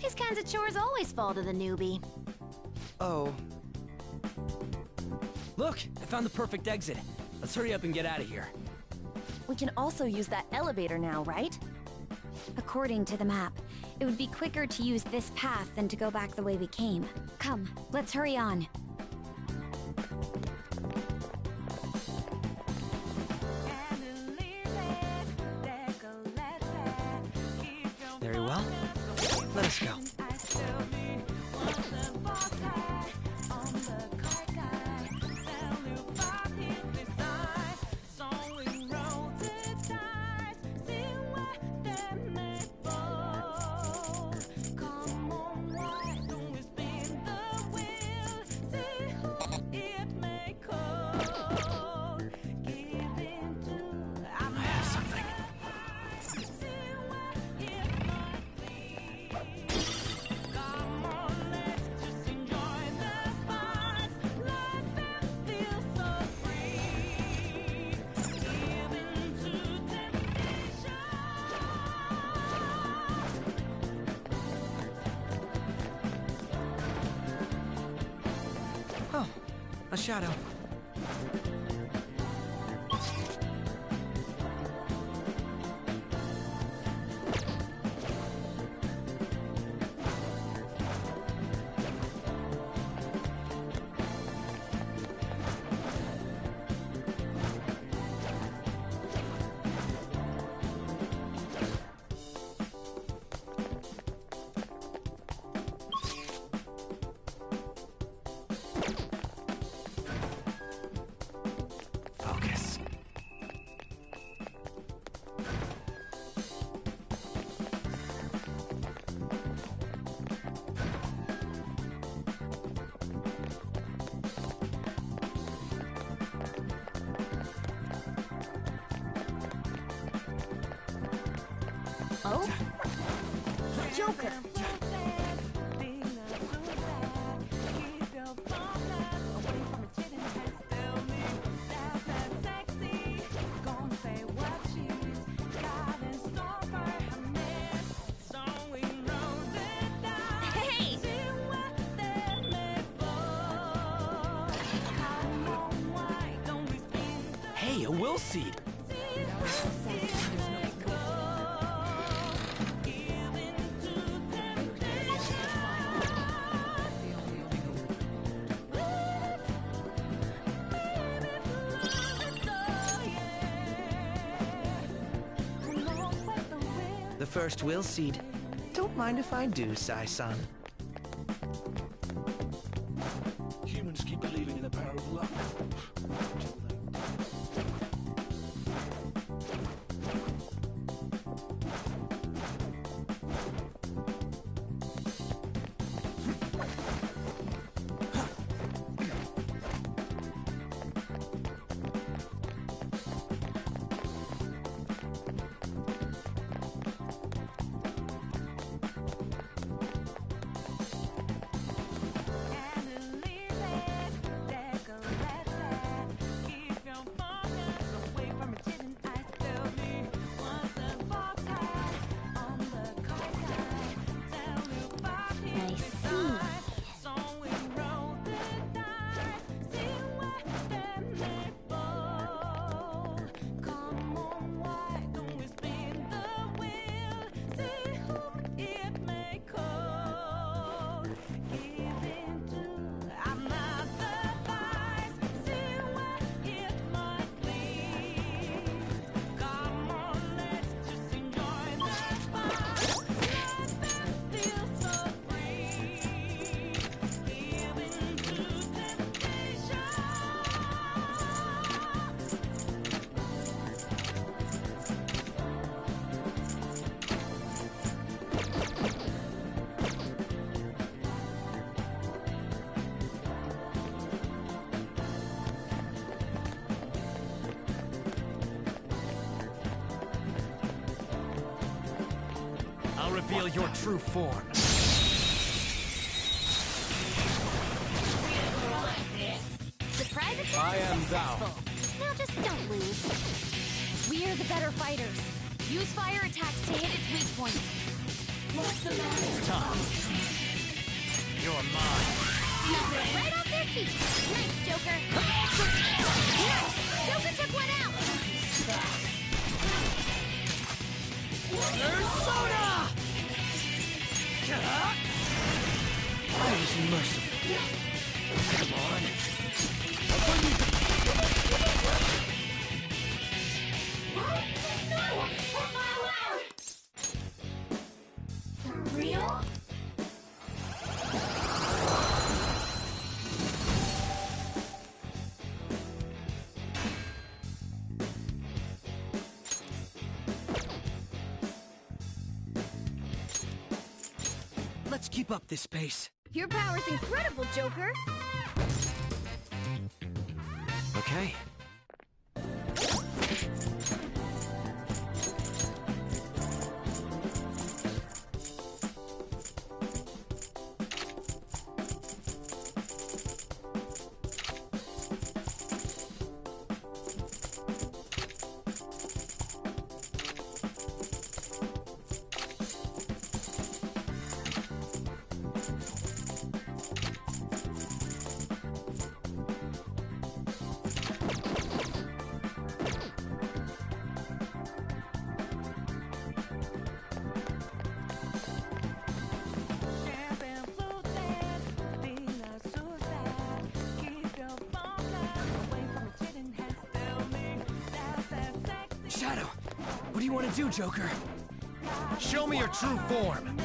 These kinds of chores always fall to the newbie. Oh, Look, I found the perfect exit. Let's hurry up and get out of here. We can also use that elevator now, right? According to the map, it would be quicker to use this path than to go back the way we came. Come, let's hurry on. Very well. Let us go. A shadow. Focus. Oh? Joker! Hey! Hey, a will seed! The first will seed. Don't mind if I do, Sai-san. Humans keep believing in the power of love. I see. I'll reveal your true form. Surprise attempt I am successful. thou. Now just don't lose. We're the better fighters. Use fire attacks to hit its weak points. It's time. You're mine. Knock them right off their feet. Nice, Joker. Nice. Joker took one out. Persona! I was merciful. Come on. For real? Let's keep up this pace. Your power's incredible, Joker. Okay. Shadow, what do you want to do, Joker? Show me your true form.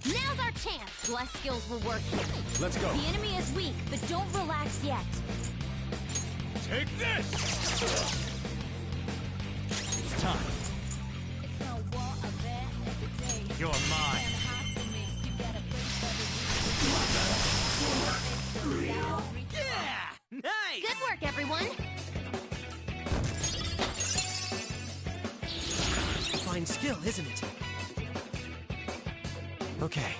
Now's our chance! Less skills will work here. Let's go. The enemy is weak, but don't relax yet. Take this! It's time. You're mine. Yeah! Nice! Good work, everyone! Fine skill, isn't it? Okay.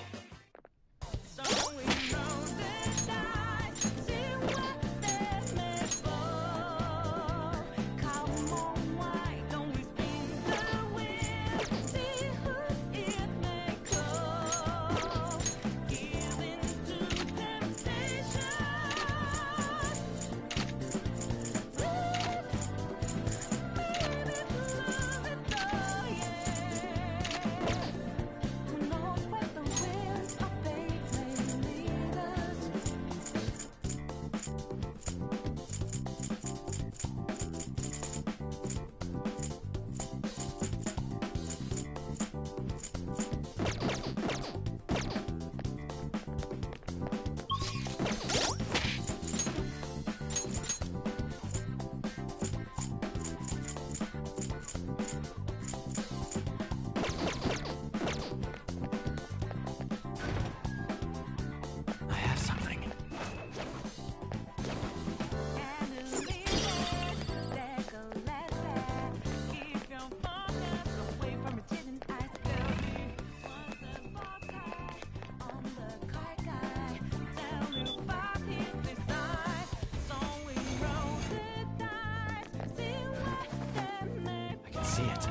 See it.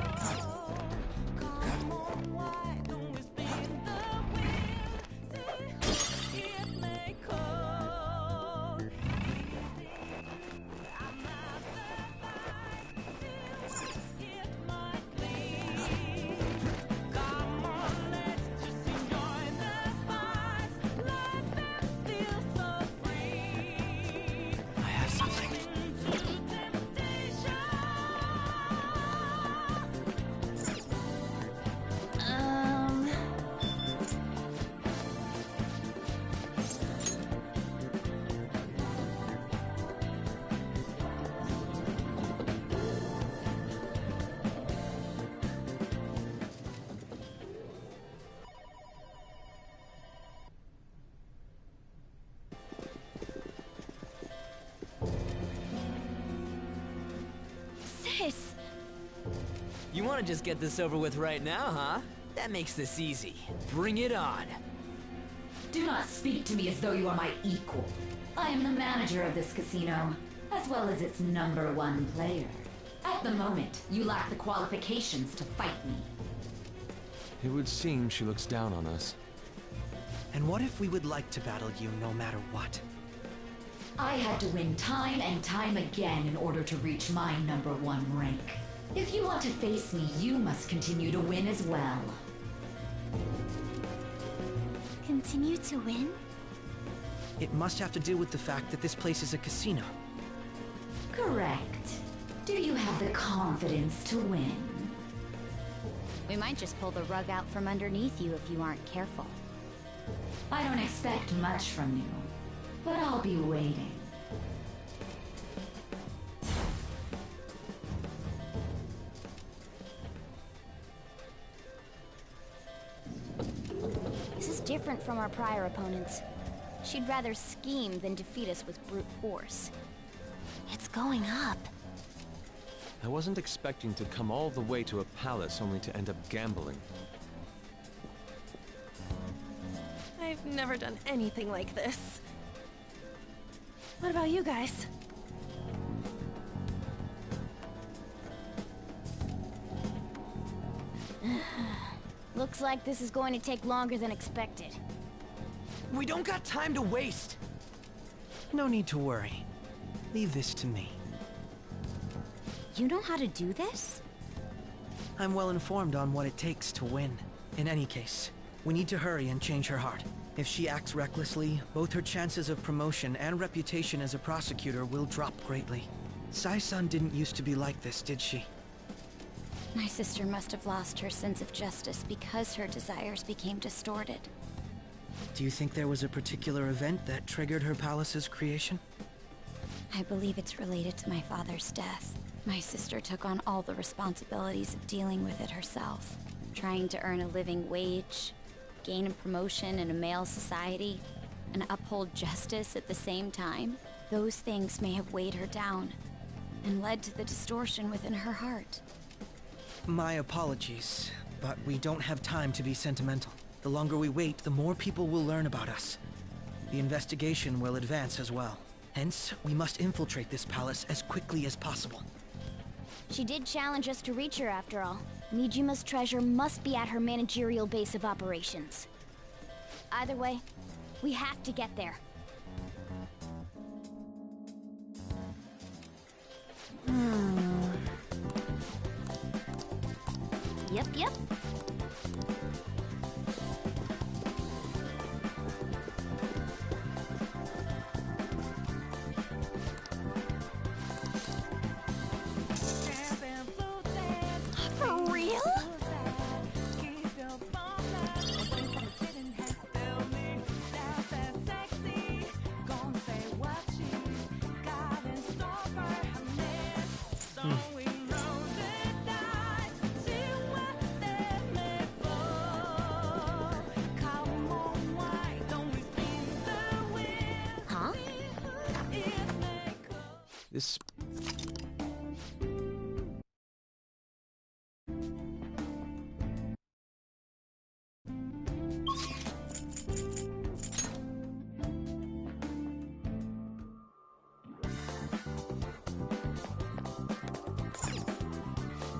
Sis! You want to just get this over with right now, huh? That makes this easy. Bring it on. Do not speak to me as though you are my equal. I am the manager of this casino, as well as its #1 player. At the moment, you lack the qualifications to fight me. It would seem she looks down on us. And what if we would like to battle you no matter what? I had to win time and time again in order to reach my #1 rank. If you want to face me, you must continue to win as well. Continue to win? It must have to do with the fact that this place is a casino. Correct. Do you have the confidence to win? We might just pull the rug out from underneath you if you aren't careful. I don't expect much from you, but I'll be waiting. This is different from our prior opponents. She'd rather scheme than defeat us with brute force. It's going up. I wasn't expecting to come all the way to a palace only to end up gambling. I've never done anything like this. What about you guys? Looks like this is going to take longer than expected. We don't got time to waste. No need to worry. Leave this to me. You know how to do this? I'm well informed on what it takes to win. In any case, we need to hurry and change her heart. If she acts recklessly, both her chances of promotion and reputation as a prosecutor will drop greatly. Sai-san didn't used to be like this, did she? My sister must have lost her sense of justice because her desires became distorted. Do you think there was a particular event that triggered her palace's creation? I believe it's related to my father's death. My sister took on all the responsibilities of dealing with it herself, trying to earn a living wage, gain a promotion in a male society, and uphold justice at the same time. Those things may have weighed her down and led to the distortion within her heart. My apologies, but we don't have time to be sentimental. The longer we wait, the more people will learn about us. The investigation will advance as well. Hence, we must infiltrate this palace as quickly as possible. She did challenge us to reach her after all. Nijima's treasure must be at her managerial base of operations. Either way, we have to get there. Yep. For real? Huh? This...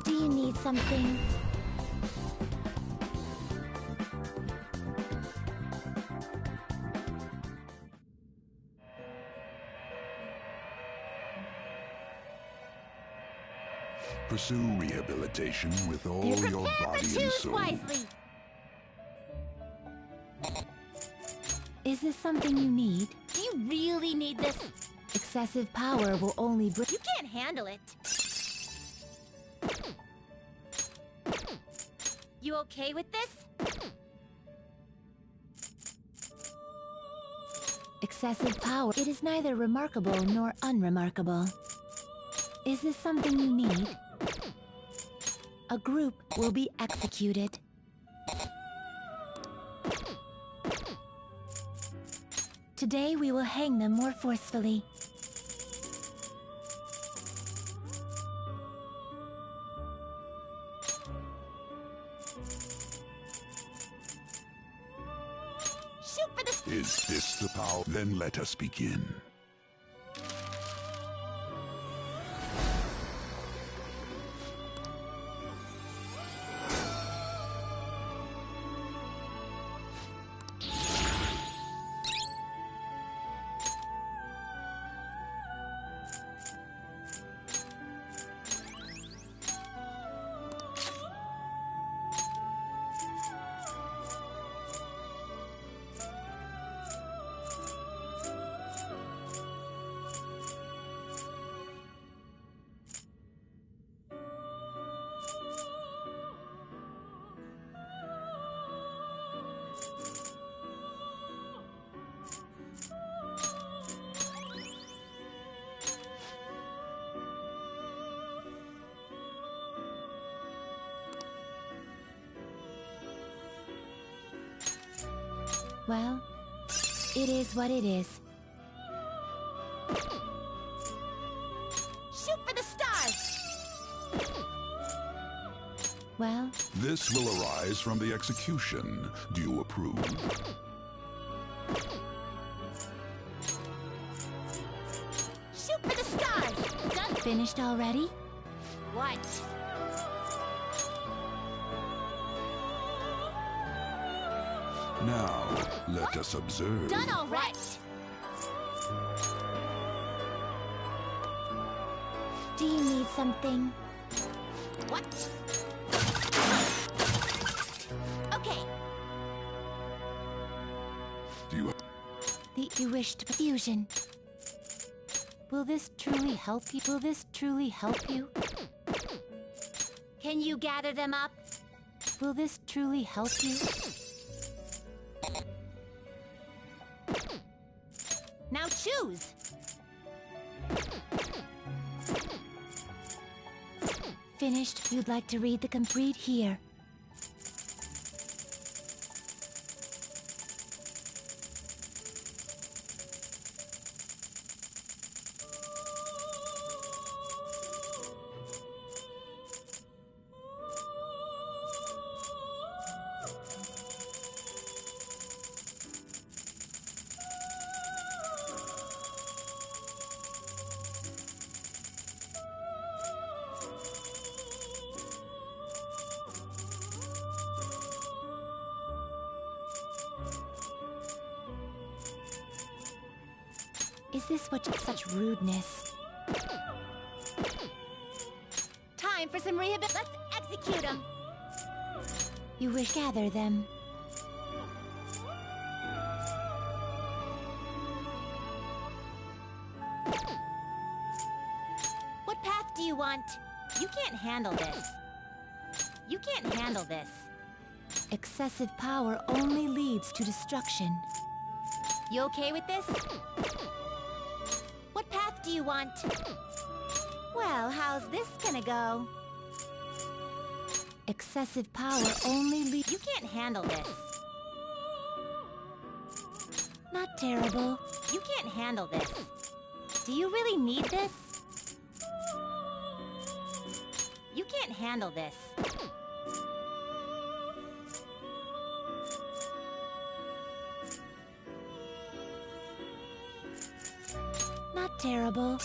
Do you need something? Pursue rehabilitation with all You're your prepared body to and choose soul. wisely. Is this something you need? Do you really need this? Excessive power will only bring... You can't handle it. You okay with this? Excessive power. It is neither remarkable nor unremarkable. Is this something you need? A group will be executed. Today we will hang them more forcefully. Shoot for the... Is this the power? Then let us begin. Well, it is what it is. Shoot for the stars! Well... This will arise from the execution. Do you approve? Shoot for the stars! Done. Finished already? What? Now, let us observe. Done all right. Do you need something? What? Okay. You wished fusion. Will this truly help you? Will this truly help you? Can you gather them up? Will this truly help you? Now choose! Finished. You'd like to read the complete here. Is this what such rudeness? Time for some rehab. Let's execute them. You wish gather them. What path do you want? You can't handle this. You can't handle this. Excessive power only leads to destruction. You okay with this? What path do you want? Well, how's this gonna go? Excessive power only leads... You can't handle this. Not terrible. You can't handle this. Do you really need this? You can't handle this. Not terrible,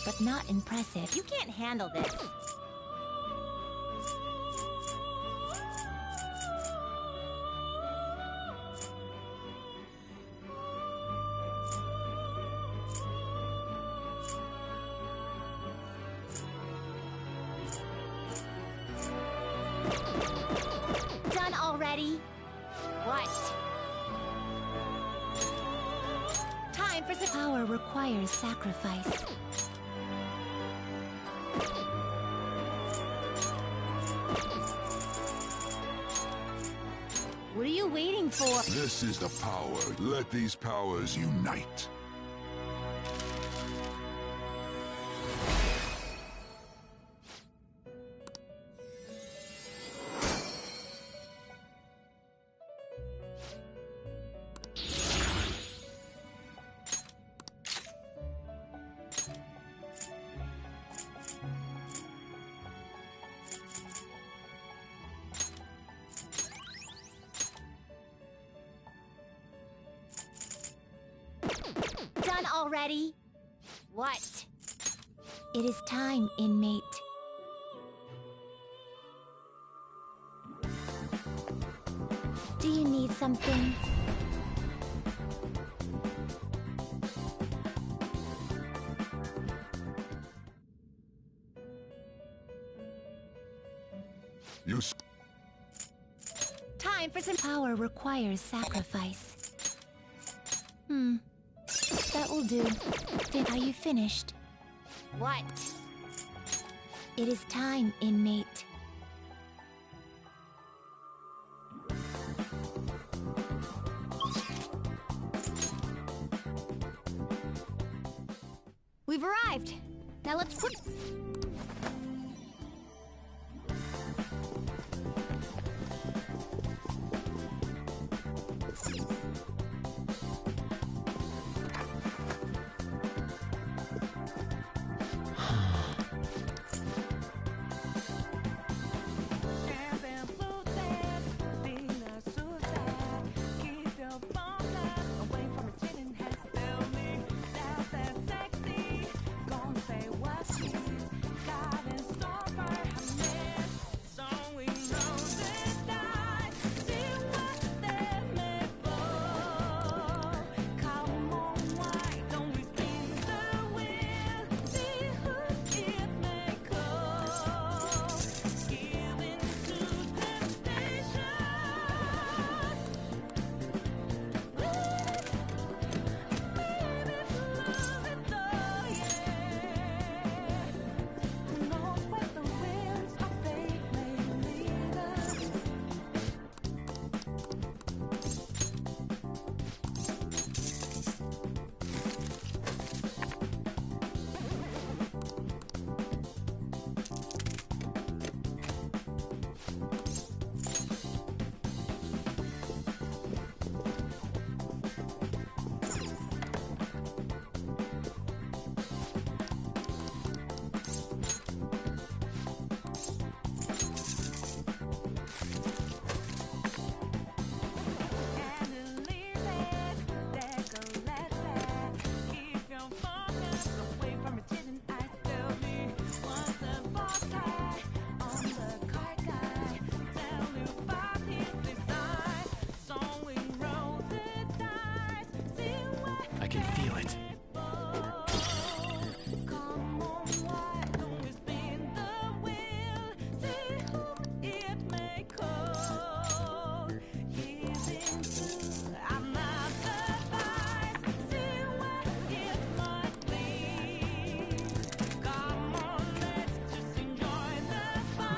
but not impressive. You can't handle this. Done already? What? Time for some power requires sacrifice. What are you waiting for? This is the power. Let these powers unite. Done already? What? It is time, inmate. Do you need something? Time for some power requires sacrifice. That will do. Are you finished? What? It is time, inmate. We've arrived. Now let's put... Say what's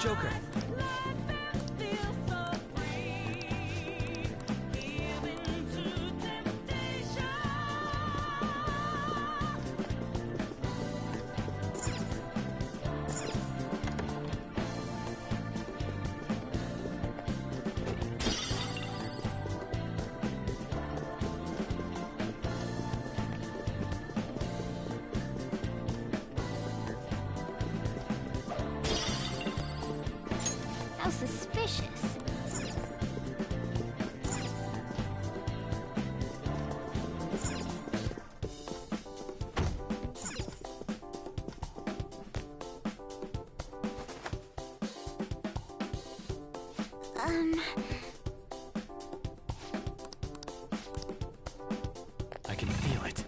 Joker. How suspicious. I can feel it.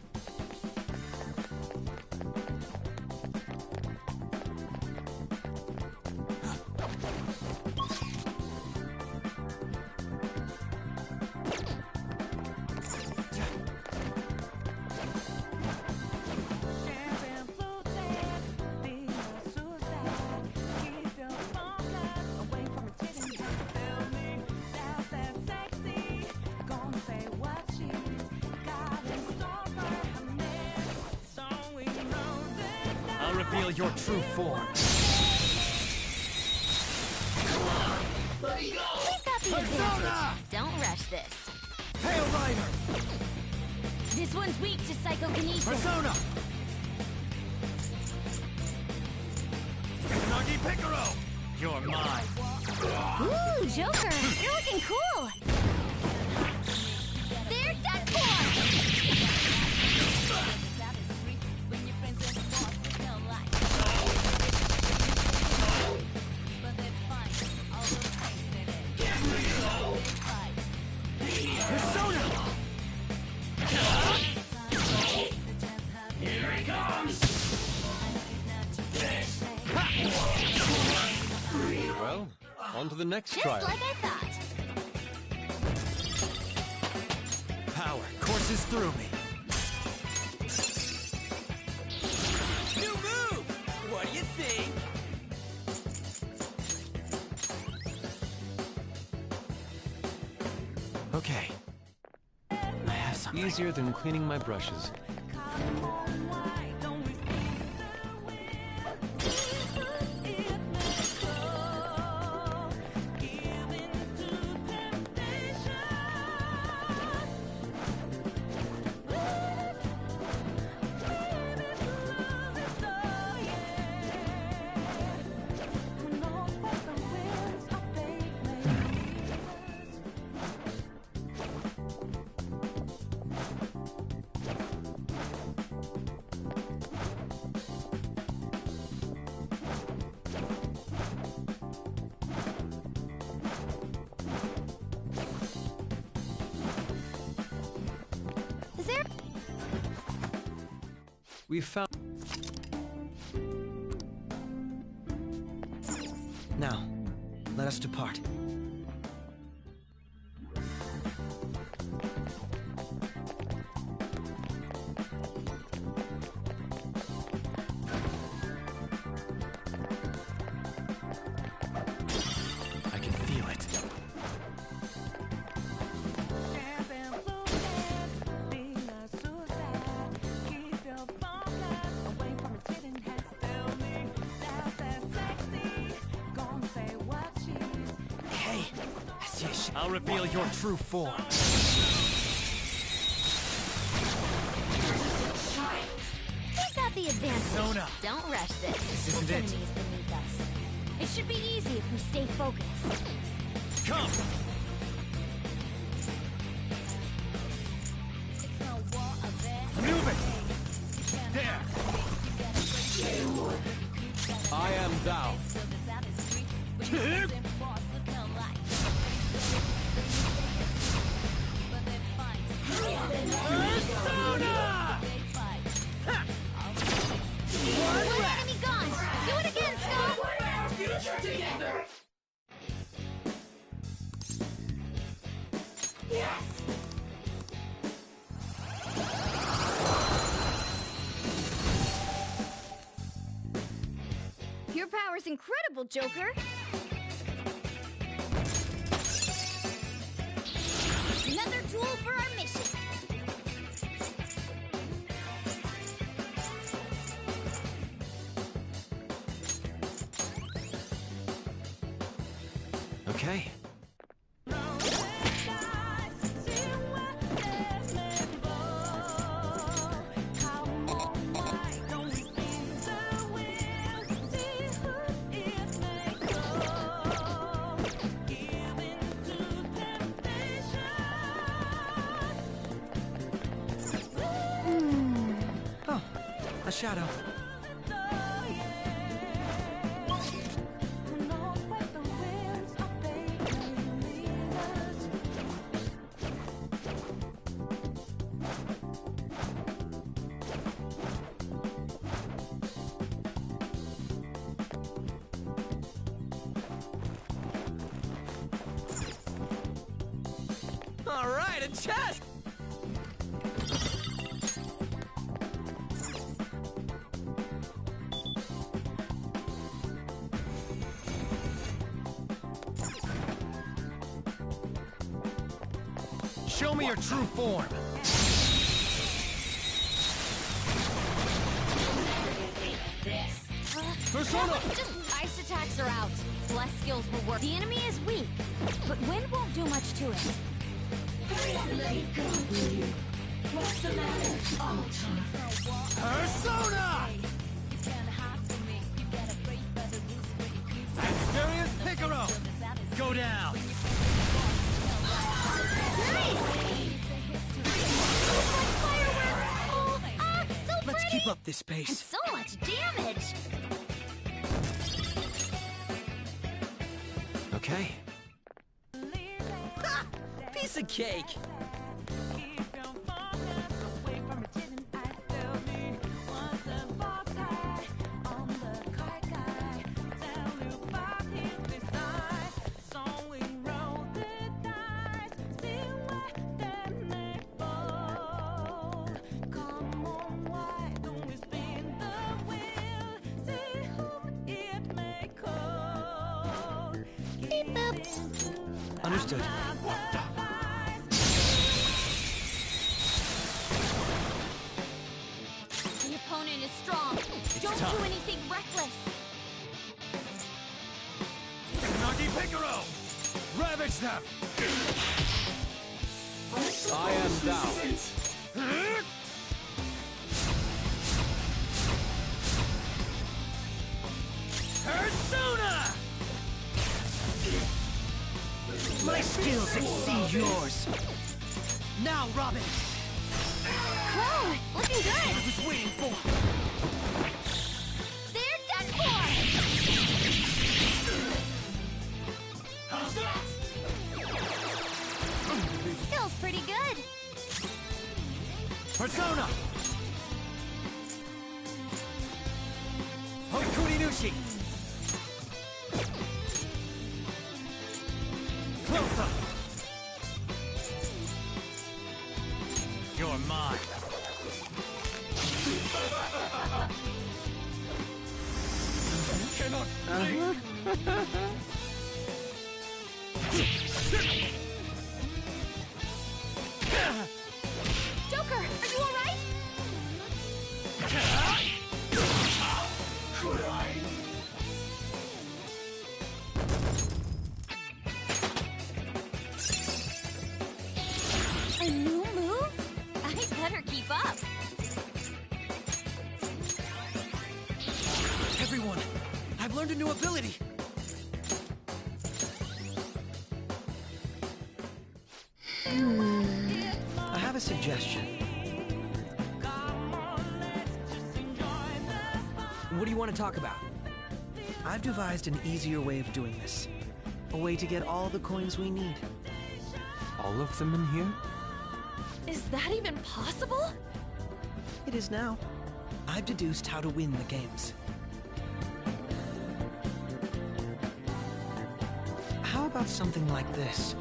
I'll reveal your true form. We've got the advantage. Don't rush this. Hail Rider! This one's weak to psychokinesis. Persona! Nagi Picaro! You're mine. Ooh, Joker, you're looking cool. They're done for. Persona! Here he comes! Well, on to the next Just trial. like I thought. Power courses through me. New move! What do you think? Okay. I have something. Easier than cleaning my brushes. Is there? We found... Now, let us depart. I can feel it. Hey, I see a I'll reveal your true form. We've got the advantage. Persona. Don't rush this. This isn't This it. enemy is beneath us. It should be easy if we stay focused. Come! Move it! There! I am thou. Persona! One enemy gone. Do it again, Scott. Future together! Yes! Pure power power's incredible, Joker. Another tool for our mission. Okay. Oh, a shadow. All right, a chest! Show me your true form. Persona! Just ice attacks are out. Bless skills will work. The enemy is weak, but wind won't do much to it. What's the matter? Persona! Asterius Picaro! Go down! Let's keep up this pace. And so much damage! Okay. Ha! Piece of cake! Understood. The opponent is strong. Don't tough. do anything reckless. Nagi Picaro! Ravage them! I am thou. Persona! My skills exceed yours. Now, Robin! Whoa, looking good! I was waiting for. They're done for! How's that? Skill's pretty good. Persona! Hokurinushi! Closer! You're mine. Cannot leave. Joker, are you alright? Could I? A new move? I better keep up. Everyone, I've learned a new ability. I have a suggestion. What do you want to talk about? I've devised an easier way of doing this. A way to get all the coins we need. All of them in here? Is that even possible? It is now. I've deduced how to win the games. How about something like this?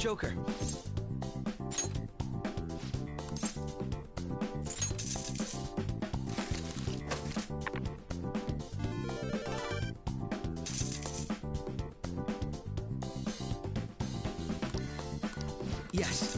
Joker. Yes.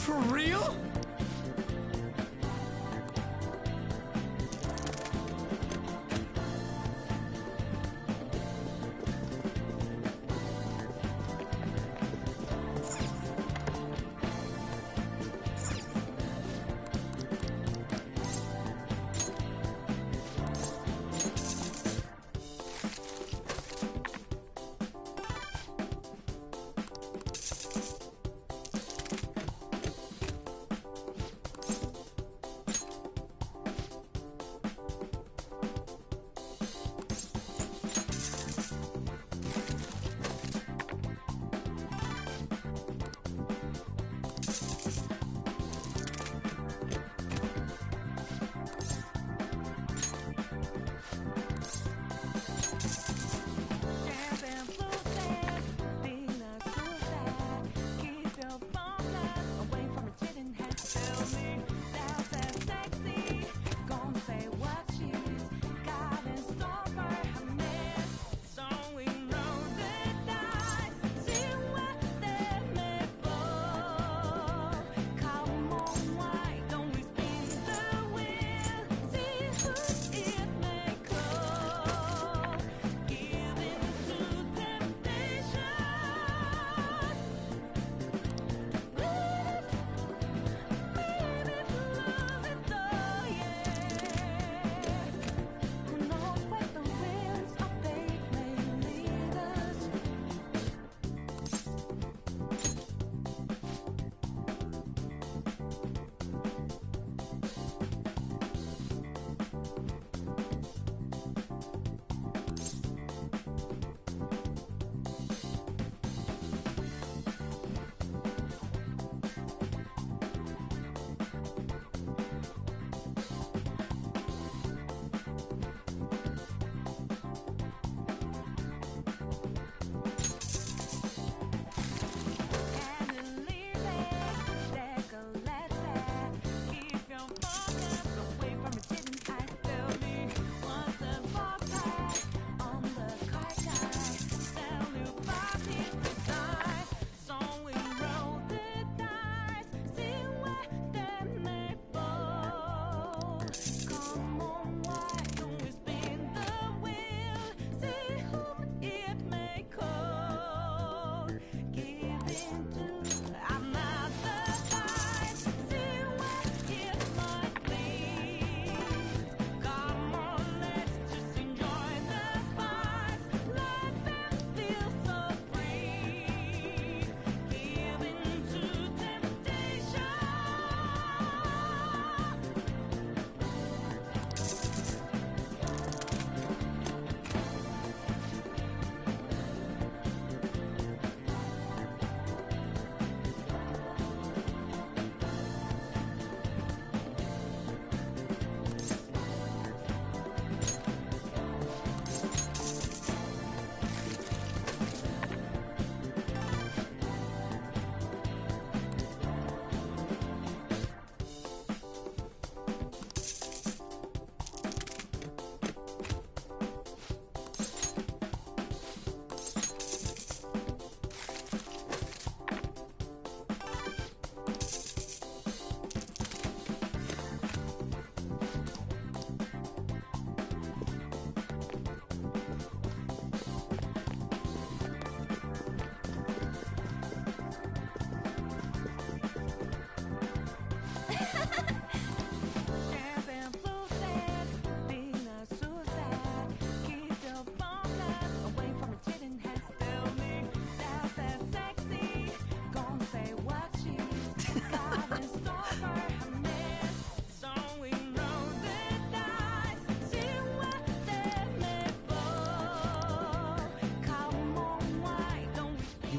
For real?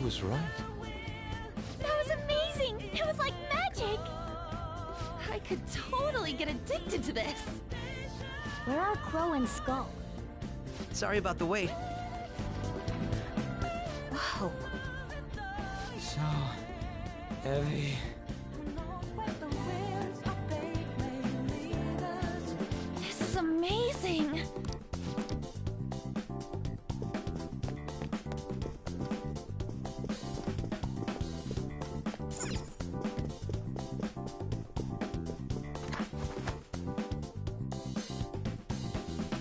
was right. That was amazing! It was like magic! I could totally get addicted to this! Where are Crow and Skull? Sorry about the wait. Whoa. So heavy. This is amazing!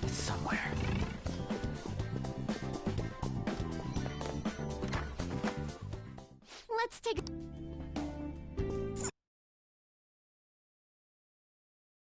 It's somewhere. Let's take